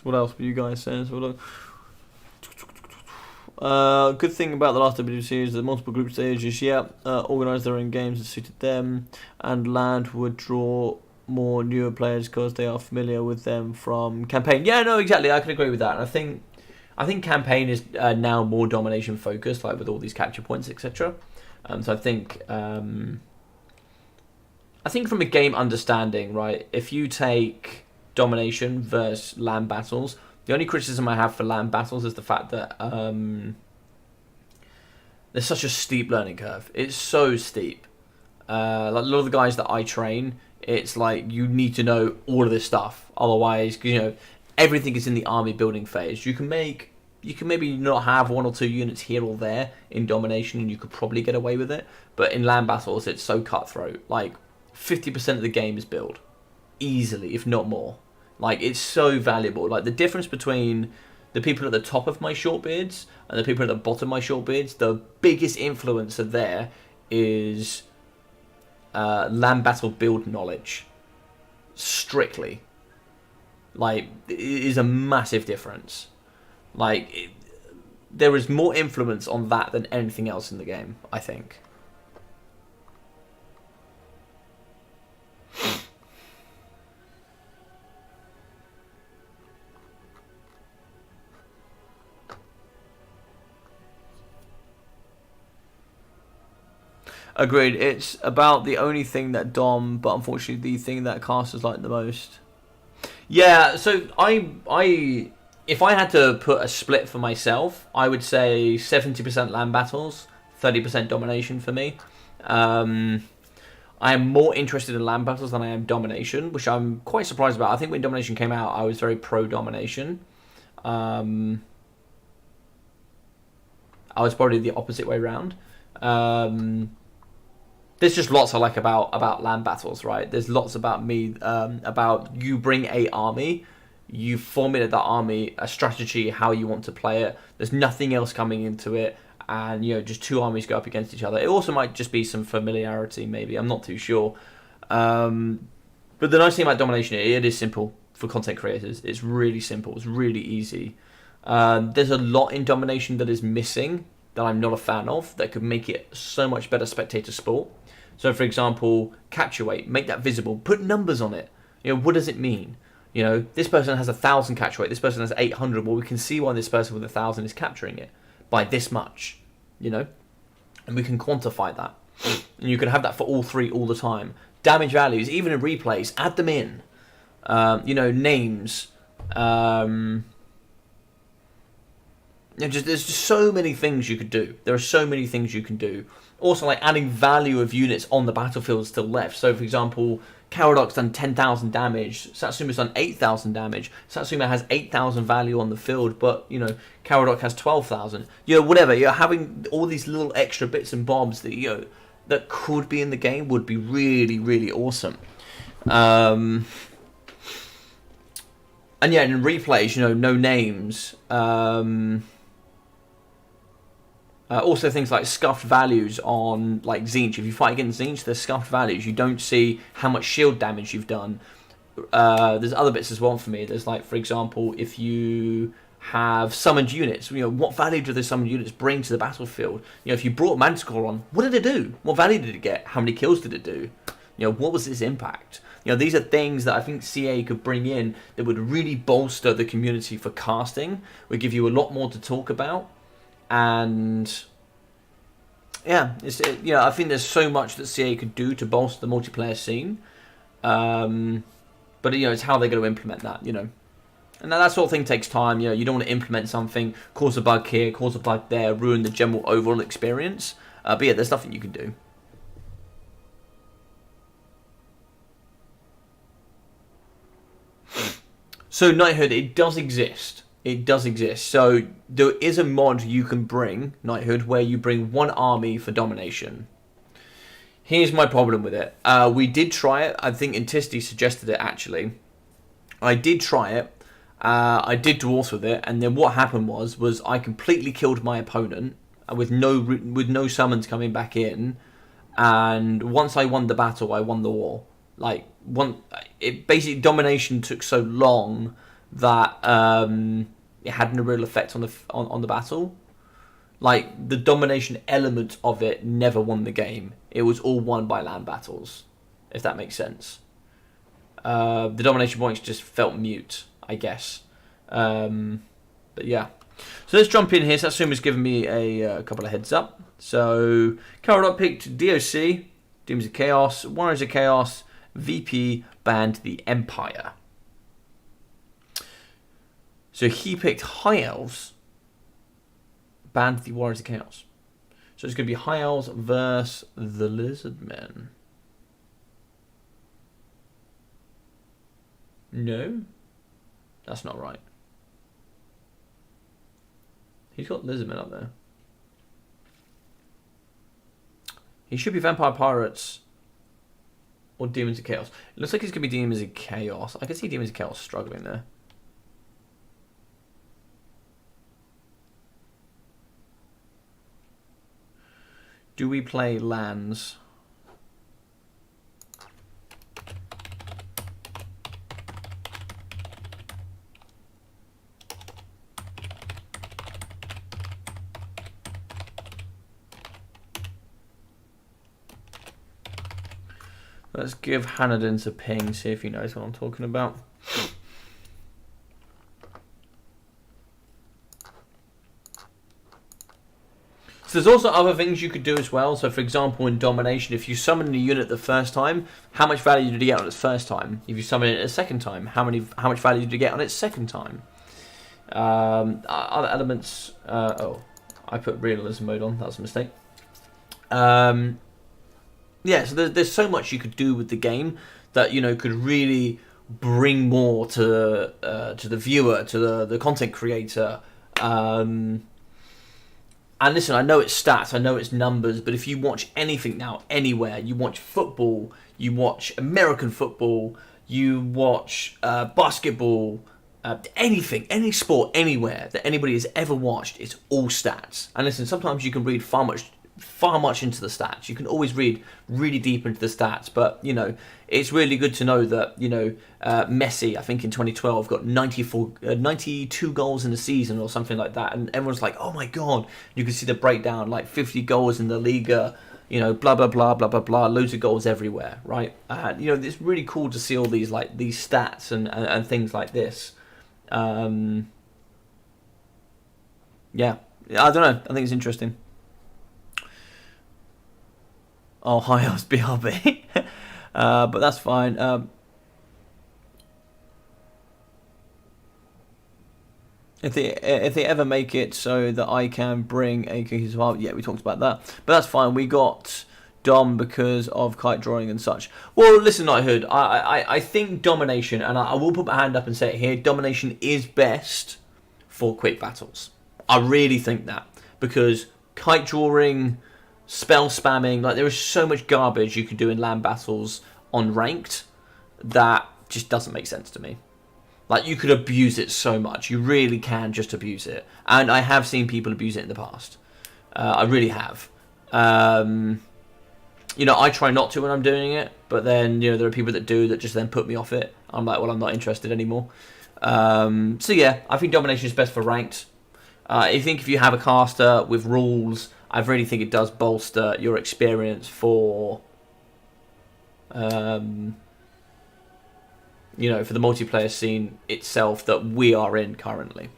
What else were you guys saying? Good thing about the last WWC is the multiple group stages. Organised their own games that suited them, and land would draw more newer players because they are familiar with them from campaign. Yeah, no, exactly. I can agree with that. And I think campaign is now more domination focused, like with all these capture points, etc. So I think from a game understanding, right? If you take domination versus land battles, the only criticism I have for land battles is the fact that there's such a steep learning curve. It's so steep. Like a lot of the guys that I train, it's like you need to know all of this stuff. Otherwise, everything is in the army building phase. You can maybe not have 1 or 2 units here or there in domination, and you could probably get away with it. But in land battles, it's so cutthroat. Like 50% of the game is build. Easily, if not more. Like, it's so valuable. Like, the difference between the people at the top of my short beards and the people at the bottom of my short beards, the biggest influencer there is land battle build knowledge. Strictly. Like, it is a massive difference. Like, there is more influence on that than anything else in the game, I think. Agreed. It's about the only thing that Dom, but unfortunately the thing that casters like the most. Yeah, so I if I had to put a split for myself, I would say 70% land battles, 30% domination for me. I am more interested in land battles than I am domination, which I'm quite surprised about. I think when domination came out, I was very pro domination. I was probably the opposite way round. there's just lots I like about land battles, right? There's lots about me about you bring a army, you formulate that army, a strategy, how you want to play it. There's nothing else coming into it, and just two armies go up against each other. It also might just be some familiarity, maybe. I'm not too sure. But the nice thing about domination, it is simple for content creators. It's really simple. It's really easy. There's a lot in domination that is missing that I'm not a fan of that could make it so much better spectator sport. So, for example, capture weight, make that visible, put numbers on it. What does it mean? This person has 1,000 capture weight, this person has 800. Well, we can see why this person with 1,000 is capturing it by this much, and we can quantify that. And you can have that for all three all the time. Damage values, even in replays, add them in. Names. There's just so many things you could do. There are so many things you can do. Also, like adding value of units on the battlefield still left. So, for example, Karadok's done 10,000 damage. Satsuma's done 8,000 damage. Satsuma has 8,000 value on the field, but, Karadok has 12,000. Whatever. You're having all these little extra bits and bobs that, that could be in the game would be really, really awesome. And yeah, in replays, no names. Also things like scuffed values on like Tzeentch. If you fight against Tzeentch, there's scuffed values. You don't see how much shield damage you've done. There's other bits as well for me. There's like, for example, if you have summoned units, what value do the summoned units bring to the battlefield? If you brought Manticore on, what did it do? What value did it get? How many kills did it do? What was its impact? These are things that I think CA could bring in that would really bolster the community for casting, would give you a lot more to talk about. And yeah, I think there's so much that CA could do to bolster the multiplayer scene. But it's how they're going to implement that, And that sort of thing takes time. You don't want to implement something, cause a bug here, cause a bug there, ruin the general overall experience. But yeah, there's nothing you can do. So Knighthood, it does exist. It does exist. So there is a mod you can bring, Knighthood, where you bring one army for domination. Here's my problem with it. We did try it. I think Intisti suggested it, actually. I did try it. I did dwarfs with it. And then what happened was I completely killed my opponent with no summons coming back in. And once I won the battle, I won the war. Basically, domination took so long that it had no real effect on the battle. Like, the domination element of it never won the game. It was all won by land battles, if that makes sense. The domination points just felt mute, I guess. But yeah. So let's jump in here. Satsuma's given me a couple of heads up. So, Karadok picked DOC, Demons of Chaos, Warriors of Chaos, VP, banned the Empire. So he picked High Elves, banned the Warriors of Chaos. So it's going to be High Elves versus the Lizardmen. No, that's not right. He's got Lizardmen up there. He should be Vampire Pirates or Demons of Chaos. It looks like he's going to be Demons of Chaos. I can see Demons of Chaos struggling there. Do we play lands? Let's give Hanadin a ping, see if he knows what I'm talking about. So there's also other things you could do as well. So for example, in Domination, if you summon a unit the first time, how much value did you get on its first time? If you summon it a second time, how much value did you get on its second time? Other elements. Oh, I put realism mode on. That was a mistake. Yeah, so there's so much you could do with the game that could really bring more to the viewer, to the content creator. And listen, I know it's stats, I know it's numbers, but if you watch anything now, anywhere, you watch football, you watch American football, you watch basketball, anything, any sport, anywhere that anybody has ever watched, it's all stats. And listen, sometimes you can read far much into the stats. You can always read really deep into the stats, but you know, it's really good to know that, you know, Messi, I think in 2012 got 92 goals in the season or something like that, and everyone's like, oh my god. You can see the breakdown, like 50 goals in the Liga, you know, blah blah blah blah blah blah, loads of goals everywhere, right? You know, it's really cool to see all these these stats and things like this. Yeah, I don't know, I think it's interesting. Oh, hi, Elves BRB. But that's fine. If they ever make it so that I can bring a cookies well, yeah, we talked about that. But that's fine. We got Dom because of kite drawing and such. Well, listen, Knighthood, I think domination, and I will put my hand up and say it here, domination is best for quick battles. I really think that. Because kite drawing, spell spamming, like there is so much garbage you could do in land battles on ranked that just doesn't make sense to me. Like, you could abuse it so much. You really can just abuse it. And I have seen people abuse it in the past. I really have. You know, I try not to when I'm doing it, but then, you know, there are people that do that just then put me off it. I'm like, well, I'm not interested anymore. So yeah, I think domination is best for ranked. I think if you have a caster with rules, I really think it does bolster your experience for, you know, for the multiplayer scene itself that we are in currently.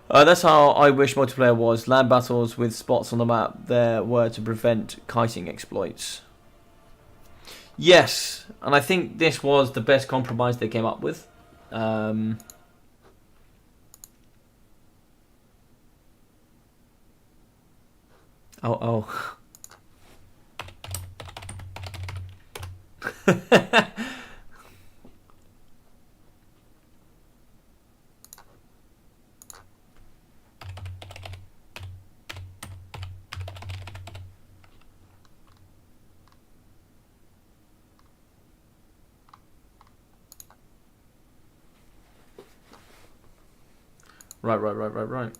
That's how I wish multiplayer was. Land battles with spots on the map there were to prevent kiting exploits. Yes, and I think this was the best compromise they came up with. Oh. Right.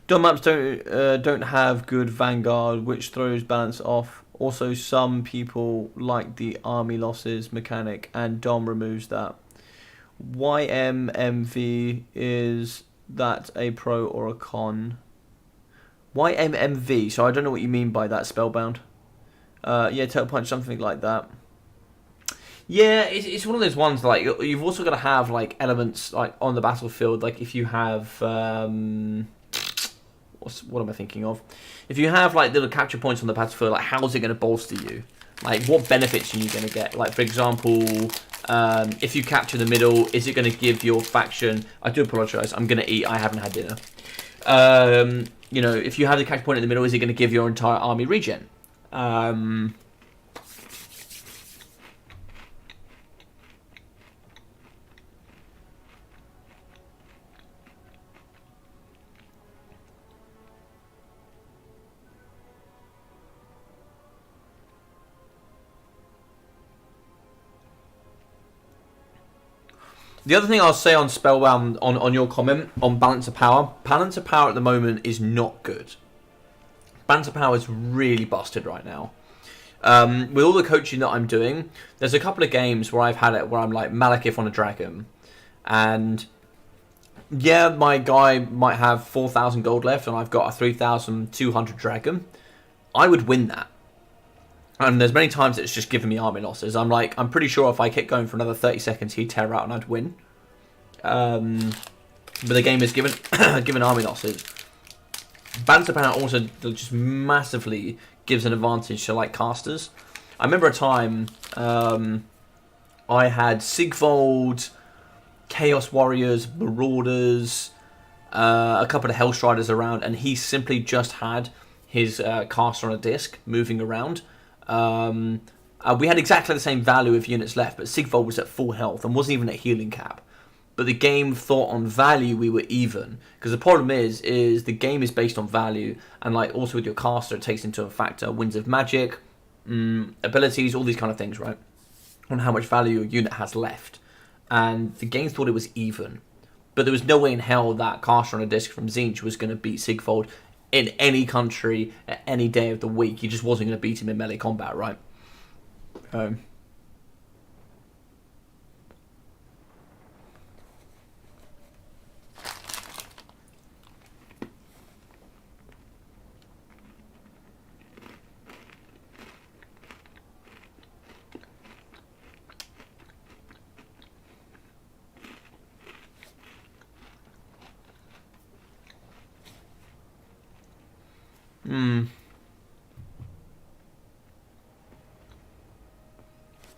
Dom maps don't have good Vanguard, which throws balance off. Also, some people like the army losses mechanic, and Dom removes that. YMMV, is that a pro or a con? YMMV, so I don't know what you mean by that, Spellbound. Yeah, Turtle Punch, something like that. Yeah, it's one of those ones, like, you've also got to have, like, elements, like, on the battlefield, like, if you have, what am I thinking of? If you have, like, little capture points on the battlefield, like, how's it going to bolster you? Like, what benefits are you going to get? Like, for example, if you capture the middle, is it going to give your faction... I do apologise, I'm going to eat, I haven't had dinner. You know, if you have the capture point in the middle, is it going to give your entire army regen? The other thing I'll say on Spellbound, on your comment, on Balance of Power at the moment is not good. Balance of Power is really busted right now. With all the coaching that I'm doing, there's a couple of games where I've had it where I'm like Malekith on a dragon. And yeah, my guy might have 4,000 gold left and I've got a 3,200 dragon. I would win that. And there's many times that it's just given me army losses. I'm pretty sure if I kept going for another 30 seconds, he'd tear out and I'd win. But the game is given given army losses. Balance of Power also just massively gives an advantage to like casters. I remember a time I had Sigvold, Chaos Warriors, Marauders, a couple of Hellstriders around, and he simply just had his caster on a disc moving around. We had exactly the same value of units left, but Sigvold was at full health and wasn't even at healing cap. but the game thought on value we were even. Because the problem is the game is based on value, and like also with your caster, it takes into a factor winds of magic, abilities, all these kind of things, right? On how much value your unit has left. And the game thought it was even. But there was no way in hell that caster on a disc from Tzeentch was going to beat Sigfold in any country at any day of the week. He just wasn't going to beat him in melee combat, right?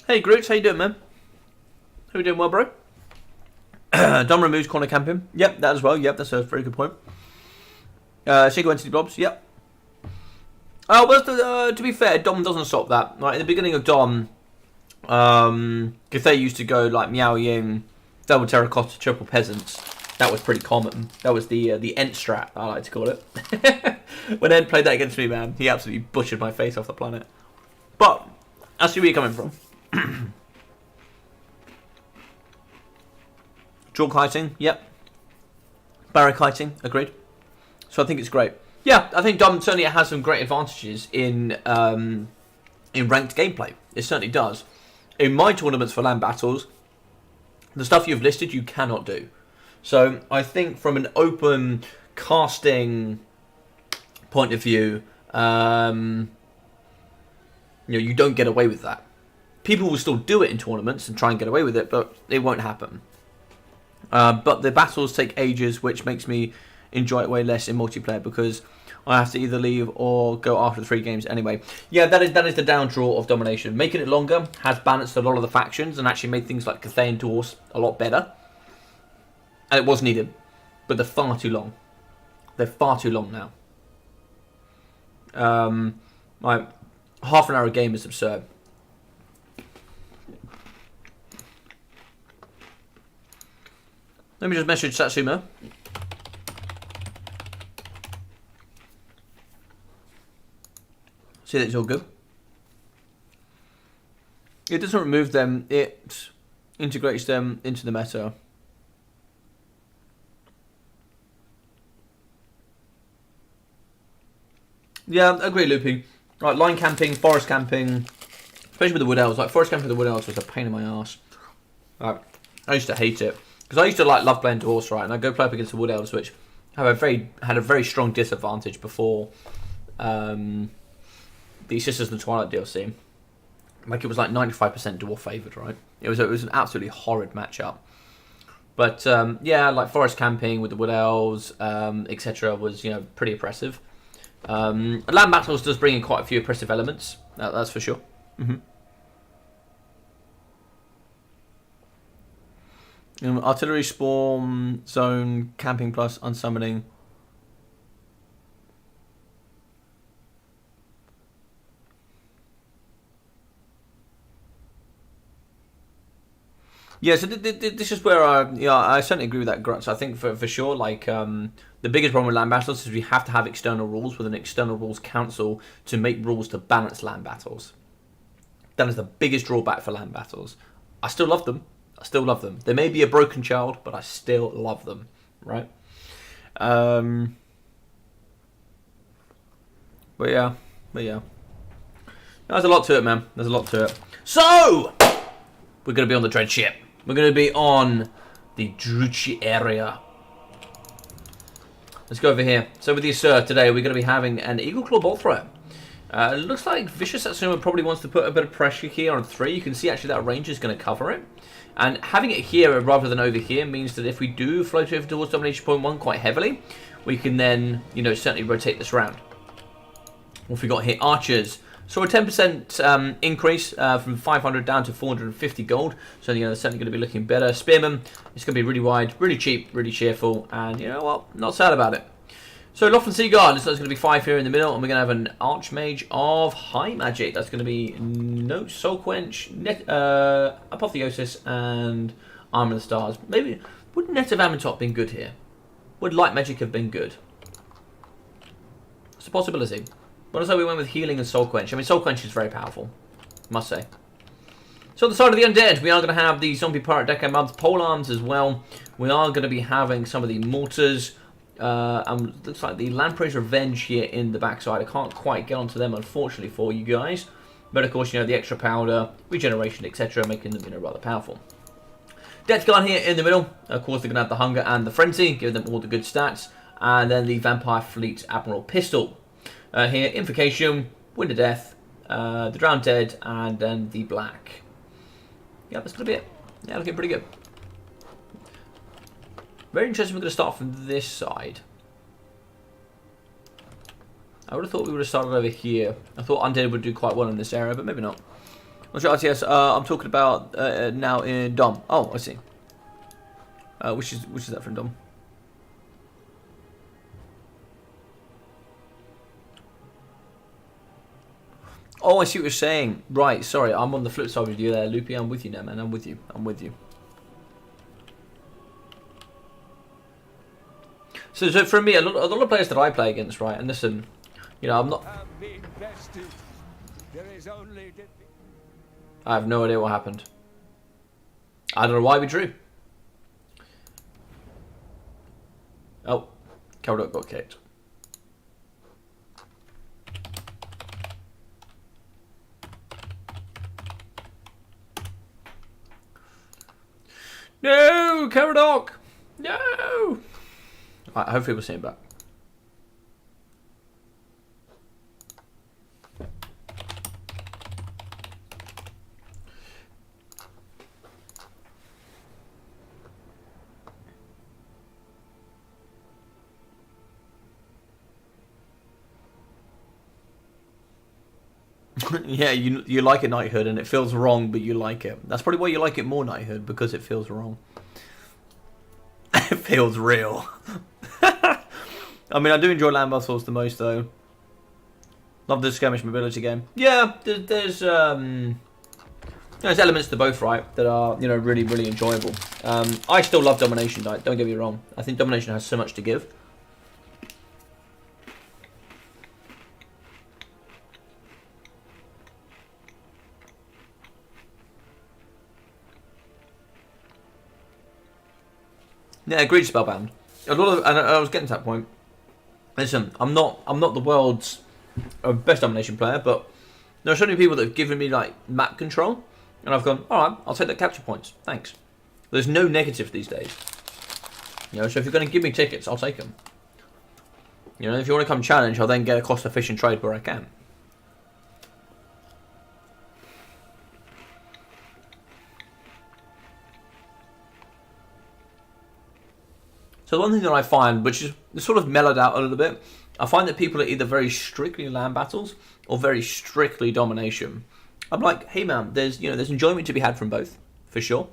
Hey Groot, how you doing, man? How you doing, well, bro? Dom removes corner camping. Yep, that as well. Yep, that's a very good point. Single entity blobs. Yep. Oh, well, to be fair, Dom doesn't stop that. Right, in the beginning of Dom, Cathay used to go like Miao Yin, double terracotta, triple peasants. That was pretty common. That was the Ent strat, I like to call it. When Ent played that against me, man, he absolutely butchered my face off the planet. But I see where you're coming from. Draw kiting, yep. Barrack kiting, agreed. So I think it's great. Yeah, I think Dom certainly has some great advantages in ranked gameplay. It certainly does. In my tournaments for land battles, the stuff you've listed you cannot do. So I think from an open casting point of view, you don't get away with that. People will still do it in tournaments and try and get away with it, but it won't happen. But the battles take ages, which makes me enjoy it way less in multiplayer because I have to either leave or go after the 3 games anyway. Yeah, that is the down draw of Domination. Making it longer has balanced a lot of the factions and actually made things like Cathay and Dwarves a lot better. And it was needed, but they're far too long. They're far too long now. Like half an hour a game is absurd. Let me just message Satsuma. See that it's all good. It doesn't remove them, it integrates them into the meta. Yeah, I agree, Loopy. Right, line camping, forest camping, especially with the Wood Elves. Like, forest camping with the Wood Elves was a pain in my ass. Right, I used to hate it. Because I used to love playing Dwarves, right? And I'd go play up against the Wood Elves, which had a very strong disadvantage before the Sisters of the Twilight DLC. Like, it was like 95% Dwarf favoured, right? It was an absolutely horrid matchup. But, yeah, like forest camping with the Wood Elves, etc. was, pretty oppressive. Land Battles does bring in quite a few oppressive elements, that's for sure. Artillery spawn zone camping plus unsummoning. Yeah, so this is where I certainly agree with that, Grutz. I think for sure, like the biggest problem with land battles is we have to have external rules with an external rules council to make rules to balance land battles. That is the biggest drawback for land battles. I still love them. They may be a broken child, but I still love them, right? But yeah. There's a lot to it, man. There's a lot to it. So, we're going to be on the Dread ship. We're going to be on the Druchi area. Let's go over here. So with the Assert today, we're going to be having an Eagle Claw Bolt Thrower. It looks like Vicious Satsuma probably wants to put a bit of pressure here on 3. You can see actually that range is going to cover it. And having it here rather than over here means that if we do float over towards Domination Point 1 quite heavily, we can then, certainly rotate this round. What have we got here? Archers. So a 10% increase from 500 down to 450 gold. So, they're certainly going to be looking better. Spearmen, it's going to be really wide, really cheap, really cheerful. And you know what? Not sad about it. So Loft Sea Guard, so there's going to be 5 here in the middle, and we're going to have an Archmage of High Magic. That's going to be no Soul Quench, Apotheosis, and Armor of the Stars. Maybe Would Net of Amatop been good here? Would Light Magic have been good? It's a possibility. But also we went with Healing and Soul Quench. I mean, Soul Quench is very powerful, must say. So on the side of the Undead, we are going to have the Zombie Pirate Deco Mobs, Pole Arms as well. We are going to be having some of the Mortars. And looks like the Lamprey's Revenge here in the backside. I can't quite get onto them, unfortunately, for you guys. But of course, you know, the extra powder, regeneration, etc., making them, you know, rather powerful. Death Guard here in the middle. Of course, they're going to have the Hunger and the Frenzy, giving them all the good stats. And then the Vampire Fleet Admiral Pistol. Here, Invocation, Wind of Death, the Drowned Dead, and then the Black. Yeah, that's going to be it. Yeah, looking pretty good. Very interesting, we're going to start from this side. I would have thought we would have started over here. I thought Undead would do quite well in this area, but maybe not. Not sure, RTS, I'm talking about now in Dom. Oh, I see. Which is that from Dom? Oh, I see what you're saying. Right, sorry, I'm on the flip side with you there, Loopy. I'm with you now, man. I'm with you. I'm with you. So for me, a lot of players that I play against, right, and listen, you know, I'm not... I have no idea what happened. I don't know why we drew. Oh, Cowdot got kicked. No, Caradoc! No! Right, hopefully we'll see him back. Yeah, you like a knighthood and it feels wrong, but you like it. That's probably why you like it more, knighthood, because it feels wrong. It feels real. I mean, I do enjoy land battles the most, though. Love the skirmish mobility game. Yeah, there's elements to both, right, that are, you know, really, really enjoyable. I still love domination, don't get me wrong. I think domination has so much to give. Yeah, agreed, Spellbound. A lot of, and I was getting to that point. Listen, I'm not the world's best domination player, but there are so many people that have given me like map control, and I've gone, all right, I'll take the capture points, thanks. There's no negative these days, you know. So if you're going to give me tickets, I'll take them. You know, if you want to come challenge, I'll then get a cost-efficient trade where I can. So the one thing that I find, which is sort of mellowed out a little bit, I find that people are either very strictly land battles or very strictly domination. I'm like, hey man, there's enjoyment to be had from both, for sure.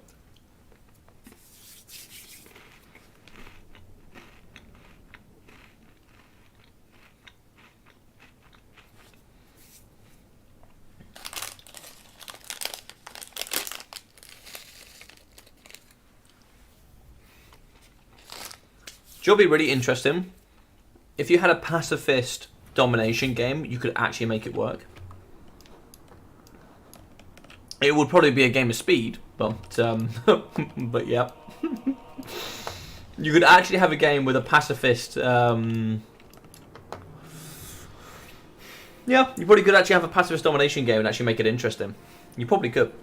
It'll be really interesting. If you had a pacifist domination game, you could actually make it work. It would probably be a game of speed, but but yeah. You could actually have a game with a pacifist. Yeah, you probably could actually have a pacifist domination game and actually make it interesting. You probably could.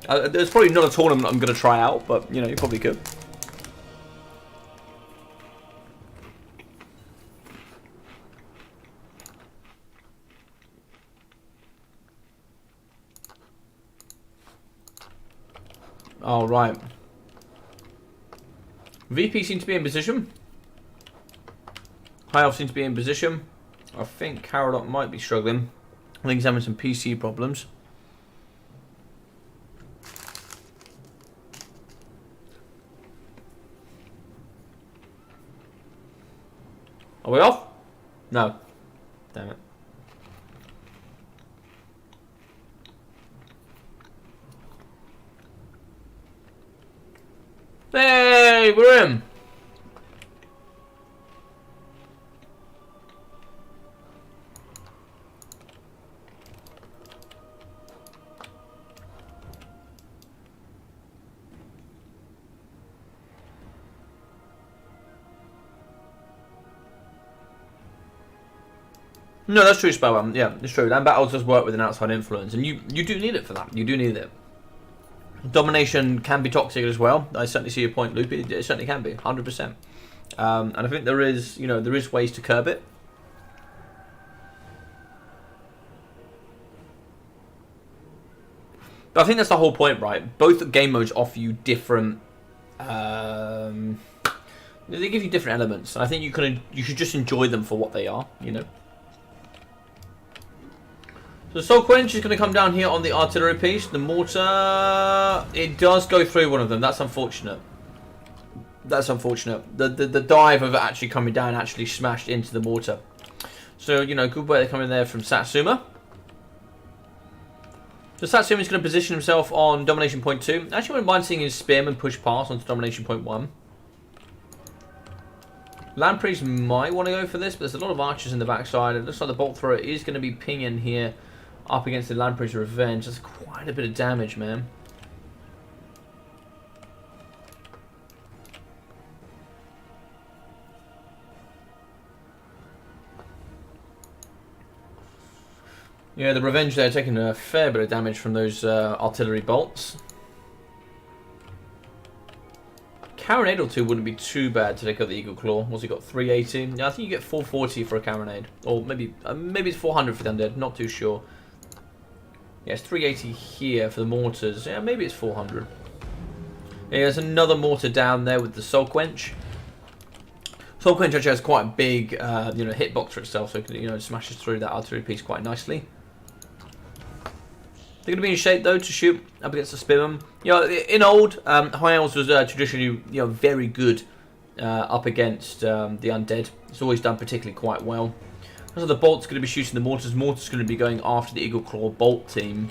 There's probably not a tournament I'm going to try out, but you know, you probably could. Oh, right. VP seems to be in position. High Elf seems to be in position. I think Caradoc might be struggling. I think he's having some PC problems. Are we off? No. Damn it. Hey, we're in. No, that's true, Spellbound. Yeah, it's true. Land battles does work with an outside influence, and you do need it for that. You do need it. Domination can be toxic as well. I certainly see your point, Loopy. It certainly can be, 100%. And I think there is, there is ways to curb it. But I think that's the whole point, right? Both game modes offer you different. They give you different elements, and I think you should just enjoy them for what they are. So Soul Quench is going to come down here on the artillery piece. The mortar, it does go through one of them. That's unfortunate. That's unfortunate. The dive of it actually coming down actually smashed into the mortar. So, good way to come in there from Satsuma. So Satsuma is going to position himself on Domination Point 2. Actually, I wouldn't mind seeing his Spearman push past onto Domination Point 1. Land Priest might want to go for this, but there's a lot of archers in the backside. It looks like the Bolt Thrower is going to be pinging here up against the Land Priest Revenge. That's quite a bit of damage, man. Yeah, the Revenge there taking a fair bit of damage from those artillery bolts. Carronade or two wouldn't be too bad to take out the Eagle Claw. What's he got? 380? Yeah, I think you get 440 for a Carronade. Or maybe it's 400 for the Undead. Not too sure. Yeah, it's 380 here for the mortars. Yeah, maybe it's 400. Yeah, there's another mortar down there with the Soul Quench. Soul Quench actually has quite a big, hitbox for itself, so it smashes through that artillery piece quite nicely. They're going to be in shape though to shoot up against the Spearman. In old, High Elves was traditionally, very good up against the Undead. It's always done particularly quite well. So the Bolt's going to be shooting the Mortars. Mortars going to be going after the Eagle Claw Bolt team.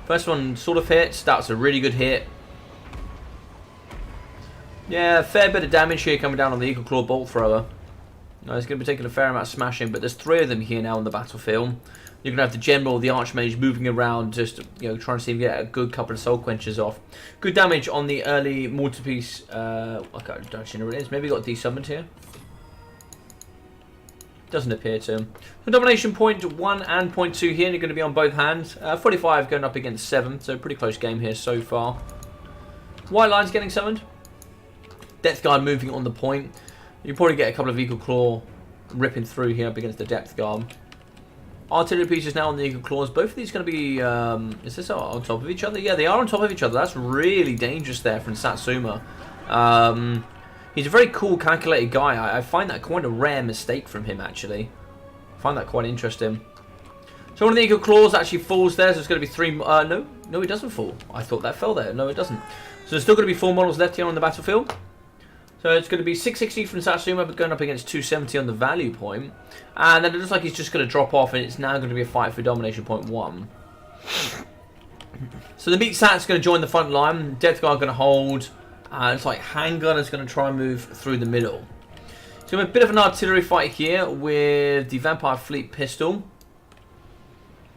First one sort of hits. That's a really good hit. Yeah, a fair bit of damage here coming down on the Eagle Claw Bolt Thrower. He's going to be taking a fair amount of smashing, but there's 3 of them here now on the battlefield. You're going to have the General, the Archmage moving around, just trying to see if you get a good couple of Soul Quenches off. Good damage on the early mortar piece. I don't actually know what it is. Maybe got desummoned here. Doesn't appear to. So Domination Point 1 and Point 2 here, and you're going to be on both hands. 45 going up against 7, so pretty close game here so far. White Line's getting summoned. Death Guard moving on the point. You probably get a couple of Eagle Claw ripping through here up against the Depth Guard. Artillery pieces now on the Eagle Claws. Both of these going to be, is this on top of each other? Yeah, they are on top of each other. That's really dangerous there from Satsuma. He's a very cool, calculated guy. I find that quite a rare mistake from him, actually. I find that quite interesting. So one of the Eagle Claws actually falls there, so it's going to be 3... no, it doesn't fall. I thought that fell there. No, it doesn't. So there's still going to be 4 models left here on the battlefield. So it's going to be 660 from Satsuma, but going up against 270 on the value point. And then it looks like he's just going to drop off, and it's now going to be a fight for Domination Point 1. So the Meat Sat's going to join the front line. Death Guard going to hold. It's like Handgun is going to try and move through the middle. So a bit of an artillery fight here with the Vampire Fleet Pistol.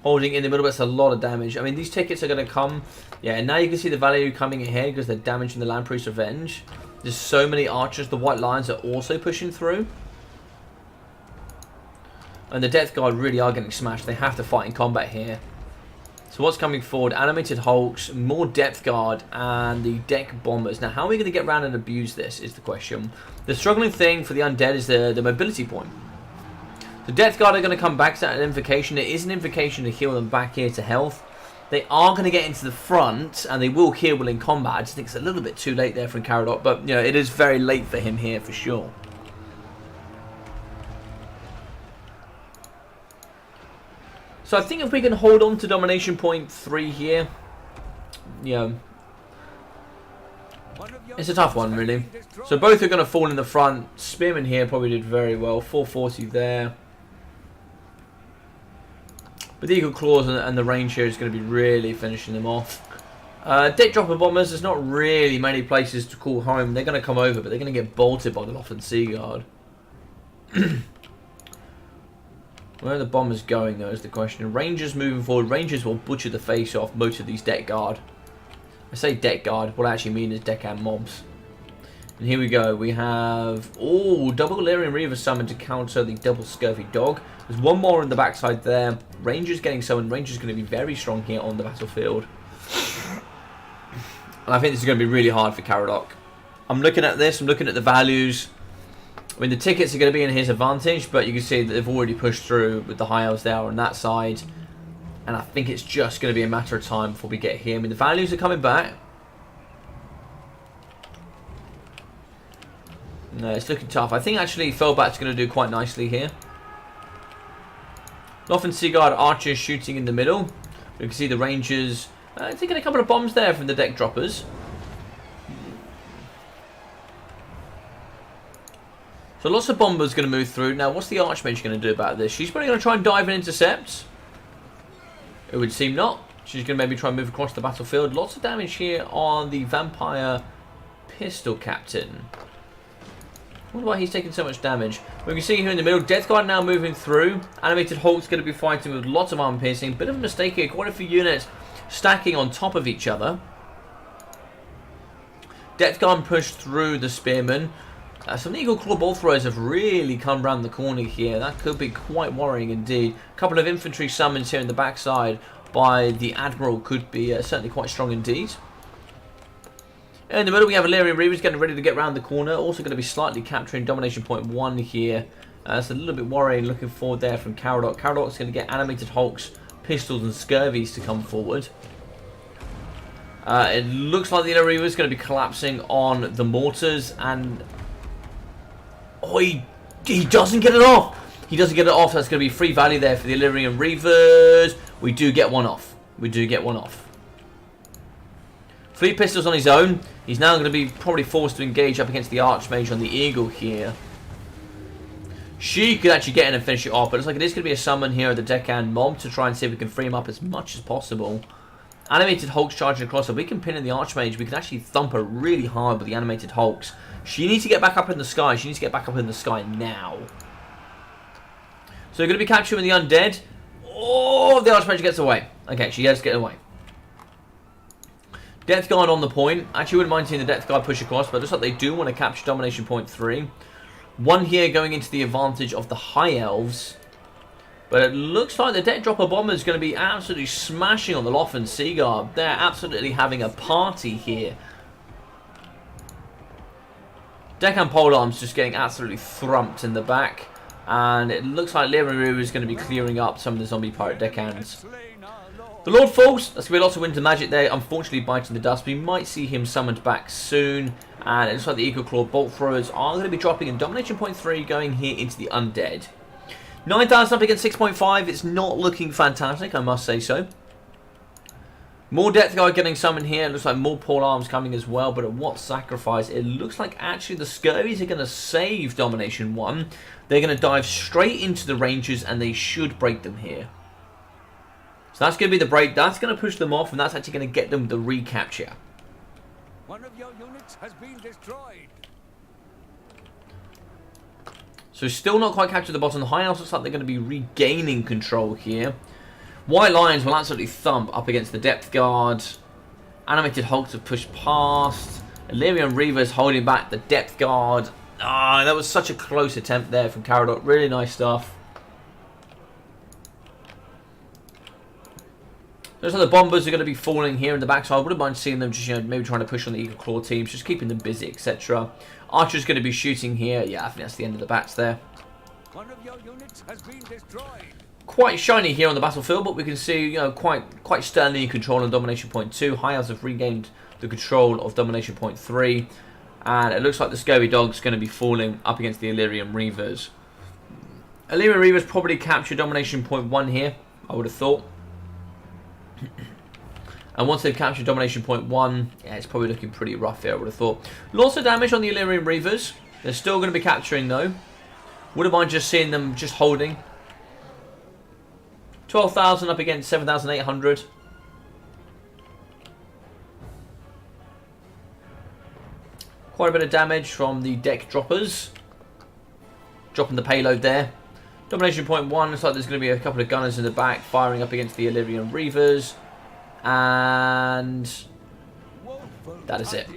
Holding in the middle, but it's a lot of damage. I mean, these tickets are going to come. Yeah, now you can see the value coming ahead because they're damaging the Land Priest Revenge. There's so many archers. The White Lions are also pushing through. And the Death Guard really are getting smashed. They have to fight in combat here. So what's coming forward? Animated Hulks, more Depth Guard, and the Deck Bombers. Now, how are we going to get around and abuse this is the question. The struggling thing for the Undead is the mobility point. The Death Guard are going to come back to that invocation. It is an invocation to heal them back here to health. They are going to get into the front, and they will heal in combat. I just think it's a little bit too late there for Caradot, but it is very late for him here for sure. So I think if we can hold on to Domination Point 3 here, it's a tough one really. So both are going to fall in the front. Spearman here probably did very well. 440 there. But the Eagle Claws and the range here is going to be really finishing them off. Deck dropper bombers, there's not really many places to call home. They're going to come over, but they're going to get bolted by the Loft Sea Guard. Where are the bombers going, though, is the question. Rangers moving forward. Rangers will butcher the face off most of these deck guard. I say deck guard. What I actually mean is deckhand mobs. And here we go. We have... Oh, double Illyrian Reaver summoned to counter the double Scurvy Dog. There's one more on the backside there. Rangers getting summoned. Rangers going to be very strong here on the battlefield. And I think this is going to be really hard for Caradoc. I'm looking at this. I'm looking at the values. I mean, the tickets are going to be in his advantage, but you can see that they've already pushed through with the High Elves there on that side. And I think it's just going to be a matter of time before we get here. I mean, the values are coming back. No, it's looking tough. I think actually Fellback's going to do quite nicely here. Loft Sea Guard archers shooting in the middle. You can see the Rangers taking a couple of bombs there from the deck droppers. So lots of bombers going to move through. Now, what's the Archmage going to do about this? She's probably going to try and dive and intercept. It would seem not. She's going to maybe try and move across the battlefield. Lots of damage here on the Vampire Pistol Captain. I wonder why he's taking so much damage. We can see here in the middle, Death Guard now moving through. Animated Hulk's going to be fighting with lots of armor piercing. Bit of a mistake here. Quite a few units stacking on top of each other. Death Guard pushed through the Spearmen. Some Eagle Claw Bolt Throwers have really come round the corner here. That could be quite worrying indeed. A couple of infantry summons here in the backside by the Admiral could be certainly quite strong indeed. In the middle we have Illyrian Reavers getting ready to get round the corner. Also going to be slightly capturing Domination Point 1 here. It's a little bit worrying looking forward there from Caradoc. Caradoc's going to get Animated Hulks, Pistols and Scurvies to come forward. It looks like the Illyrian Reavers going to be collapsing on the mortars and... Oh, he doesn't get it off. He doesn't get it off. That's going to be free value there for the Illyrian Reavers. We do get one off. We do get one off. Fleet Pistols on his own. He's now going to be probably forced to engage up against the Archmage on the Eagle here. She could actually get in and finish it off, but it's like it is going to be a summon here of the Deckhand Mob to try and see if we can free him up as much as possible. Animated Hulks charging across. If we can pin in the Archmage, we can actually thump her really hard with the Animated Hulks. She needs to get back up in the sky. She needs to get back up in the sky now. So we're going to be capturing the Undead. Oh, the Archmage gets away. Okay, she does get away. Death Guard on the point. Actually, wouldn't mind seeing the Death Guard push across, but it looks like they do want to capture Domination Point 3. One here going into the advantage of the High Elves. But it looks like the Deck Dropper Bomber is going to be absolutely smashing on the Loft Sea Guard. They're absolutely having a party here. Deckhand Polearms just getting absolutely thrumped in the back. And it looks like Liru is going to be clearing up some of the zombie pirate deckhands. The Lord falls. That's going to be lots of winter magic there. Unfortunately biting the dust. We might see him summoned back soon. And it looks like the Eagle Claw Bolt Throwers are going to be dropping in Domination Point 3 going here into the Undead. 9,000 up against 6.5. It's not looking fantastic, I must say so. More Death Guard getting summoned here. It looks like more Polearms coming as well, but at what sacrifice? It looks like actually the Scurvies are going to save Domination 1. They're going to dive straight into the Rangers and they should break them here. So that's going to be the break. That's going to push them off and that's actually going to get them the recapture. One of your units has been destroyed. So still not quite captured the bottom. The High Elves looks like they're going to be regaining control here. White Lions will absolutely thump up against the Depth Guard. Animated Hulks have pushed past. Illyrian Reavers holding back the Depth Guard. Ah, that was such a close attempt there from Caradoc. Really nice stuff. Looks like the Bombers are going to be falling here in the backside. I wouldn't mind seeing them just, maybe trying to push on the Eagle Claw teams. Just keeping them busy, etc. Archer's going to be shooting here. Yeah, I think that's the end of the bats there. One of your units has been destroyed. Quite shiny here on the battlefield, but we can see, quite sternly in control on Domination Point 2. High Elves have regained the control of Domination Point 3. And it looks like the Scurvy Dog's going to be falling up against the Illyrian Reavers. Illyrian Reavers probably capture Domination Point 1 here, I would have thought. And once they've captured Domination Point 1, yeah, it's probably looking pretty rough here, I would have thought. Lots of damage on the Illyrian Reavers. They're still going to be capturing, though. Wouldn't mind just seeing them just holding. 12,000 up against 7,800. Quite a bit of damage from the deck droppers. Dropping the payload there. Domination point 1. Looks like there's going to be a couple of gunners in the back firing up against the Illyrian Reavers. And that is it.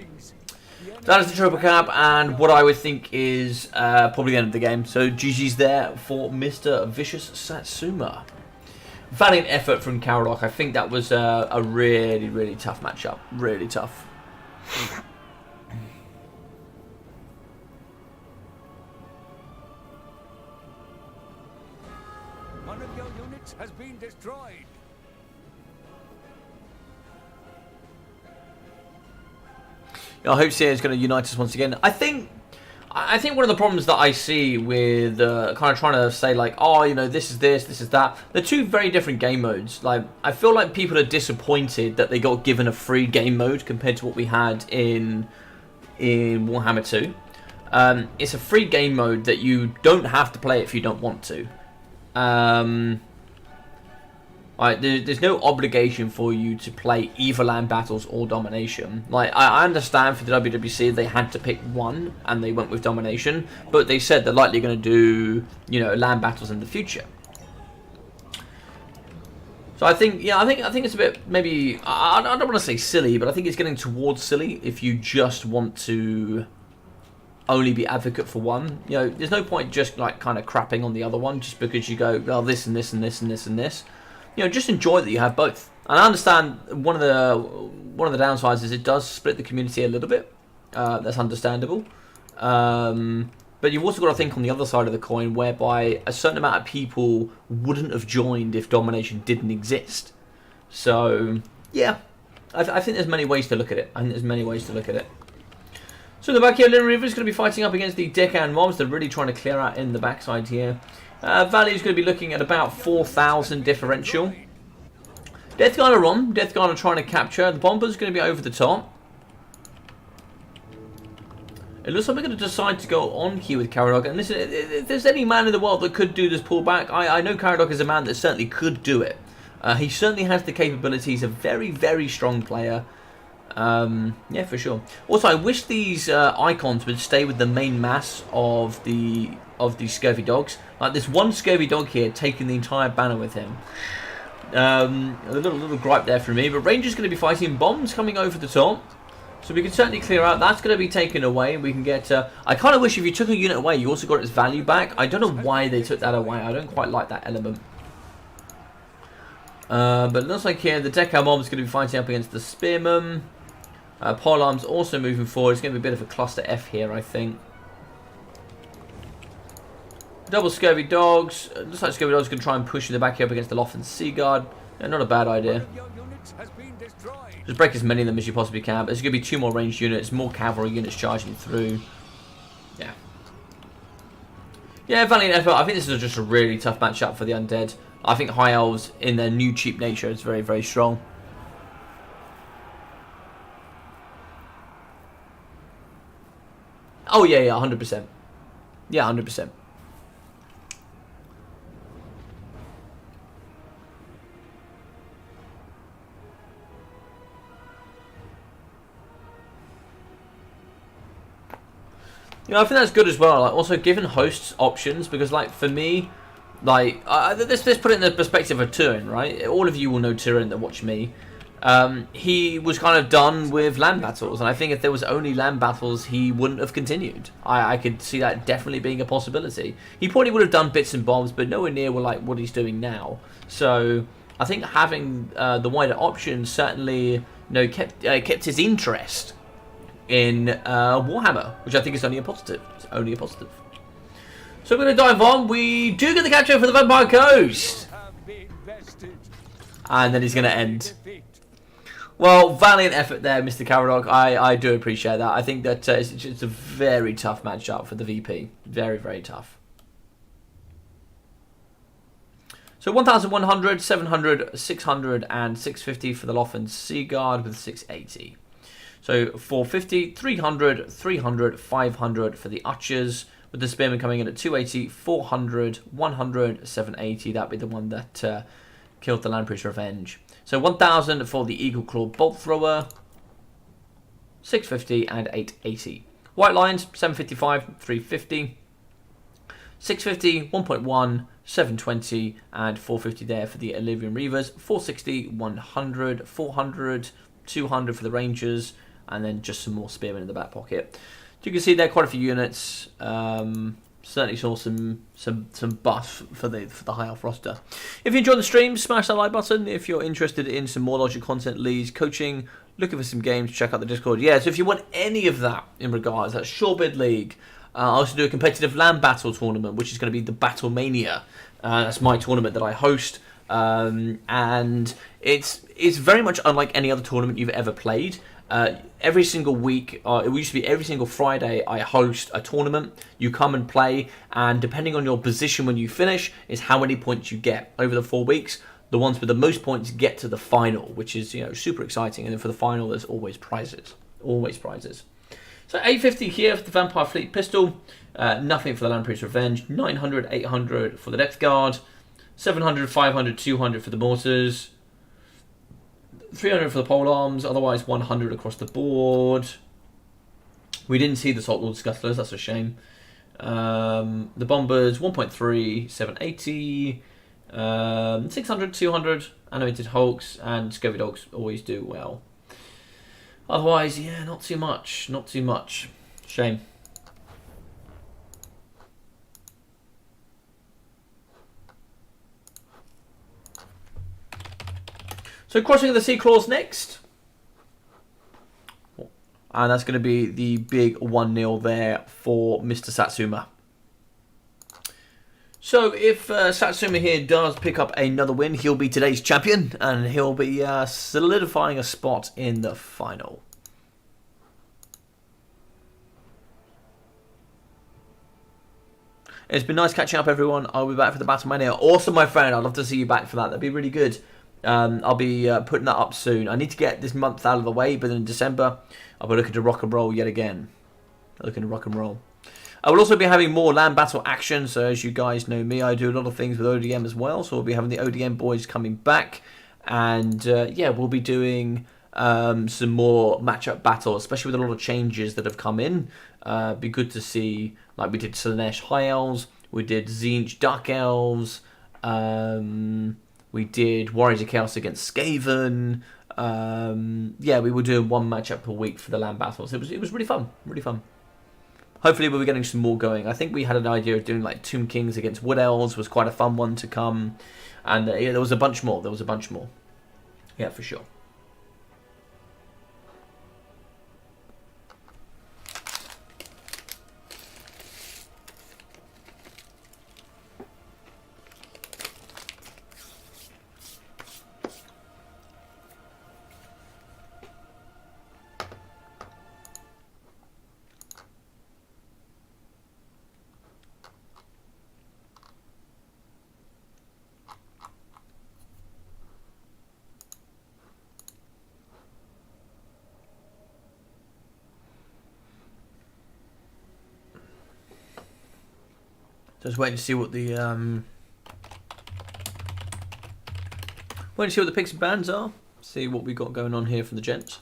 That is the triple cap, and what I would think is probably the end of the game. So GG's there for Mr. Vicious Satsuma. Valiant effort from Karadok. I think that was a really, really tough matchup. Really tough. One of your units has been destroyed. I hope CA is going to unite us once again. I think one of the problems that I see with kind of trying to say like, oh, you know, this is this, this is that. They're two very different game modes. Like, I feel like people are disappointed that they got given a free game mode compared to what we had in Warhammer 2. It's a free game mode that you don't have to play if you don't want to. There's no obligation for you to play either land battles or domination. Like, I understand for the WWC they had to pick one and they went with domination, but they said they're likely going to do, you know, land battles in the future. So I think, yeah, I think it's a bit, maybe, I don't want to say silly, but I think it's getting towards silly if you just want to only be advocate for one. You know, there's no point just like kind of crapping on the other one just because you go, well, this and this and this and this and this. You know, just enjoy that you have both. And I understand one of the downsides is it does split the community a little bit. That's understandable. But you've also got to think on the other side of the coin, whereby a certain amount of people wouldn't have joined if domination didn't exist. So yeah, I think there's many ways to look at it. So the back here, Little River is going to be fighting up against the Deccan mobs. They're really trying to clear out in the backside here. Value is going to be looking at about 4,000 differential. Death Guard are on. Death Guard are trying to capture. The Bomber's going to be over the top. It looks like we're going to decide to go on key with Karadok. And listen, if there's any man in the world that could do this pullback, I know Karadok is a man that certainly could do it. He certainly has the capabilities. A very, very strong player. Yeah, for sure. Also, I wish these icons would stay with the main mass of the scurvy dogs. Like this one scurvy dog here taking the entire banner with him. A little gripe there from me. But Ranger's going to be fighting. Bombs coming over the top. So we can certainly clear out. That's going to be taken away. We can get... I kind of wish if you took a unit away, you also got its value back. I don't know why they took that away. I don't quite like that element. But it looks like here the Decal Mob is going to be fighting up against the Spearman. Polearm's also moving forward. It's going to be a bit of a cluster F here, I think. Double Scurvy Dogs. Looks like Scurvy Dogs going to try and push in the back here up against the Loft and Sea Guard. Yeah, not a bad idea. Just break as many of them as you possibly can. But there's going to be 2 more ranged units, more cavalry units charging through. Yeah. Yeah, valiant effort. I think this is just a really tough matchup for the Undead. I think High Elves, in their new cheap nature, is very, very strong. Oh, yeah, 100%. Yeah, 100%. You know, I think that's good as well. Like, also giving hosts options, because, like, for me, like, let's put it in the perspective of Turin, right? All of you will know Turin that watch me. He was kind of done with land battles, and I think if there was only land battles, he wouldn't have continued. I could see that definitely being a possibility. He probably would have done bits and bobs, but nowhere near like what he's doing now. So I think having the wider options certainly, you know, kept his interest in Warhammer, which I think is only a positive. It's only a positive. So we're going to dive on. We do get the capture for the Vampire Coast, and then he's going to end. Well, valiant effort there, Mr. Karadok. I do appreciate that. I think that it's a very tough matchup for the VP. Very, very tough. So 1,100, 700, 600, and 650 for the Loft and Sea Guard with 680. So 450, 300, 300, 500 for the Archers, with the Spearmen coming in at 280, 400, 100, 780. That'd be the one that killed the Lamprey's Revenge. So 1,000 for the Eagle Claw Bolt Thrower, 650 and 880. White Lions, 755, 350. 650, 1.1, 720, and 450 there for the Illyrian Reavers. 460, 100, 400, 200 for the Rangers, and then just some more Spearmen in the back pocket. So you can see there quite a few units. Certainly saw some buff for the high elf roster. If you enjoyed the stream, smash that like button. If you're interested in some more Logic content, leads, coaching, looking for some games, check out the Discord. Yeah, so if you want any of that in regards, that's Shorebid League. I also do a competitive land battle tournament, which is going to be the Battle Mania. That's my tournament that I host, and it's very much unlike any other tournament you've ever played. Every single week, it used to be every single Friday, I host a tournament. You come and play, and depending on your position when you finish, is how many points you get over the 4 weeks. The ones with the most points get to the final, which is super exciting. And then for the final, there's always prizes, So 850 here for the Vampire Fleet Pistol, nothing for the Land Priest Revenge, 900, 800 for the Death Guard, 700, 500, 200 for the Mortars, 300 for the Pole Arms, otherwise 100 across the board. We didn't see the Salt Lord Scuttlers, that's a shame. The Bombers, 1.3, 780, 600, 200, Animated Hulks, and Scurvy Dogs always do well. Otherwise, yeah, not too much. Shame. So Crossing of the Sea Claws next. And that's going to be the big 1-0 there for Mr. Satsuma. So if Satsuma here does pick up another win, he'll be today's champion, and he'll be solidifying a spot in the final. It's been nice catching up, everyone. I'll be back for the Battle Mania. Awesome, my friend. I'd love to see you back for that. That'd be really good. I'll be putting that up soon. I need to get this month out of the way, but in December, I'll be looking to rock and roll yet again. I will also be having more land battle action, so as you guys know me, I do a lot of things with ODM as well, so we'll be having the ODM boys coming back, and yeah, we'll be doing some more matchup battles, especially with a lot of changes that have come in. Be good to see, like we did Slaanesh High Elves, we did Tzeentch Dark Elves, we did Warriors of Chaos against Skaven. Yeah, we were doing one matchup per week for the land battles. It was really fun, Hopefully we'll be getting some more going. I think we had an idea of doing like Tomb Kings against Wood Elves, was quite a fun one to come. And yeah, there was a bunch more. Yeah, for sure. Just waiting to see what the picks and bans are. See what we got going on here from the gents.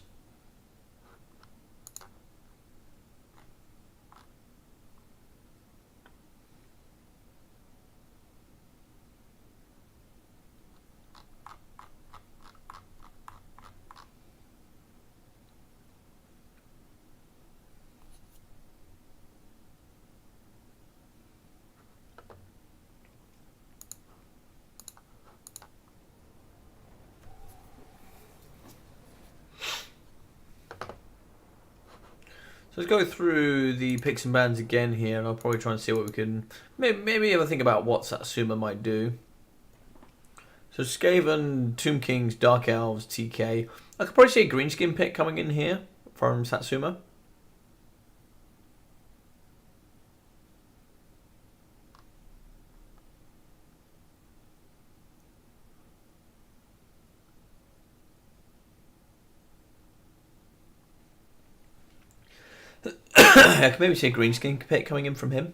So let's go through the picks and bans again here, and I'll probably try and see what we can maybe have a think about what Satsuma might do. So Skaven, Tomb Kings, Dark Elves, TK. I could probably see a Greenskin pick coming in here from Satsuma. I could maybe see a Greenskin pick coming in from him.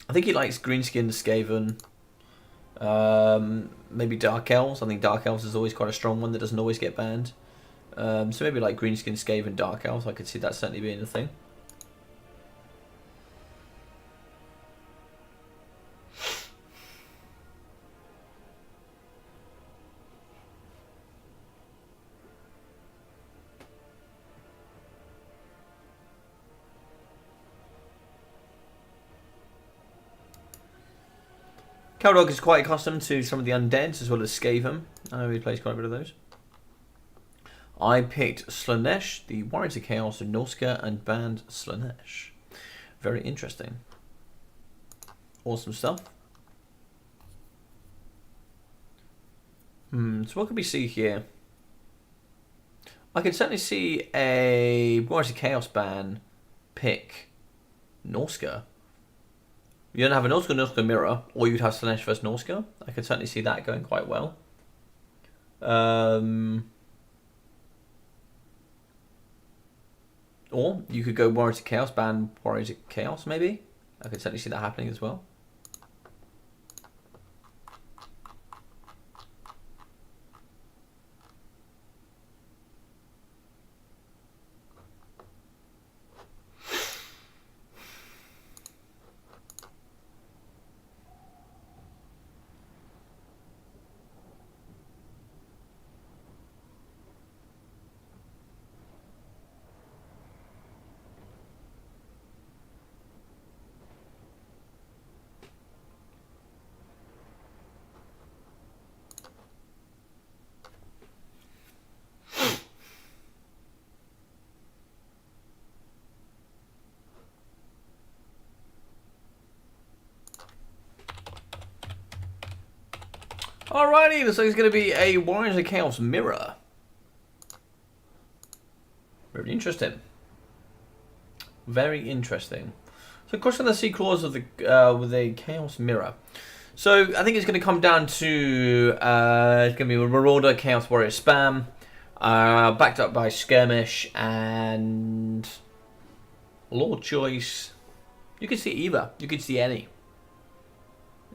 I think he likes Greenskin, Skaven, maybe Dark Elves. I think Dark Elves is always quite a strong one that doesn't always get banned. So maybe like Greenskins, Scave, and Dark Elves. I could see that certainly being a thing. Caldog is quite accustomed to some of the undeads as well as Skaven. I know he plays quite a bit of those. I picked Slaanesh, the Warriors of Chaos, Norsca, and banned Slaanesh. Very interesting. Awesome stuff. So what can we see here? I can certainly see a Warriors of Chaos ban pick Norsca. You don't have a Norsca mirror, or you'd have Slaanesh versus Norsca. I could certainly see that going quite well. Or you could go Warriors of Chaos, ban Warriors of Chaos, maybe. I could certainly see that happening as well. Alrighty, looks like it's going to be a Warriors of Chaos mirror. Very interesting. Very interesting. So, crossing the sea claws of the with a Chaos mirror. So, I think it's going to come down to it's going to be a Marauder Chaos Warrior spam, backed up by Skirmish and Lord Choice. You could see either. You could see any.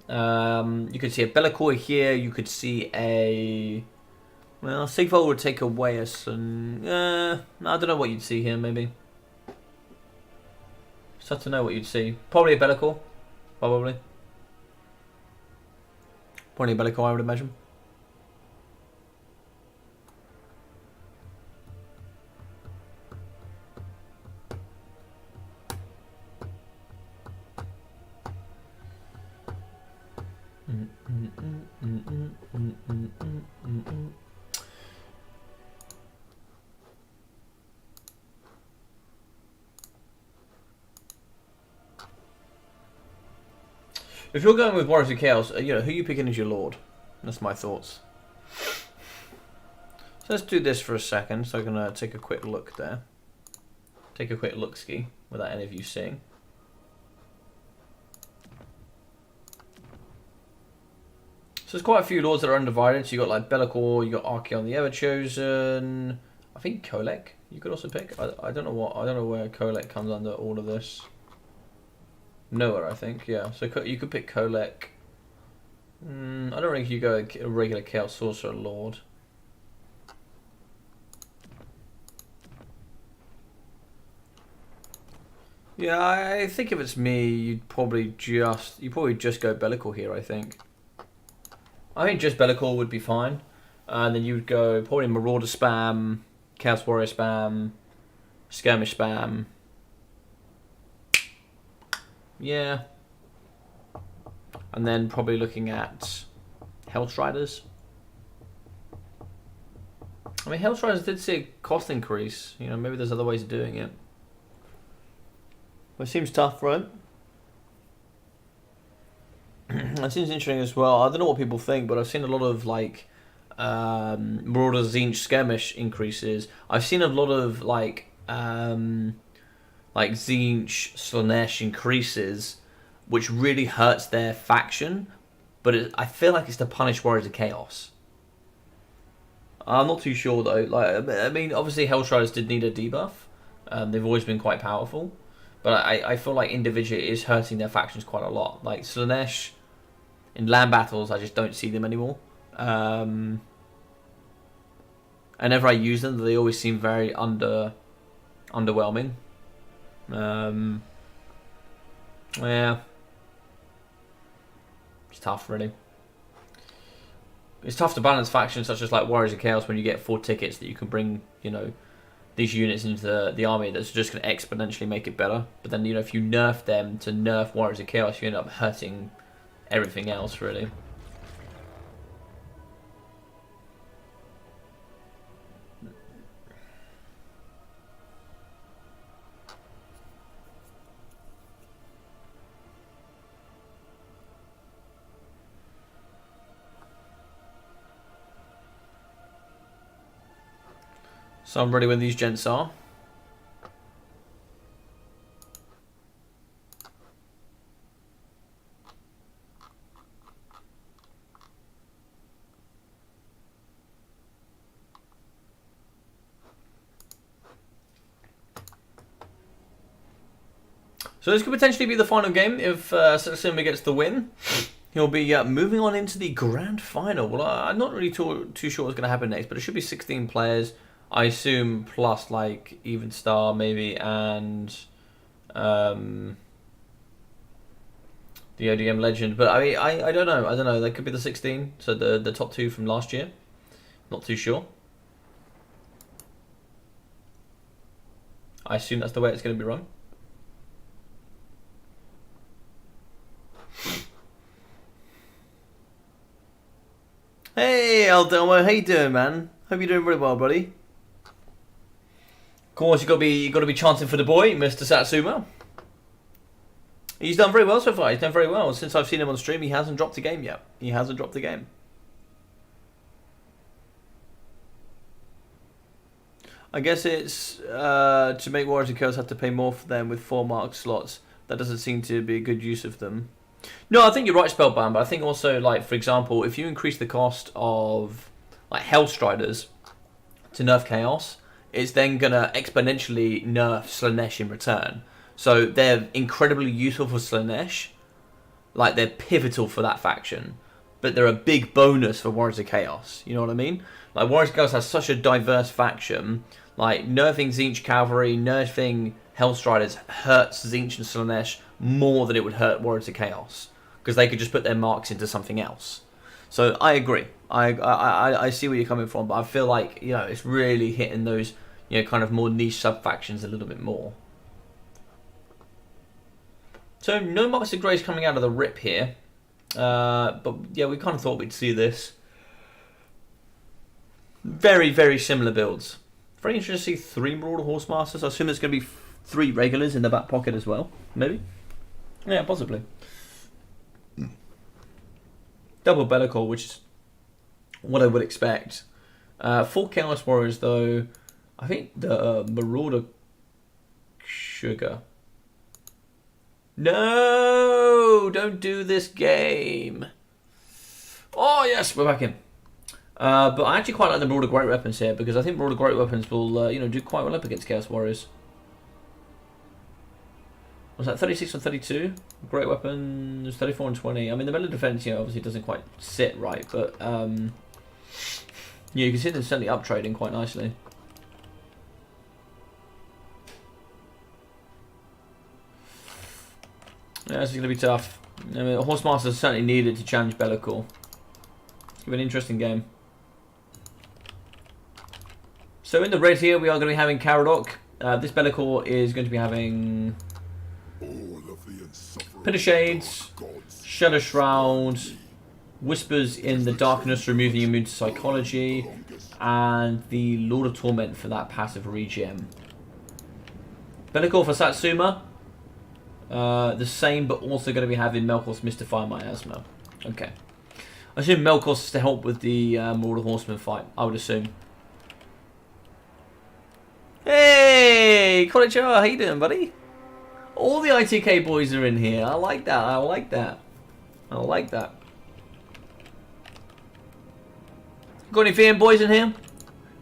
You could see a Bellicor here. You could see a... Well, Sigval would take away us, and I don't know what you'd see here. Maybe. Just have to know what you'd see. Probably a Bellicor. Probably. Probably a Bellicor, I would imagine. If you're going with Warriors of Chaos, who are you picking as your Lord? That's my thoughts. So let's do this for a second. So I'm going to take a quick look there. Take a quick look-ski without any of you seeing. So there's quite a few Lords that are undivided. So you got like Bellicor, you got Archaon the Everchosen. I think Kolek you could also pick. I don't know where Kolek comes under all of this. Nowhere, I think. Yeah. So you could pick Kolek. I don't think you go a regular Chaos Sorcerer Lord. Yeah, I think if it's me, you'd probably just go Bellicor here. I think just Bellicor would be fine, and then you would go probably Marauder spam, Chaos Warrior spam, Skirmish spam. Yeah, and then probably looking at Hellstriders. I mean, Hellstriders did see a cost increase. Maybe there's other ways of doing it. But it seems tough, right? It seems interesting as well. I don't know what people think, but I've seen a lot of like Marauder Tzeentch Skirmish increases. I've seen a lot of like Tzeentch Slaanesh increases, which really hurts their faction. But I feel like it's to punish Warriors of Chaos. I'm not too sure though. Like, I mean, obviously Hellstriders did need a debuff. They've always been quite powerful. But I feel like individually it is hurting their factions quite a lot. Like Slaanesh, in land battles, I just don't see them anymore. whenever I use them, they always seem very underwhelming. Yeah, it's tough, really. It's tough to balance factions such as like Warriors of Chaos when you get 4 tickets that you can bring, you know, these units into the army that's just going to exponentially make it better. But then, you know, if you nerf them to nerf Warriors of Chaos, you end up hurting everything else, really. So I'm ready when these gents are. So this could potentially be the final game if Satsuma gets the win. He'll be moving on into the grand final. Well, I'm not really too sure what's going to happen next, but it should be 16 players. I assume plus like even star maybe and the ODM legend. But I mean, I don't know. I don't know. That could be the 16. So the top 2 from last year. Not too sure. I assume that's the way it's going to be run. Hey, Eldelmo, how you doing, man? Hope you're doing really well, buddy. Of course, you got to be chanting for the boy, Mr. Satsuma. He's done very well so far. He's done very well since I've seen him on stream. He hasn't dropped a game yet. He hasn't dropped a game. I guess it's to make Warriors of Chaos have to pay more for them with 4 marked slots. That doesn't seem to be a good use of them. No, I think you're right, Spellbound, but I think also, like, for example, if you increase the cost of, like, Hellstriders to nerf Chaos, it's then going to exponentially nerf Slaanesh in return. So they're incredibly useful for Slaanesh. Like, they're pivotal for that faction. But they're a big bonus for Warriors of Chaos. You know what I mean? Like, Warriors of Chaos has such a diverse faction. Like, nerfing Tzeentch Cavalry, nerfing Hellstriders hurts Tzeentch and Slaanesh more than it would hurt Warriors of Chaos. Because they could just put their marks into something else. So I agree. I see where you're coming from, but I feel like, you know, it's really hitting those, you know, kind of more niche sub-factions a little bit more. So no Marks of Grace coming out of the rip here. But yeah, we kind of thought we'd see this. Very, very similar builds. Very interesting to see 3 Marauder Horsemasters. I assume there's going to be 3 regulars in the back pocket as well. Maybe? Yeah, possibly. Double Bellicor, which is what I would expect. 4 Chaos Warriors, though. I think the Marauder Sugar. No! Don't do this game. Oh, yes, we're back in. But I actually quite like the Marauder Great Weapons here, because I think Marauder Great Weapons will, you know, do quite well up against Chaos Warriors. Was that 36 or 32? Great Weapons, 34 and 20. I mean, the melee defense, you know, obviously doesn't quite sit right, but yeah, you can see them certainly up trading quite nicely. Yeah, this is going to be tough. I mean, Horsemaster is certainly needed to challenge Bellicor. It's going to be an interesting game. So in the red here, we are going to be having Caradoc. This Bellicor is going to be having Pit of Shades, Shadow Shroud, Whispers in the Darkness, removing immune to Psychology, and the Lord of Torment for that passive regen. Bellicor for Satsuma, the same, but also going to be having Melkor's Mystify Miasma. Okay. I assume Melkor's is to help with the Marauder Horseman fight, I would assume. Hey! Konnichiwa, how you doing, buddy? All the ITK boys are in here. I like that. I like that. I like that. Got any VM boys in here?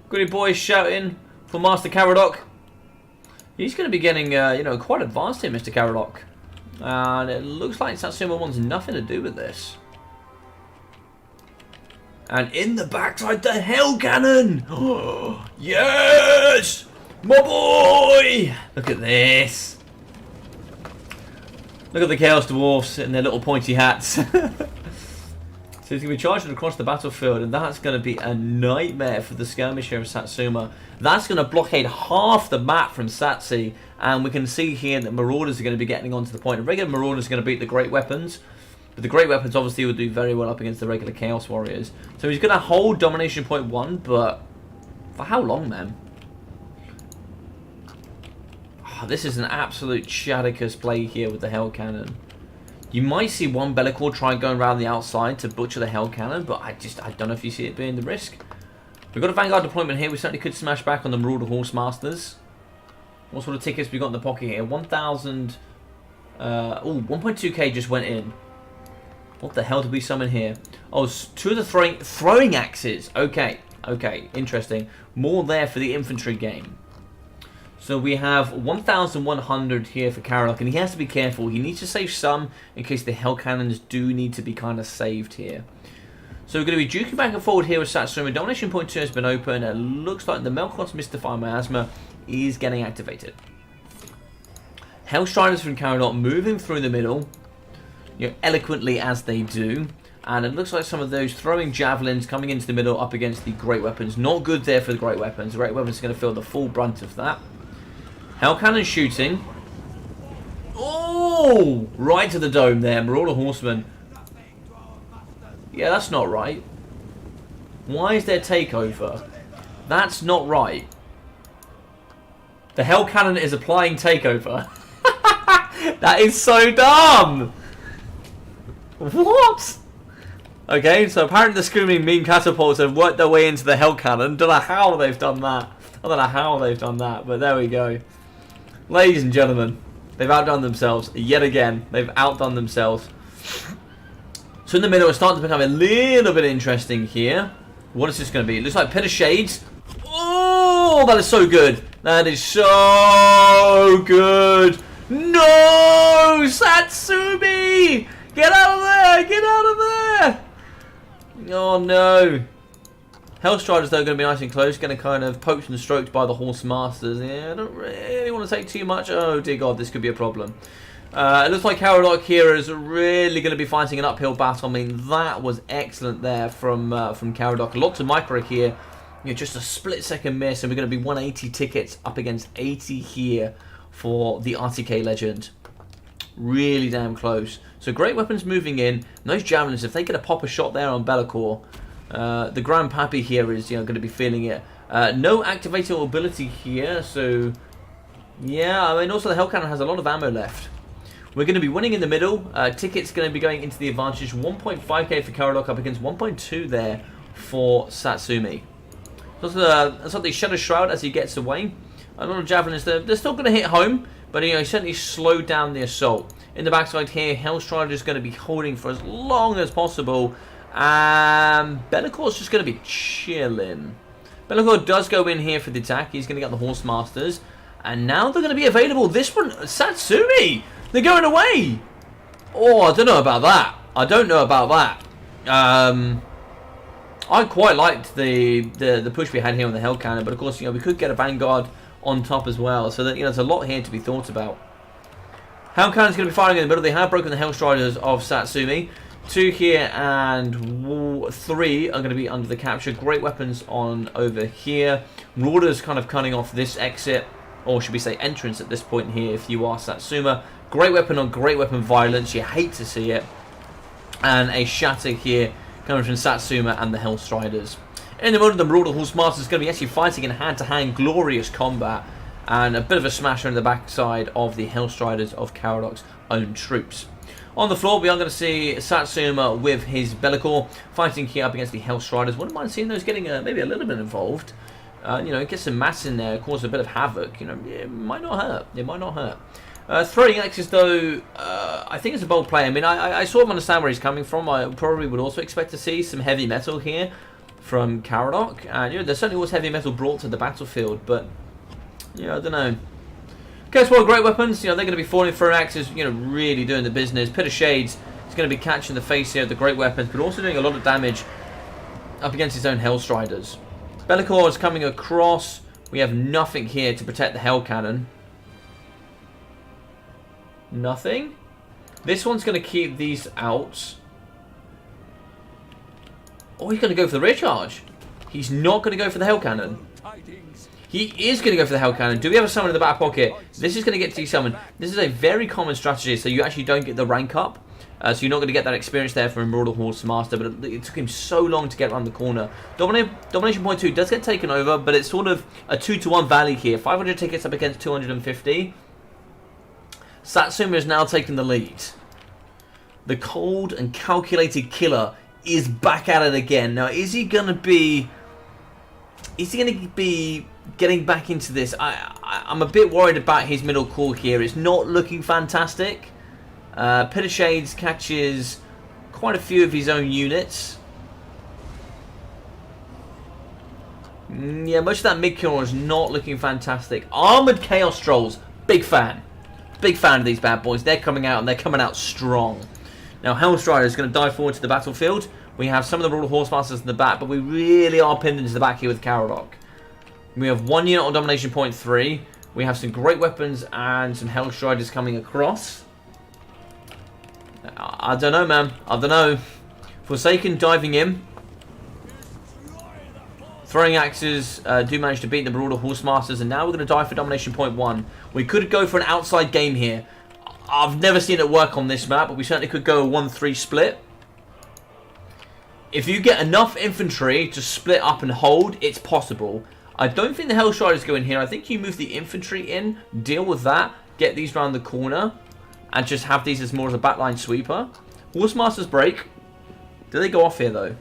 Got any boys shouting for Master Caradoc? He's going to be getting, you know, quite advanced here, Mr. Caradoc. And it looks like Satsuma wants nothing to do with this. And in the backside, the Hell Cannon! Yes! My boy! Look at this. Look at the Chaos Dwarfs in their little pointy hats. So he's going to be charging across the battlefield, and that's going to be a nightmare for the skirmisher of Satsuma. That's going to blockade half the map from Satsi, and we can see here that Marauders are going to be getting onto the point. The regular Marauders are going to beat the Great Weapons, but the Great Weapons obviously will do very well up against the regular Chaos Warriors. So he's going to hold Domination Point 1, but for how long, man? Oh, this is an absolute Shadicus play here with the Hell Cannon. You might see one Bellicor try going around the outside to butcher the Hell Cannon, but I don't know if you see it being the risk. We've got a Vanguard deployment here. We certainly could smash back on the Marauder Horse Masters. What sort of tickets we got in the pocket here? 1,000. Oh, 1.2k just went in. What the hell did we summon here? Oh, 2 of the throwing axes. Okay, okay, interesting. More there for the infantry game. So we have 1,100 here for Karadok, and he has to be careful. He needs to save some in case the Hell Cannons do need to be kind of saved here. So we're going to be duking back and forward here with Satsuma. Domination Point 2 has been open. It looks like the Melkot's Mystify Miasma is getting activated. Hellstriders from Karadok moving through the middle, you know, eloquently as they do. And it looks like some of those throwing javelins coming into the middle up against the Great Weapons. Not good there for the Great Weapons. The Great Weapons are going to feel the full brunt of that. Hell Cannon shooting. Oh! Right to the dome there. Marauder Horseman. Yeah, that's not right. Why is there takeover? That's not right. The Hell Cannon is applying takeover. That is so dumb! What? Okay, so apparently the Screaming Mean Catapults have worked their way into the Hell Cannon. Don't know how they've done that. I don't know how they've done that, but there we go. Ladies and gentlemen, they've outdone themselves yet again. They've outdone themselves. So in the middle, it's starting to become a little bit interesting here. What is this going to be? It looks like Pit of Shades. Oh, that is so good. That is so good. No! Satsumi! Get out of there! Get out of there! Oh no. Hellstriders, though, going to be nice and close. Going to kind of poked and stroked by the Horse Masters. Yeah, I don't really want to take too much. Oh, dear God, this could be a problem. It looks like Karadok here is really going to be fighting an uphill battle. I mean, that was excellent there from Karadok. A lot to micro here. You know, just a split-second miss, and we're going to be 180 tickets up against 80 here for the RTK Legend. Really damn close. So Great Weapons moving in. And those Javelins, if they get a pop a shot there on Bellicor, the Grand Pappy here is, you know, going to be feeling it. No activator ability here, so yeah. I mean, also the Hell Cannon has a lot of ammo left. We're going to be winning in the middle. Tickets going to be going into the advantage. 1.5k for Karadok up against 1.2 there for Satsumi. So that's the Shadow Shroud as he gets away. A lot of javelins there. They're still going to hit home, but you know, he certainly slowed down the assault. In the backside here, Hellstrider is going to be holding for as long as possible. Bellicor's just going to be chilling. Bellicor does go in here for the attack. He's going to get the Horse Masters. And now they're going to be available. This one, Satsumi! They're going away! Oh, I don't know about that. I don't know about that. I quite liked the push we had here on the Hell Cannon, but of course, you know, we could get a Vanguard on top as well. So that, you know, there's a lot here to be thought about. Hell Cannon's going to be firing in the middle. They have broken the Hellstriders of Satsumi. 2 here and 3 are going to be under the capture. Great Weapons on over here. Marauders kind of cutting off this exit, or should we say entrance at this point here if you are Satsuma. Great Weapon on Great Weapon violence. You hate to see it. And a shatter here coming from Satsuma and the Hellstriders. In the middle, the Marauder Horse Master is going to be actually fighting in hand-to-hand glorious combat. And a bit of a smasher in the backside of the Hellstriders of Karadok's own troops. On the floor, we are going to see Satsuma with his Bellicor fighting here up against the Hellstriders. Wouldn't mind seeing those getting maybe a little bit involved. You know, get some mass in there, cause a bit of havoc. You know, it might not hurt. It might not hurt. Throwing axes, though, I think it's a bold play. I mean, I sort of understand where he's coming from. I probably would also expect to see some heavy metal here from Karadok. And, you know, there certainly was heavy metal brought to the battlefield, but, you know, I don't know. Guess what, Great Weapons, you know, they're going to be falling through axes, you know, really doing the business. Pit of Shades is going to be catching the face here of the Great Weapons, but also doing a lot of damage up against his own Hellstriders. Be'lakor is coming across. We have nothing here to protect the Hell Cannon. Nothing. This one's going to keep these out. Oh, he's going to go for the rear charge. He's not going to go for the Hell Cannon. He is going to go for the Hell Cannon. Do we have a summon in the back pocket? This is going to get desummoned. This is a very common strategy, so you actually don't get the rank up. So you're not going to get that experience there from Marauder Horse Master, but it took him so long to get around the corner. Domination point 2 does get taken over, but it's sort of a 2-to-1 value here. 500 tickets up against 250. Satsuma is now taking the lead. The cold and calculated killer is back at it again. Now, is he going to be getting back into this? I'm a bit worried about his middle core here. It's not looking fantastic. Pit of Shades catches quite a few of his own units. Yeah, most of that mid-kill is not looking fantastic. Armored Chaos Trolls, big fan. Big fan of these bad boys. They're coming out, and they're coming out strong. Now, Hellstrider is going to dive forward to the battlefield. We have some of the Royal Horsemasters in the back, but we really are pinned into the back here with Caradoc. We have 1 unit on Domination Point 3. We have some great weapons and some Hellstriders coming across. I don't know, man. I don't know. Forsaken diving in. Throwing axes do manage to beat the Marauder Horsemasters, and now we're going to dive for Domination Point 1. We could go for an outside game here. I've never seen it work on this map, but we certainly could go a 1-3 split. If you get enough infantry to split up and hold, it's possible. I don't think the Hellstriders go in here. I think you move the infantry in, deal with that, get these round the corner, and just have these as more as a backline sweeper. Horsemasters break. Do they go off here, though?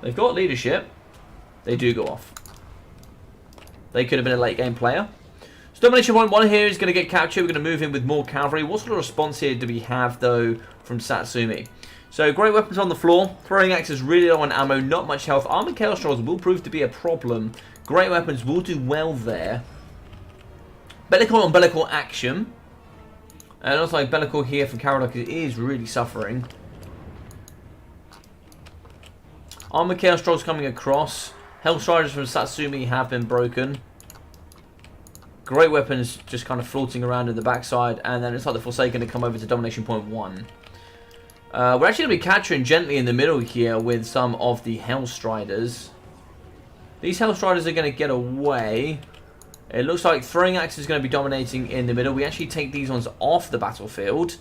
They've got leadership. They do go off. They could have been a late game player. So Domination Point 1 here is going to get captured. We're going to move in with more cavalry. What sort of response here do we have, though, from Satsumi? So, great weapons on the floor. Throwing axes really low on ammo, not much health. Armored Chaos Trolls will prove to be a problem. Great weapons will do well there. Be'lakor on Be'lakor action. And it looks like Be'lakor here from Caradoc is really suffering. Armored Chaos Trolls coming across. Hellstriders from Satsumi have been broken. Great weapons just kind of floating around in the backside. And then it's like the Forsaken to come over to Domination Point 1. We're actually going to be capturing gently in the middle here with some of the Hellstriders. These Hellstriders are going to get away. It looks like Throwing Axe is going to be dominating in the middle. We actually take these ones off the battlefield.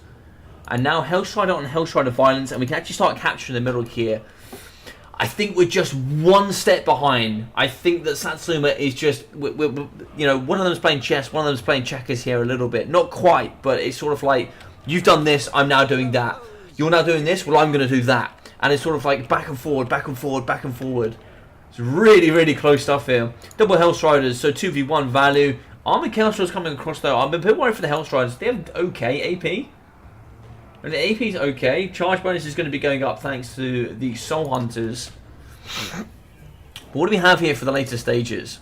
And now Hellstrider on Hellstrider violence, and we can actually start capturing the middle here. I think we're just one step behind. I think that Satsuma is just, you know, one of them is playing chess, one of them is playing checkers here a little bit. Not quite, but it's sort of like, you've done this, I'm now doing that. You're now doing this, well, I'm going to do that. And it's sort of like back and forward, back and forward, back and forward. It's really, really close stuff here. Double Hellstriders, so 2v1 value. Armored Chaos Trolls coming across though. I'm a bit worried for the Hellstriders. They have okay AP. And the AP is okay. Charge bonus is going to be going up thanks to the Soul Hunters. But what do we have here for the later stages?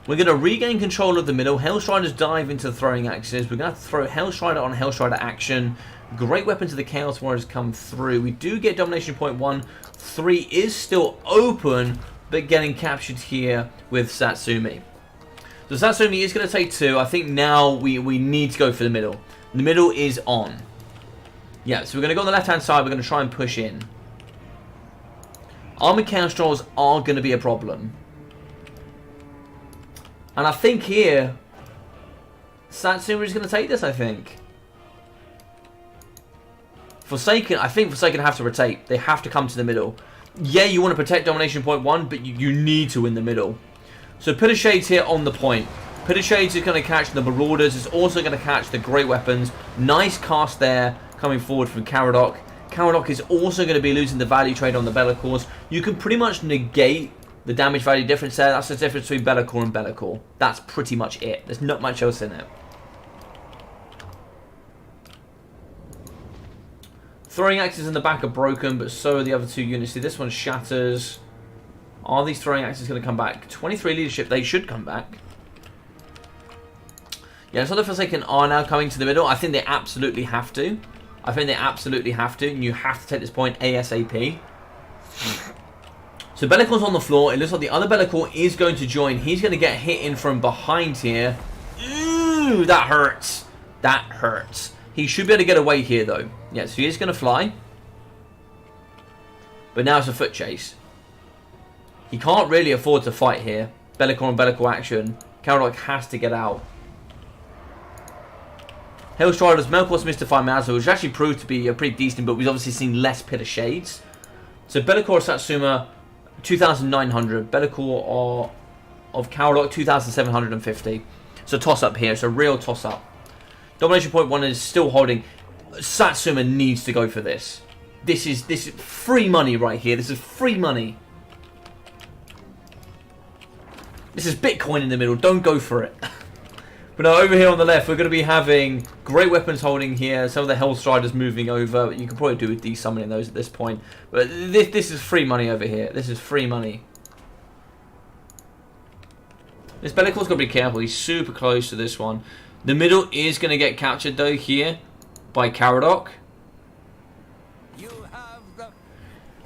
We're going to regain control of the middle. Hellstriders dive into the throwing axes. We're going to have to throw Hellstrider on Hellstrider action. Great weapons of the Chaos Warriors come through. We do get Domination Point 1. 3 is still open, but getting captured here with Satsumi. So Satsumi is going to take 2. I think now we need to go for the middle. The middle is on. Yeah, so we're going to go on the left-hand side. We're going to try and push in. Armored Chaos Trolls are going to be a problem. And I think here, Satsuma is going to take this, I think. Forsaken, I think Forsaken have to rotate. They have to come to the middle. Yeah, you want to protect Domination Point 1, but you need to in the middle. So Pit of Shades here on the point. Pit of Shades is going to catch the Marauders. It's also going to catch the great weapons. Nice cast there coming forward from Caradoc. Caradoc is also going to be losing the value trade on the Be'lakors. You can pretty much negate the damage value difference there. That's the difference between Be'lakor and Be'lakor. That's pretty much it. There's not much else in it. Throwing axes in the back are broken, but so are the other 2 units. See, this one shatters. Are these throwing axes going to come back? 23 leadership, they should come back. Yeah, so the Forsaken are now coming to the middle. I think they absolutely have to. I think they absolutely have to, and you have to take this point ASAP. So Be'lakor's on the floor. It looks like the other Be'lakor is going to join. He's going to get hit in from behind here. Ooh, that hurts. That hurts. He should be able to get away here, though. Yeah, so he is going to fly. But now it's a foot chase. He can't really afford to fight here. Be'lakor and Be'lakor action. Caradoc has to get out. Hellstriders, Melkor's Mystify Mazda, which actually proved to be a pretty decent, but we've obviously seen less Pit of Shades. So Be'lakor Satsuma, 2,900. Be'lakor of Caradoc, 2,750. So toss-up here. It's a real toss-up. Domination point 1 is still holding. Satsuma needs to go for this. This is free money right here. This is free money. This is Bitcoin in the middle. Don't go for it. But now over here on the left, we're going to be having great weapons holding here. Some of the Hellstriders moving over. You can probably do with desummoning those at this point. But this is free money over here. This is free money. This Be'lakor's got to be careful. He's super close to this one. The middle is going to get captured though here by Caradoc.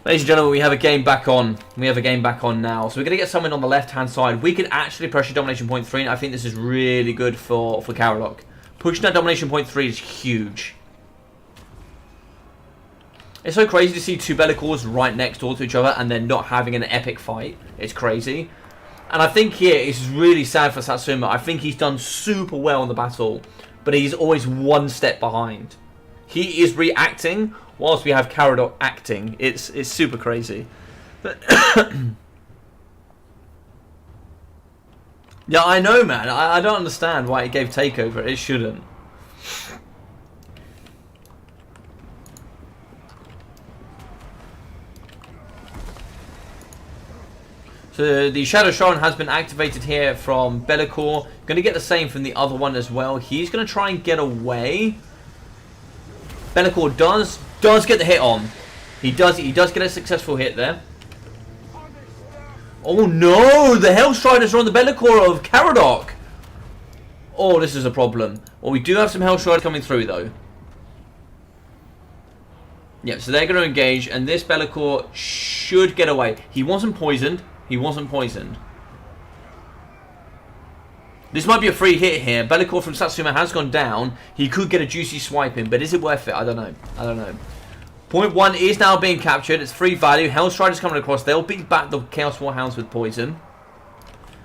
Ladies and gentlemen, we have a game back on. We have a game back on now. So we're going to get someone on the left-hand side. We can actually pressure Domination Point 3, and I think this is really good for Caradoc. Pushing that Domination Point 3 is huge. It's so crazy to see two Be'lakors right next door to each other and then not having an epic fight. It's crazy. And I think here it's really sad for Satsuma. I think he's done super well in the battle, but he's always one step behind. He is reacting whilst we have Caradoc acting. It's super crazy. Yeah, I know, man. I don't understand why it gave takeover. It shouldn't. So the Shadow Shrine has been activated here from Be'lakor. Going to get the same from the other one as well. He's going to try and get away. Be'lakor does get the hit on. He does get a successful hit there. Oh no! The Hellstriders are on the Be'lakor of Caradoc. Oh, this is a problem. Well, we do have some Hellstriders coming through though. Yep, so they're going to engage, and this Be'lakor should get away. He wasn't poisoned. He wasn't poisoned. This might be a free hit here. Be'lakor from Satsuma has gone down. He could get a juicy swipe in, but is it worth it? I don't know. I don't know. Point 1 is now being captured. It's free value. Hellstriders coming across. They'll beat back the Chaos Warhounds with poison.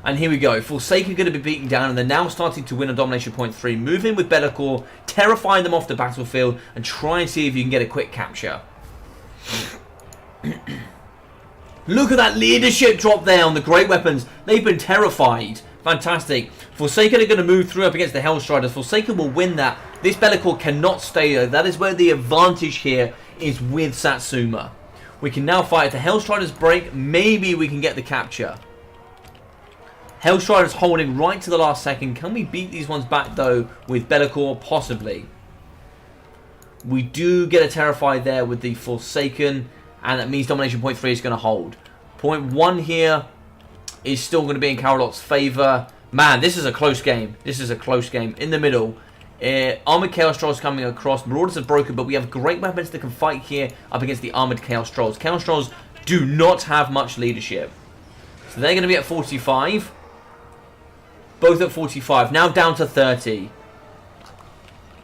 And here we go. Forsaken going to be beaten down, and they're now starting to win on Domination Point 3. Move in with Be'lakor, terrifying them off the battlefield, and try and see if you can get a quick capture. Look at that leadership drop there on the great weapons. They've been terrified. Fantastic. Forsaken are going to move through up against the Hellstriders. Forsaken will win that. This Be'lakor cannot stay though. That is where the advantage here is with Satsuma. We can now fight. If the Hellstriders break, maybe we can get the capture. Hellstriders holding right to the last second. Can we beat these ones back though with Be'lakor? Possibly. We do get a Terrified there with the Forsaken, and that means Domination Point 3 is going to hold. Point 1 here is still going to be in Caradoc's favour. Man, this is a close game. This is a close game. In the middle, Armoured Chaos Trolls coming across. Marauders have broken, but we have great weapons that can fight here up against the Armoured Chaos Trolls. Chaos Trolls do not have much leadership. So they're going to be at 45. Both at 45. Now down to 30.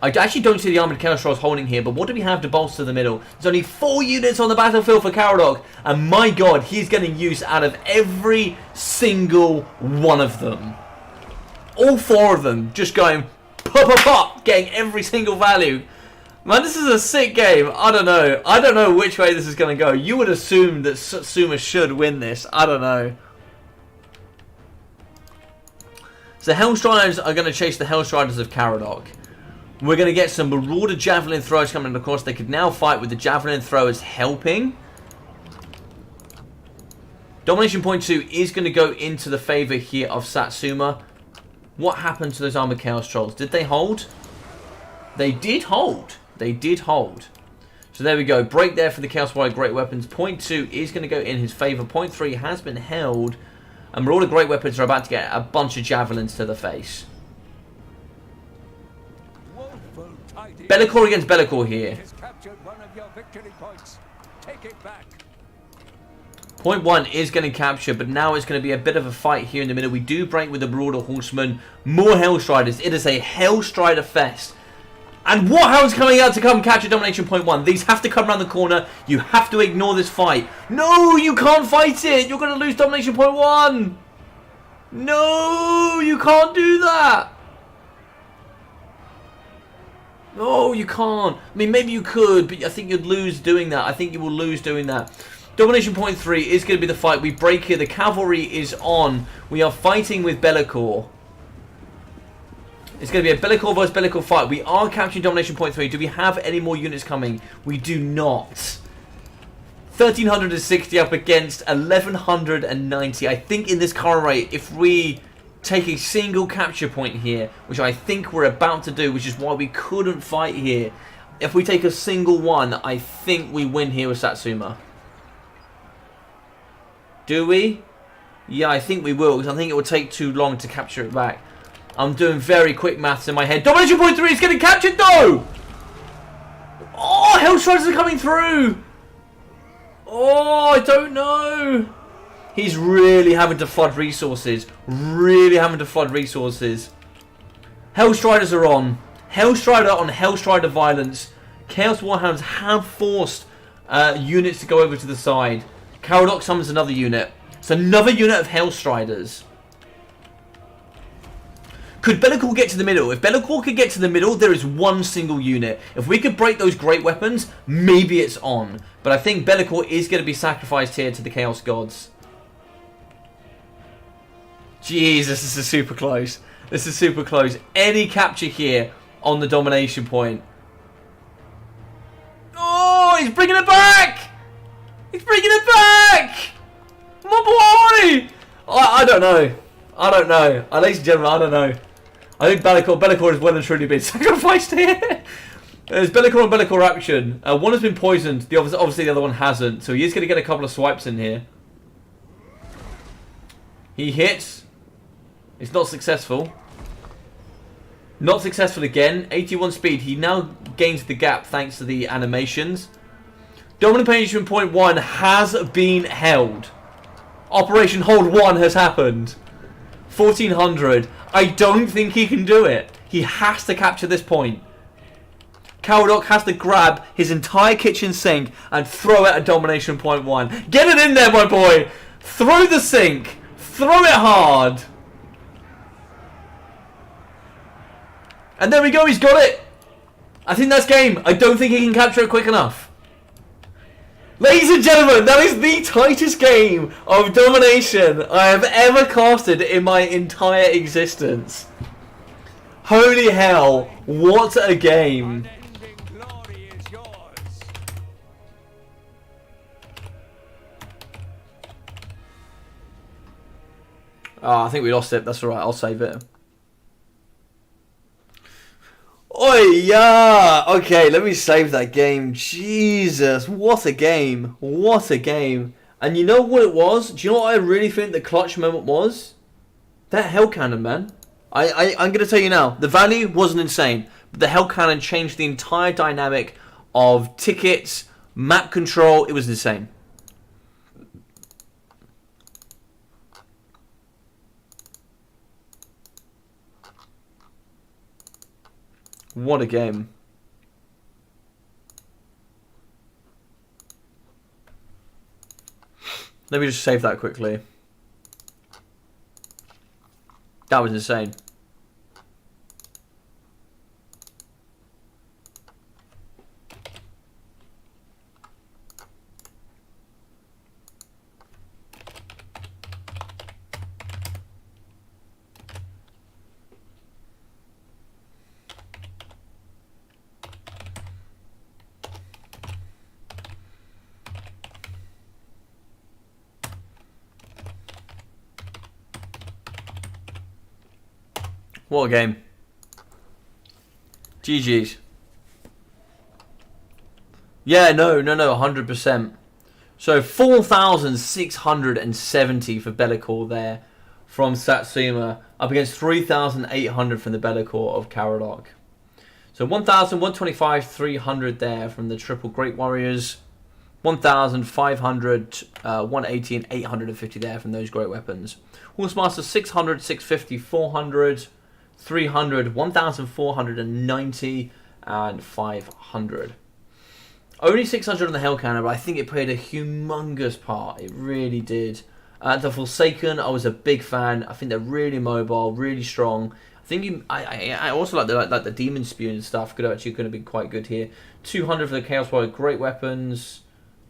I actually don't see the Armoured Chaos Trolls holding here, but what do we have to bolster the middle? There's only 4 units on the battlefield for Caradoc, and my god, he's getting use out of every single one of them. All 4 of them just going pop, pop, pop, getting every single value. Man, this is a sick game. I don't know. I don't know which way this is going to go. You would assume that Satsuma should win this. I don't know. So Hellstriders are going to chase the Hellstriders of Caradoc. We're going to get some Marauder Javelin Throwers coming across. They could now fight with the Javelin Throwers helping. Domination Point 2 is going to go into the favour here of Satsuma. What happened to those Armoured Chaos Trolls? Did they hold? They did hold. They did hold. So there we go. Break there for the Chaos Warrior Great Weapons. Point 2 is going to go in his favour. Point 3 has been held. And Marauder Great Weapons are about to get a bunch of Javelins to the face. Be'lakor against Be'lakor here. has captured one of your victory points. Take it back. Point 1 is going to capture, but now it's going to be a bit of a fight here in the middle. We do break with the Marauder Horsemen. More Hellstriders. It is a Hellstrider fest. And Warhound's coming out to come capture domination point 1. These have to come around the corner. You have to ignore this fight. No, you can't fight it. You're going to lose domination point 1. No, you can't do that. No, you can't. I mean, maybe you could, but I think you'd lose doing that. I think you will lose doing that. Domination point 3 is going to be the fight. We break here. The cavalry is on. We are fighting with Be'lakor. It's going to be a Be'lakor versus Be'lakor fight. We are capturing domination point 3. Do we have any more units coming? We do not. 1,360 up against 1,190. I think in this current rate, if we take a single capture point here, which I think we're about to do, which is why we couldn't fight here. If we take a single one, I think we win here with Satsuma. Do we? Yeah, I think we will, because I think it will take too long to capture it back. I'm doing very quick maths in my head. Domination point 3 is getting captured, though! Oh, Hellstriders are coming through! Oh, I don't know. He's really having to flood resources. Really having to flood resources. Hellstriders are on. Hellstrider on Hellstrider violence. Chaos Warhounds have forced units to go over to the side. Caradoc summons another unit. It's another unit of Hellstriders. Could Be'lakor get to the middle? If Be'lakor could get to the middle, there is one single unit. If we could break those great weapons, maybe it's on. But I think Be'lakor is going to be sacrificed here to the Chaos Gods. Jesus, this is super close. This is super close. Any capture here on the domination point. Oh, he's bringing it back! He's bringing it back! My boy! I don't know. I don't know. Ladies and gentlemen, I don't know. I think Be'lakor has well and truly been sacrificed here. There's Be'lakor and Be'lakor action. One has been poisoned. Obviously the other one hasn't. So he is going to get a couple of swipes in here. He hits. It's not successful. Not successful again. 81 speed. He now gains the gap thanks to the animations. Domination point 1 has been held. Operation Hold 1 has happened. 1,400. I don't think he can do it. He has to capture this point. Caradoc has to grab his entire kitchen sink and throw it at domination point 1. Get it in there, my boy. Throw the sink. Throw it hard. And there we go. He's got it. I think that's game. I don't think he can capture it quick enough. Ladies and gentlemen, that is the tightest game of domination I have ever casted in my entire existence. Holy hell, what a game. Unending glory is yours. Oh, I think we lost it. That's alright, I'll save it. Oi, yeah! Okay, let me save that game. Jesus, what a game. What a game. And you know what it was? Do you know what I really think the clutch moment was? That Hell Cannon, man. I'm going to tell you now. The value wasn't insane. But the Hell Cannon changed the entire dynamic of tickets, map control. It was insane. What a game. Let me just save that quickly. That was insane. What a game. GG's. Yeah, no, 100%. So 4,670 for Be'lakor there from Satsuma, up against 3,800 from the Be'lakor of Caradoc. So 1,000, 125, 300 there from the Triple Great Warriors. 1,500, 180, and 850 there from those great weapons. Horsemaster 600, 650, 400, 300, 1,490, and 500. Only 600 on the Hell Cannon, but I think it played a humongous part. It really did. The Forsaken, I was a big fan. I think they're really mobile, really strong. I think I also like the Demon Spew and stuff. Could actually be quite good here. 200 for the Chaos Warrior, great weapons.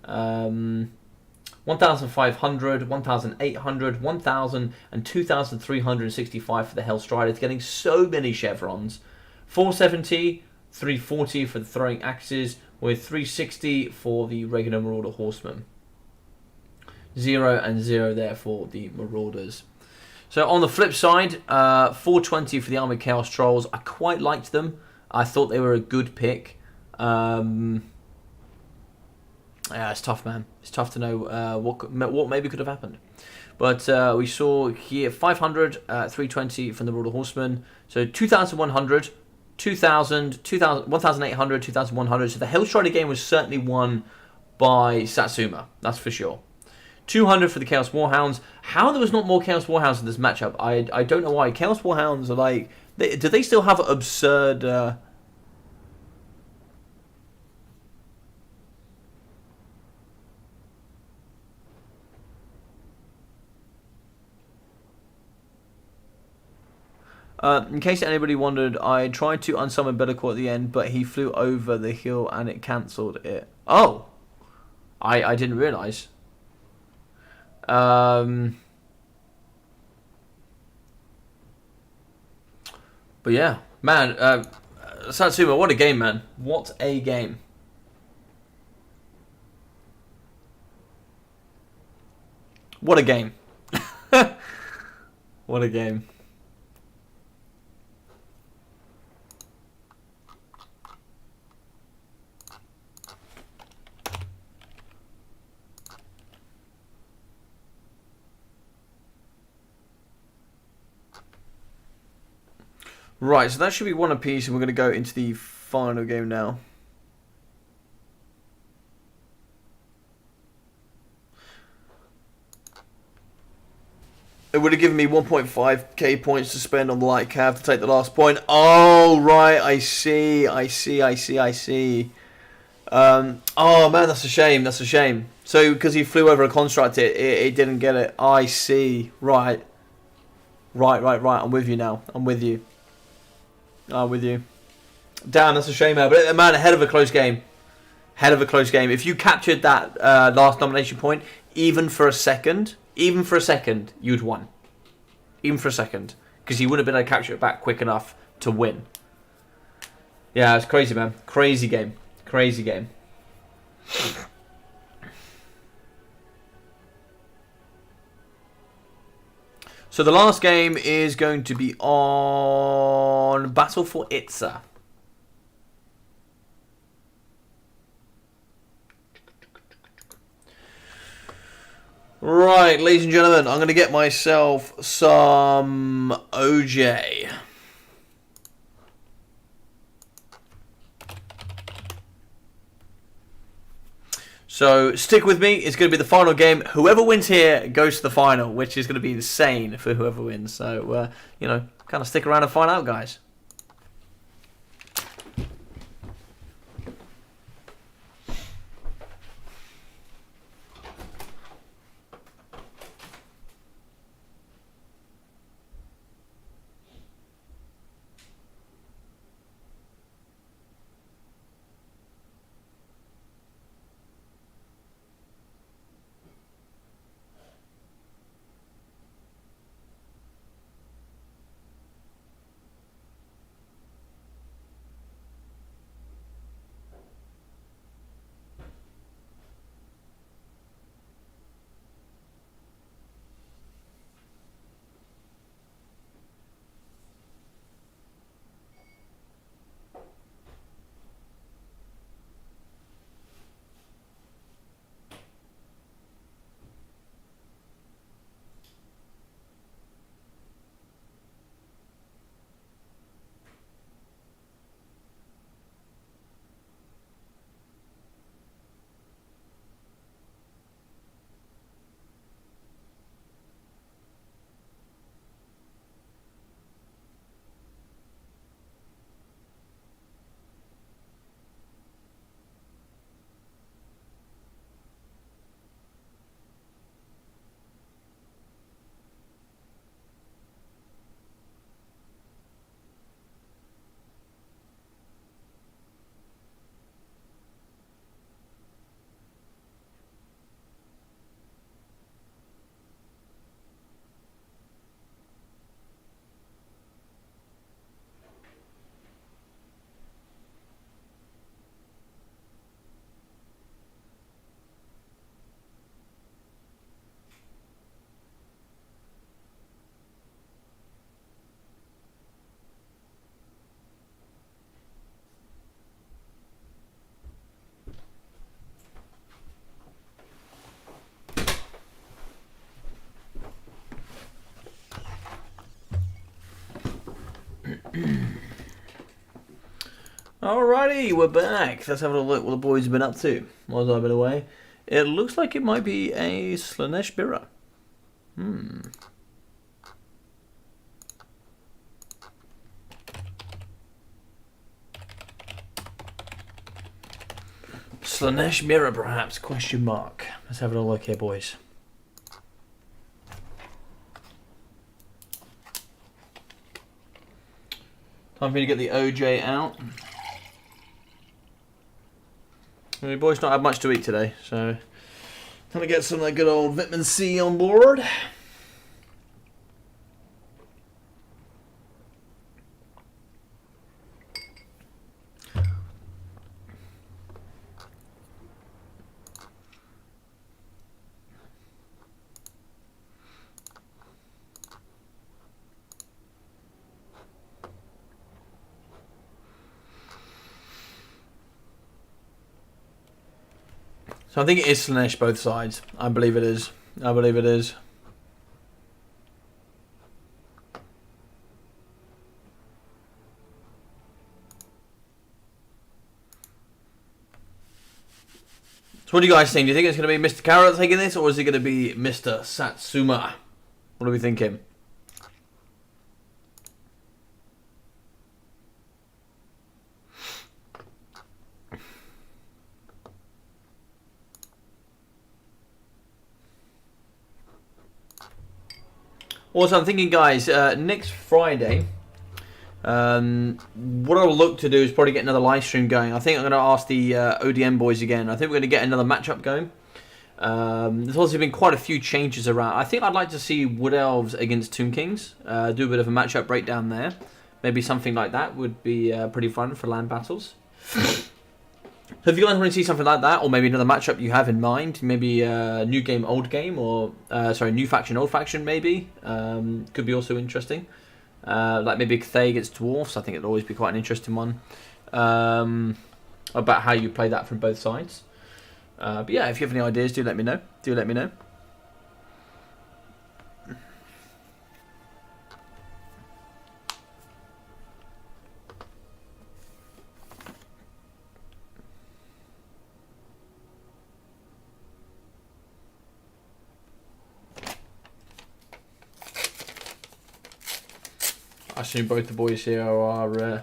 1,500, 1,800, 1,000, and 2,365 for the Hell Strider. It's getting so many chevrons. 470, 340 for the Throwing Axes, with 360 for the regular Marauder Horsemen. 0 and 0 there for the Marauders. So on the flip side, 420 for the Armored Chaos Trolls. I quite liked them. I thought they were a good pick. Yeah, it's tough, man. It's tough to know what maybe could have happened. But we saw here 500, 320 from the Marauder Horsemen. So 2,100, 2,000, 1,800, 2,100. So the Hellstrider game was certainly won by Satsuma. That's for sure. 200 for the Chaos Warhounds. How there was not more Chaos Warhounds in this matchup, I don't know why. Chaos Warhounds are like... do they still have absurd... in case anybody wondered, I tried to unsummon Bellicor at the end, but he flew over the hill and it cancelled it. Oh! I didn't realise. But yeah, man, Satsuma, what a game, man. What a game. What a game. What a game. Right, so that should be one apiece, and we're going to go into the final game now. It would have given me 1.5k points to spend on the light cav to take the last point. Oh, right, I see. Oh, man, that's a shame. That's a shame. So, because he flew over a construct, it didn't get it. I see. Right. I'm with you now. I'm with you. Damn, that's a shame, man. But, man, a hell of a close game. If you captured that last nomination point, even for a second, you'd won. Even for a second. Because you wouldn't have been able to capture it back quick enough to win. Yeah, it's crazy, man. Crazy game. So the last game is going to be on Battle for Itza. Right, ladies and gentlemen, I'm going to get myself some OJ. So stick with me. It's going to be the final game. Whoever wins here goes to the final, which is going to be insane for whoever wins. So, kind of stick around and find out, guys. Alrighty, we're back. Let's have a look what the boys have been up to while I've been away. It looks like it might be a Slanesh Bira. Slanesh Mirror, perhaps? Question mark. Let's have a look here, boys. Time for me to get the OJ out. The boys not had much to eat today, so time to get some of that good old vitamin C on board. So I think it is Slanesh both sides. I believe it is. I believe it is. So what do you guys think? Do you think it's going to be Mr. Carrot taking this, or is it going to be Mr. Satsuma? What are we thinking? Also, I'm thinking, guys, next Friday, what I'll look to do is probably get another live stream going. I think I'm going to ask the ODM boys again. I think we're going to get another matchup going. There's also been quite a few changes around. I think I'd like to see Wood Elves against Tomb Kings. Do a bit of a matchup breakdown there. Maybe something like that would be pretty fun for land battles. So if you guys want to see something like that, or maybe another matchup you have in mind, maybe new game, old game, or sorry, new faction, old faction, maybe could be also interesting. Like maybe Cathay against Dwarfs, I think it'd always be quite an interesting one. About how you play that from both sides. But yeah, if you have any ideas, do let me know. Do let me know. I assume both the boys here are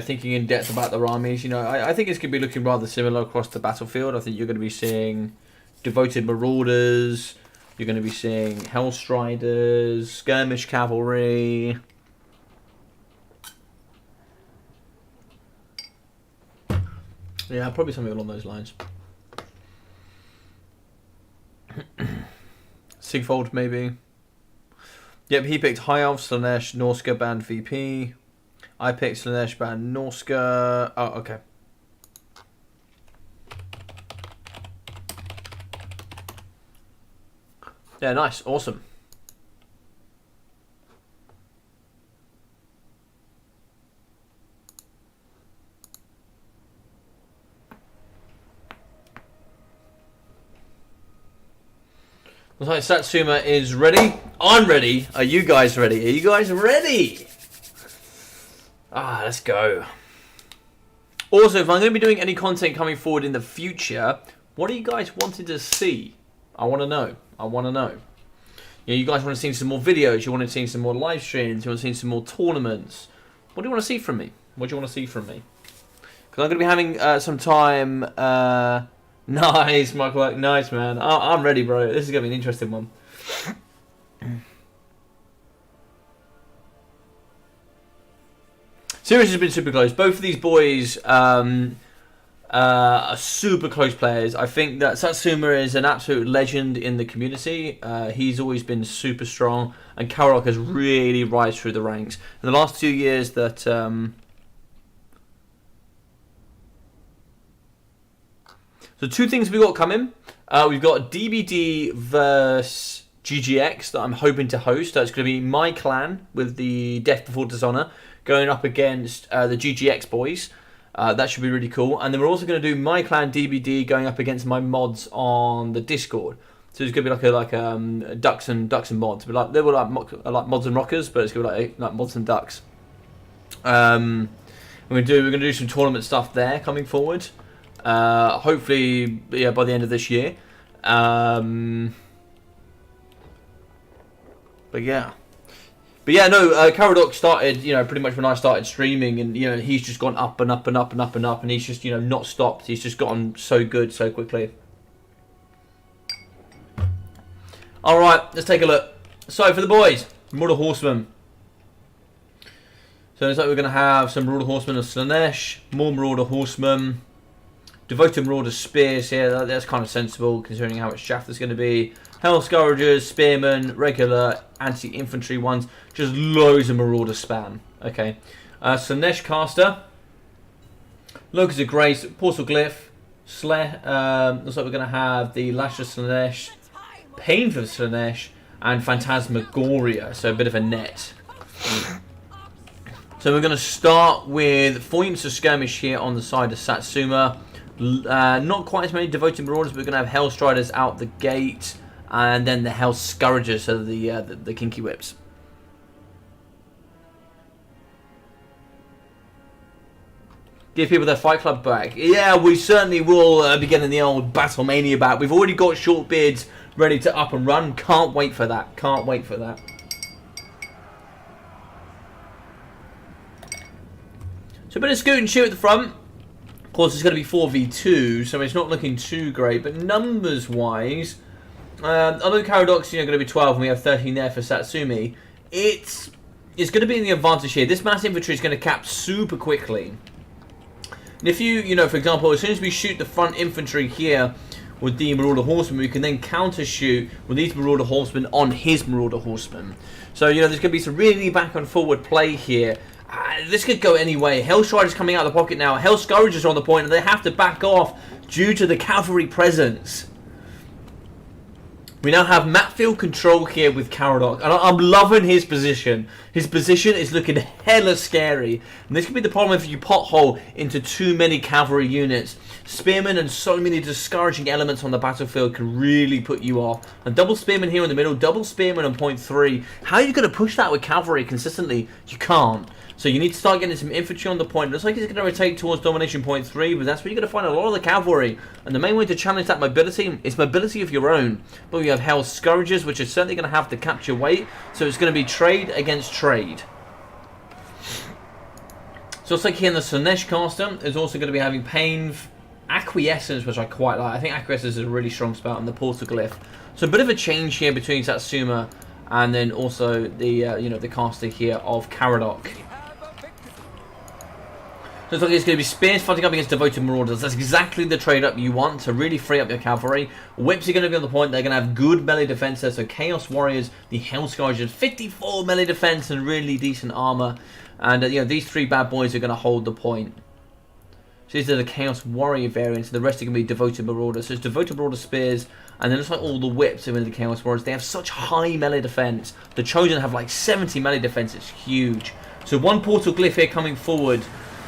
thinking in depth about their armies. You know, I think it's going to be looking rather similar across the battlefield. I think you're going to be seeing devoted marauders. You're going to be seeing Hellstriders, skirmish cavalry. Yeah, probably something along those lines. Sigfold, maybe. Yep, he picked High Elf, Slanesh, Norsca, band VP. I picked Slanesh, band Norsca. Oh, okay. Yeah, nice. Awesome. Looks like Satsuma is ready. I'm ready. Are you guys ready? Are you guys ready? Let's go. Also, if I'm going to be doing any content coming forward in the future, what are you guys wanting to see? I want to know. I want to know. You guys want to see some more videos. You want to see some more live streams. You want to see some more tournaments. What do you want to see from me? What do you want to see from me? Because I'm going to be having some time... Nice, Michael. Nice, man. I'm ready, bro. This is going to be an interesting one. Series has been super close. Both of these boys are super close players. I think that Satsuma is an absolute legend in the community. He's always been super strong, and Karok has really rise through the ranks. In the last 2 years that... So two things we've got coming. We've got DBD versus GGX that I'm hoping to host. It's going to be my clan with the Death Before Dishonor going up against the GGX boys. That should be really cool. And then we're also going to do my clan DBD going up against my mods on the Discord. So it's going to be like ducks and mods. But like they were like mods and rockers, but it's going to be like mods and ducks. We're gonna do some tournament stuff there coming forward. Hopefully, yeah, by the end of this year. But yeah. But yeah, no, Caradoc started, pretty much when I started streaming, and, he's just gone up and up and up and up and up, and he's just, not stopped. He's just gotten so good so quickly. Alright, let's take a look. So, for the boys, Marauder Horsemen. So, it's like we're going to have some Marauder Horsemen of Slaanesh, more Marauder Horsemen, Devoted Marauder Spears here. That's kind of sensible, considering how much shaft there's going to be. Hell Scourgers, Spearmen, regular anti-infantry ones. Just loads of Marauder spam. Okay. Slaanesh Caster. Locus of Grace, Portal Glyph. Looks like we're going to have the Lash of Slaanesh, Pain for Slaanesh, and Phantasmagoria. So a bit of a net. So we're going to start with Foynes of Skirmish here on the side of Satsuma. Not quite as many Devoted Marauders, but we're going to have Hellstriders out the gate. And then the Hell Scourgers, so the Kinky Whips. Give people their Fight Club back. Yeah, we certainly will be getting the old Battlemania back. We've already got Shortbeards ready to up and run. Can't wait for that. Can't wait for that. So a bit of scoot and shoot at the front. Of course, it's going to be 4v2, so it's not looking too great. But numbers-wise, although Caradocs, going to be 12 and we have 13 there for Satsumi, it's going to be in the advantage here. This mass infantry is going to cap super quickly. And if you, for example, as soon as we shoot the front infantry here with the Marauder Horsemen, we can then counter shoot with these Marauder Horsemen on his Marauder Horsemen. So, there's going to be some really back and forward play here. This could go any way. Hellstriders coming out of the pocket now. Hell Scourgers are on the point, and they have to back off due to the cavalry presence. We now have map field control here with Caradoc, and I'm loving his position. His position is looking hella scary, and this could be the problem if you pothole into too many cavalry units. Spearmen and so many discouraging elements on the battlefield can really put you off. And double Spearmen here in the middle, double Spearmen on point 3. How are you going to push that with cavalry consistently? You can't. So you need to start getting some infantry on the point. It looks like he's going to rotate towards domination point 3, but that's where you're going to find a lot of the cavalry. And the main way to challenge that mobility is mobility of your own. But we have Hell Scourgers, which are certainly going to have to capture weight. So it's going to be trade against trade. So it's like here in the Slaanesh caster, is also going to be having Pain, Acquiescence, which I quite like. I think Acquiescence is a really strong spell, and the Portal Glyph. So a bit of a change here between Satsuma and then also the the caster here of Caradoc. So it's like it's going to be Spears fighting up against Devoted Marauders. That's exactly the trade-up you want to really free up your cavalry. Whips are going to be on the point. They're going to have good melee defense there. So Chaos Warriors, the Hell Scourgers, 54 melee defense and really decent armor. And these three bad boys are going to hold the point. So these are the Chaos Warrior variants. The rest are going to be Devoted Marauders. So it's Devoted Marauder Spears. And then it's like all the whips are in the Chaos Warriors. They have such high melee defense. The Chosen have like 70 melee defense. It's huge. So one Portal Glyph here coming forward.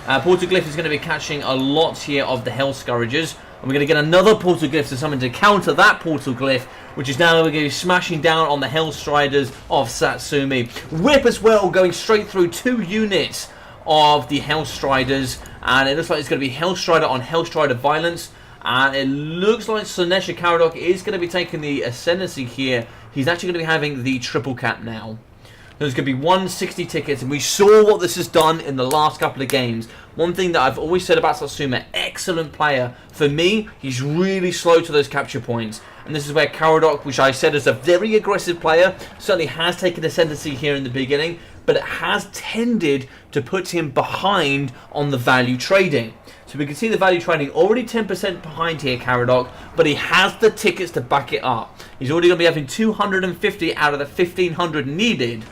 Portal Glyph is going to be catching a lot here of the Hell Scourgers. And we're going to get another Portal Glyph to summon to counter that Portal Glyph, which is now going to be smashing down on the Hellstriders of Satsumi. Whip as well, going straight through 2 units of the Hellstriders. And it looks like it's going to be Hellstrider on Hellstrider violence. And it looks like Slaanesh Caradoc is going to be taking the ascendancy here. He's actually going to be having the triple cap now. There's going to be 160 tickets, and we saw what this has done in the last couple of games. One thing that I've always said about Satsuma, excellent player. For me, he's really slow to those capture points. And this is where Caradoc, which I said is a very aggressive player, certainly has taken ascendancy here in the beginning, but it has tended to put him behind on the value trading. So we can see the value trading already 10% behind here, Caradoc, but he has the tickets to back it up. He's already going to be having 250 out of the 1,500 needed.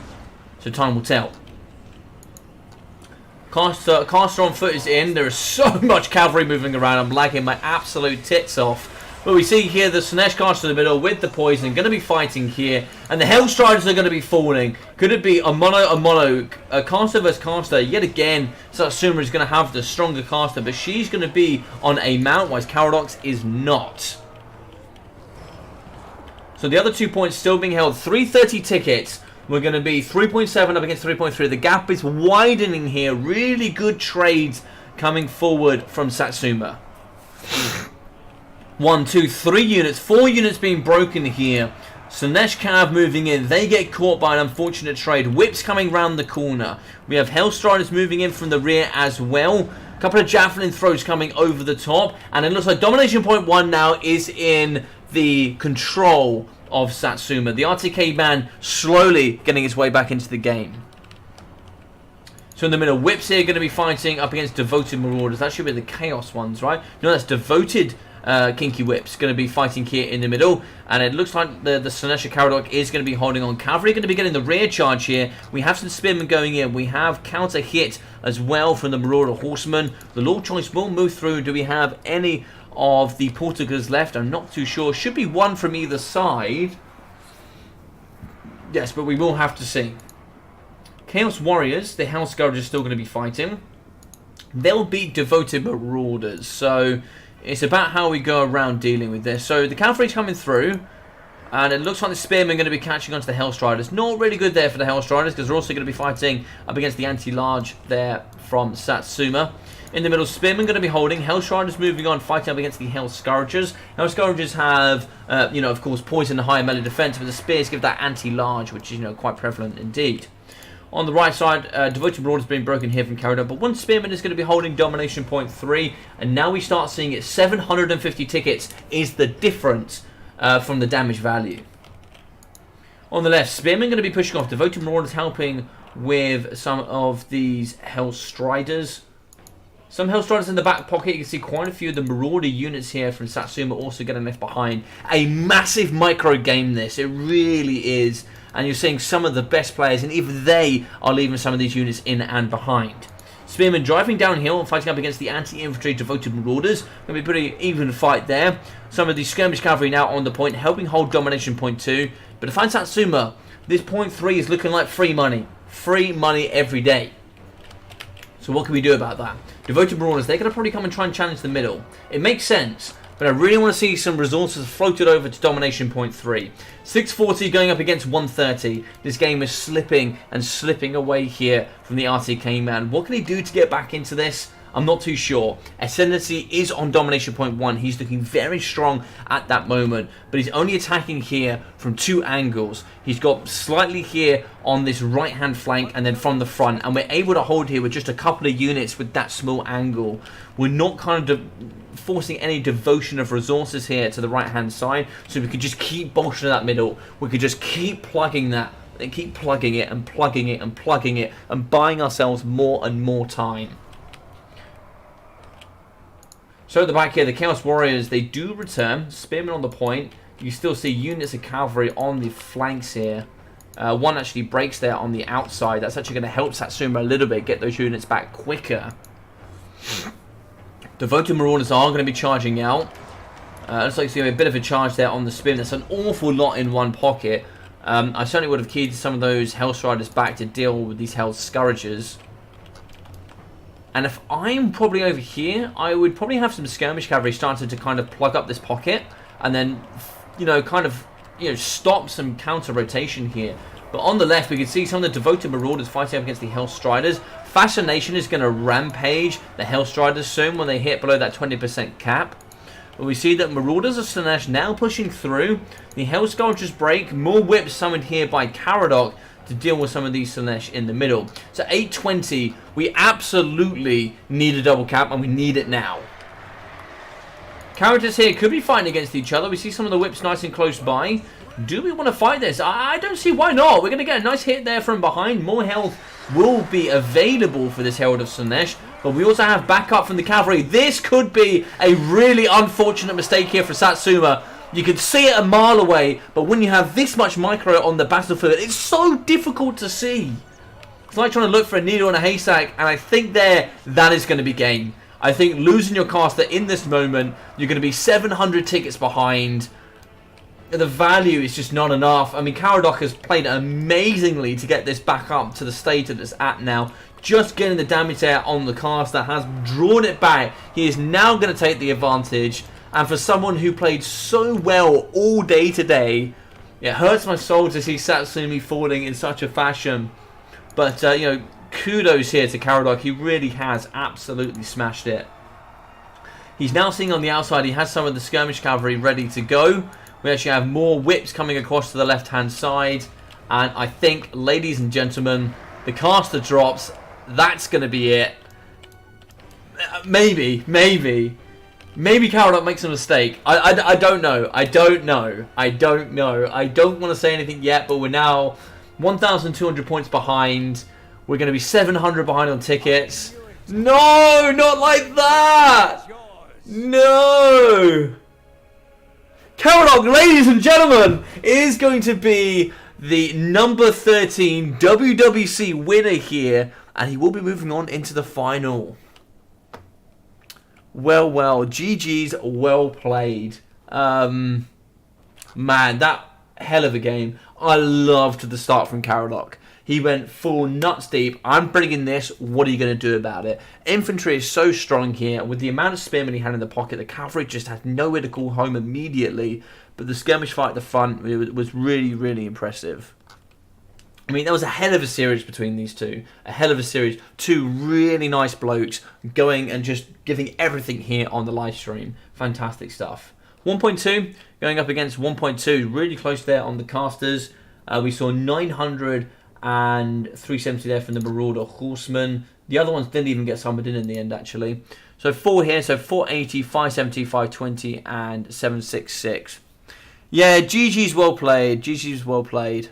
So time will tell. Caster on foot is in. There is so much cavalry moving around. I'm lagging my absolute tits off. But we see here the Slaanesh caster in the middle with the poison. Going to be fighting here. And the Hellstriders are going to be falling. Could it be a mono? Caster versus caster. Yet again, Satsuma is going to have the stronger caster. But she's going to be on a mount, whilst Caradoc is not. So the other 2 points still being held. 330 tickets. We're going to be 3.7 up against 3.3. The gap is widening here. Really good trades coming forward from Satsuma. 1, 2, 3 units. 4 units being broken here. Slaanesh Cav moving in. They get caught by an unfortunate trade. Whips coming round the corner. We have Hellstriders moving in from the rear as well. A couple of Javelin throws coming over the top. And it looks like Domination Point 1 now is in the control of Satsuma. The RTK man slowly getting his way back into the game. So in the middle, Whips here going to be fighting up against Devoted Marauders. That should be the Chaos ones, right? No, that's Devoted Kinky Whips going to be fighting here in the middle. And it looks like the Slaanesh Caradoc is going to be holding on. Cavalry going to be getting the rear charge here. We have some Spearmen going in. We have counter hit as well from the Marauder Horsemen. The Lord Choice will move through. Do we have any of the Portuguese left? I'm not too sure. Should be one from either side. Yes, but we will have to see. Chaos Warriors, the House Guard is still going to be fighting. They'll be Devoted Marauders. So it's about how we go around dealing with this. So the cavalry's coming through. And it looks like the Spearmen are going to be catching onto the Hellstriders. Not really good there for the Hellstriders, because they're also going to be fighting up against the anti-large there from Satsuma. In the middle, Spearmen going to be holding. Hellstriders moving on, fighting up against the Hell Scourgers. Hell Scourgers have, of course, poison and higher melee defense, but the Spears give that anti-large, which is, quite prevalent indeed. On the right side, Devoted Marauders being broken here from Caradon, but one Spearman is going to be holding Domination Point 3, and now we start seeing it. 750 tickets is the difference from the damage value. On the left, Spearman going to be pushing off. Devoted Marauders helping with some of these Hell Striders. Some Hellstriders in the back pocket. You can see quite a few of the Marauder units here from Satsuma also getting left behind. A massive micro game this. It really is. And you're seeing some of the best players, and even they are leaving some of these units in and behind. Spearmen driving downhill and fighting up against the anti-infantry Devoted Marauders. Going to be a pretty even fight there. Some of the skirmish cavalry now on the point, helping hold Domination Point 2. But to find Satsuma, this point 3 is looking like free money. Free money every day. So what can we do about that? Devoted Marauders, they're going to probably come and try and challenge the middle. It makes sense, but I really want to see some resources floated over to Domination Point 3. 640 going up against 130. This game is slipping and slipping away here from the RTK man. What can he do to get back into this? I'm not too sure. Ascendancy is on Domination Point 1. He's looking very strong at that moment, but he's only attacking here from 2 angles. He's got slightly here on this right hand flank and then from the front, and we're able to hold here with just a couple of units with that small angle. We're not kind of forcing any devotion of resources here to the right hand side, so we could just keep bolstering that middle. We could just keep plugging that and keep plugging it and plugging it and plugging it and buying ourselves more and more time. So at the back here, the Chaos Warriors, they do return. Spearmen on the point. You still see units of cavalry on the flanks here. One actually breaks there on the outside. That's actually going to help Satsuma a little bit, get those units back quicker. Devoted Marauders are going to be charging out. Looks like it's going to be a bit of a charge there on the Spearmen. That's an awful lot in one pocket. I certainly would have keyed some of those Hellstriders back to deal with these Hell Scourgers. And if I'm probably over here, I would probably have some skirmish cavalry starting to kind of plug up this pocket, and then, stop some counter rotation here. But on the left, we can see some of the Devoted Marauders fighting up against the Hell Striders. Fascination is going to rampage the Hell Striders soon when they hit below that 20% cap. But we see that Marauders of Slaanesh now pushing through. The Hell Scourgers break. More whips summoned here by Caradoc to deal with some of these Slaanesh in the middle. So 820, we absolutely need a double cap, and we need it now. Characters here could be fighting against each other. We see some of the whips nice and close by. Do we want to fight this? I don't see why not. We're going to get a nice hit there from behind. More health will be available for this Herald of Slaanesh, but we also have backup from the cavalry. This could be a really unfortunate mistake here for Satsuma. You can see it a mile away, but when you have this much micro on the battlefield, it's so difficult to see. It's like trying to look for a needle in a haystack, and I think that is going to be game. I think losing your caster in this moment, you're going to be 700 tickets behind. The value is just not enough. I mean, Caradoc has played amazingly to get this back up to the state that it's at now. Just getting the damage there on the caster has drawn it back. He is now going to take the advantage. And for someone who played so well all day today, It hurts my soul to see Satsumi falling in such a fashion. But, kudos here to Caradoc. He really has absolutely smashed it. He's now seeing on the outside. He has some of the skirmish cavalry ready to go. We actually have more whips coming across to the left-hand side. And I think, ladies and gentlemen, the caster drops. That's going to be it. Maybe Caradoc makes a mistake. I don't know. I don't want to say anything yet, but we're now 1,200 points behind. We're going to be 700 behind on tickets. No, not like that. No. Caradoc, ladies and gentlemen, is going to be the number 13 WWC winner here, and he will be moving on into the final. Well, GG's, well played. Man, that hell of a game. I loved the start from Caradoc. He went full nuts deep. I'm bringing this. What are you going to do about it? Infantry is so strong here. With the amount of spearmen he had in the pocket, the cavalry just had nowhere to call home immediately. But the skirmish fight at the front was really, really impressive. I mean, there was a hell of a series between these two. A hell of a series. Two really nice blokes going and just giving everything here on the live stream. Fantastic stuff. 1.2 going up against 1.2. Really close there on the casters. We saw 900 and 370 there from the Marauder Horseman. The other ones didn't even get summoned in the end, actually. So 4 here. So 480, 570, 520, and 766. Yeah, GG's well played. GG's well played.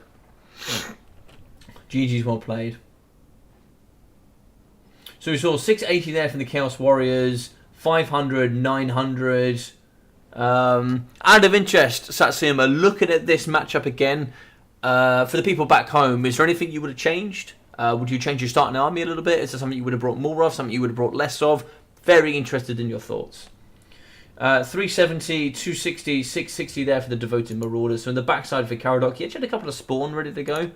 GG's well played. So we saw 680 there from the Chaos Warriors, 500, 900. Out of interest, Satsuma, looking at this matchup again, for the people back home, is there anything you would have changed? Would you change your starting army a little bit? Is there something you would have brought more of, something you would have brought less of? Very interested in your thoughts. 370, 260, 660 there for the Devoted Marauders. So in the backside for Caradoc, he actually had a couple of spawn ready to go.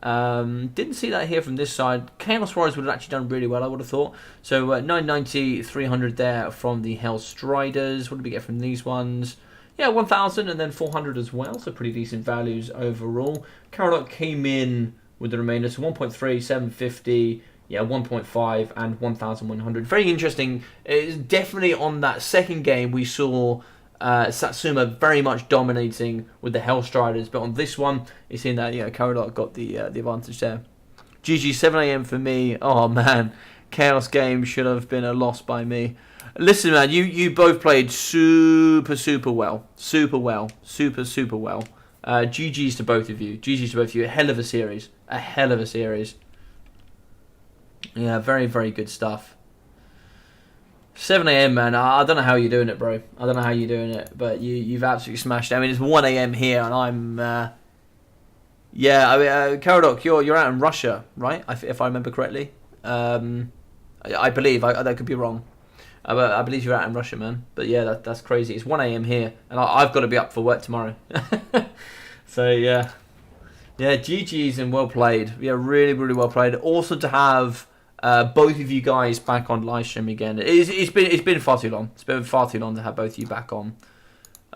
Didn't see that here from this side. Chaos Warriors would have actually done really well, I would have thought. So 990, 300 there from the Hell Striders. What did we get from these ones? Yeah, 1,000 and then 400 as well. So pretty decent values overall. Caradoc came in with the remainder. So 1.3, 750, yeah, 1.5 and 1,100. Very interesting. It's definitely on that second game we saw Satsuma very much dominating with the Hell Striders, but on this one, you're seeing that Caradoc got the advantage there. GG 7 AM for me. Oh man, Chaos game should have been a loss by me. Listen, man, you both played super well, super well. GG's to both of you. GG's to both of you. A hell of a series. Yeah, very good stuff. 7 AM, man. I don't know how you're doing it, bro. I don't know how you're doing it, but you've absolutely smashed it. I mean, it's 1 AM here, and I'm... Caradoc, you're out in Russia, right? If I remember correctly. I believe. That could be wrong. But I believe you're out in Russia, man. But yeah, that's crazy. It's 1 AM here, and I've got to be up for work tomorrow. So, yeah. Yeah, GG's and well played. Yeah, really well played. Also to have... both of you guys back on live stream again. It's been far too long. It's been far too long to have both of you back on.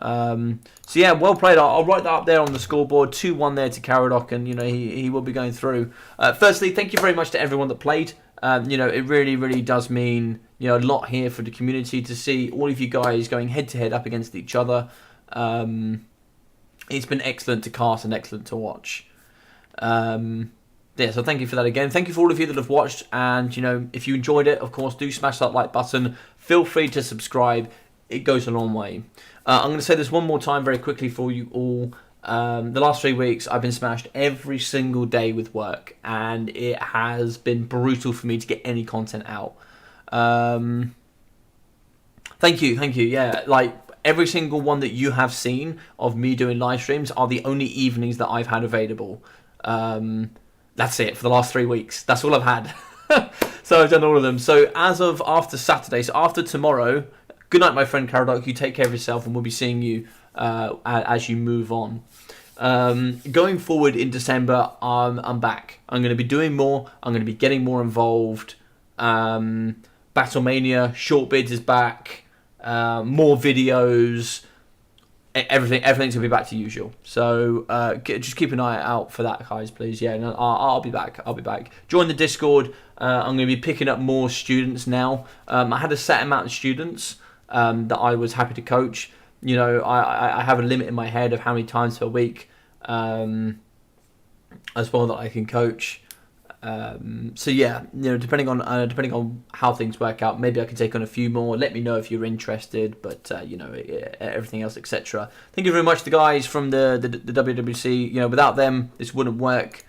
So yeah, well played. I'll write that up there on the scoreboard. 2-1 there to Caradoc, and he will be going through. Firstly, thank you very much to everyone that played. It really does mean a lot here for the community to see all of you guys going head to head up against each other. It's been excellent to cast and excellent to watch. Yeah, so thank you for that again. Thank you for all of you that have watched, and if you enjoyed it, of course, do smash that like button. Feel free to subscribe. It goes a long way. I'm going to say this one more time very quickly for you all. The last 3 weeks, I've been smashed every single day with work, and it has been brutal for me to get any content out. Thank you. Yeah, like every single one that you have seen of me doing live streams are the only evenings that I've had available. That's it for the last 3 weeks. That's all I've had. So I've done all of them. So as of after Saturday, so after tomorrow, good night, my friend Caradoc. You take care of yourself, and we'll be seeing you as you move on. Going forward in December, I'm back. I'm going to be doing more. I'm going to be getting more involved. Battlemania, Short Bids is back. More videos. everything's gonna be back to usual. So just keep an eye out for that, guys, please. Yeah, no, I'll be back. Join the Discord. I'm gonna be picking up more students now. I had a set amount of students that I was happy to coach. You know, I have a limit in my head of how many times per week as well that I can coach. So yeah, you know, depending on how things work out, maybe I can take on a few more. Let me know if you're interested, but you know, everything else, etc. Thank you very much to the guys from the WWC. You know, without them, this wouldn't work.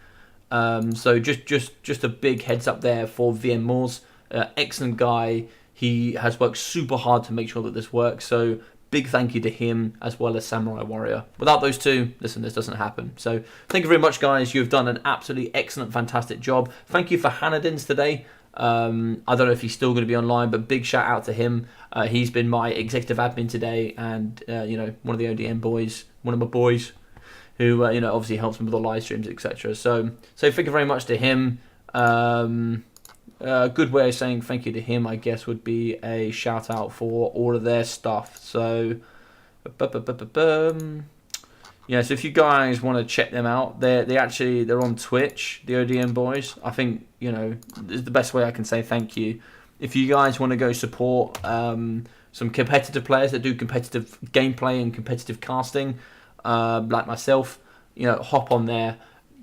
So just a big heads up there for VM Moores. Excellent guy. He has worked super hard to make sure that this works. So big thank you to him, as well as Samurai Warrior. Without those two, listen, this doesn't happen. So thank you very much, guys. You've done an absolutely excellent, fantastic job. Thank you for Hanadins today. I don't know if he's still going to be online, but big shout out to him. He's been my executive admin today, and you know, one of the ODM boys, one of my boys, who you know, obviously helps me with the live streams, etc. So thank you very much to him. A good way of saying thank you to him, I guess, would be a shout out for all of their stuff. So, yeah. So if you guys want to check them out, they're on Twitch, the ODM boys. I think, you know, this is the best way I can say thank you. If you guys want to go support some competitive players that do competitive gameplay and competitive casting, like myself, you know, hop on there,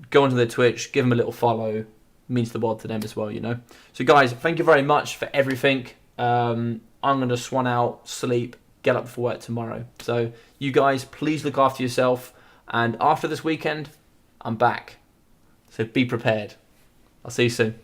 go onto their Twitch, give them a little follow. Means the world to them as well, you know. So guys, thank you very much for everything. I'm gonna swan out, sleep, get up for work tomorrow. So you guys, please look after yourself, and after this weekend, I'm back. So be prepared. I'll see you soon.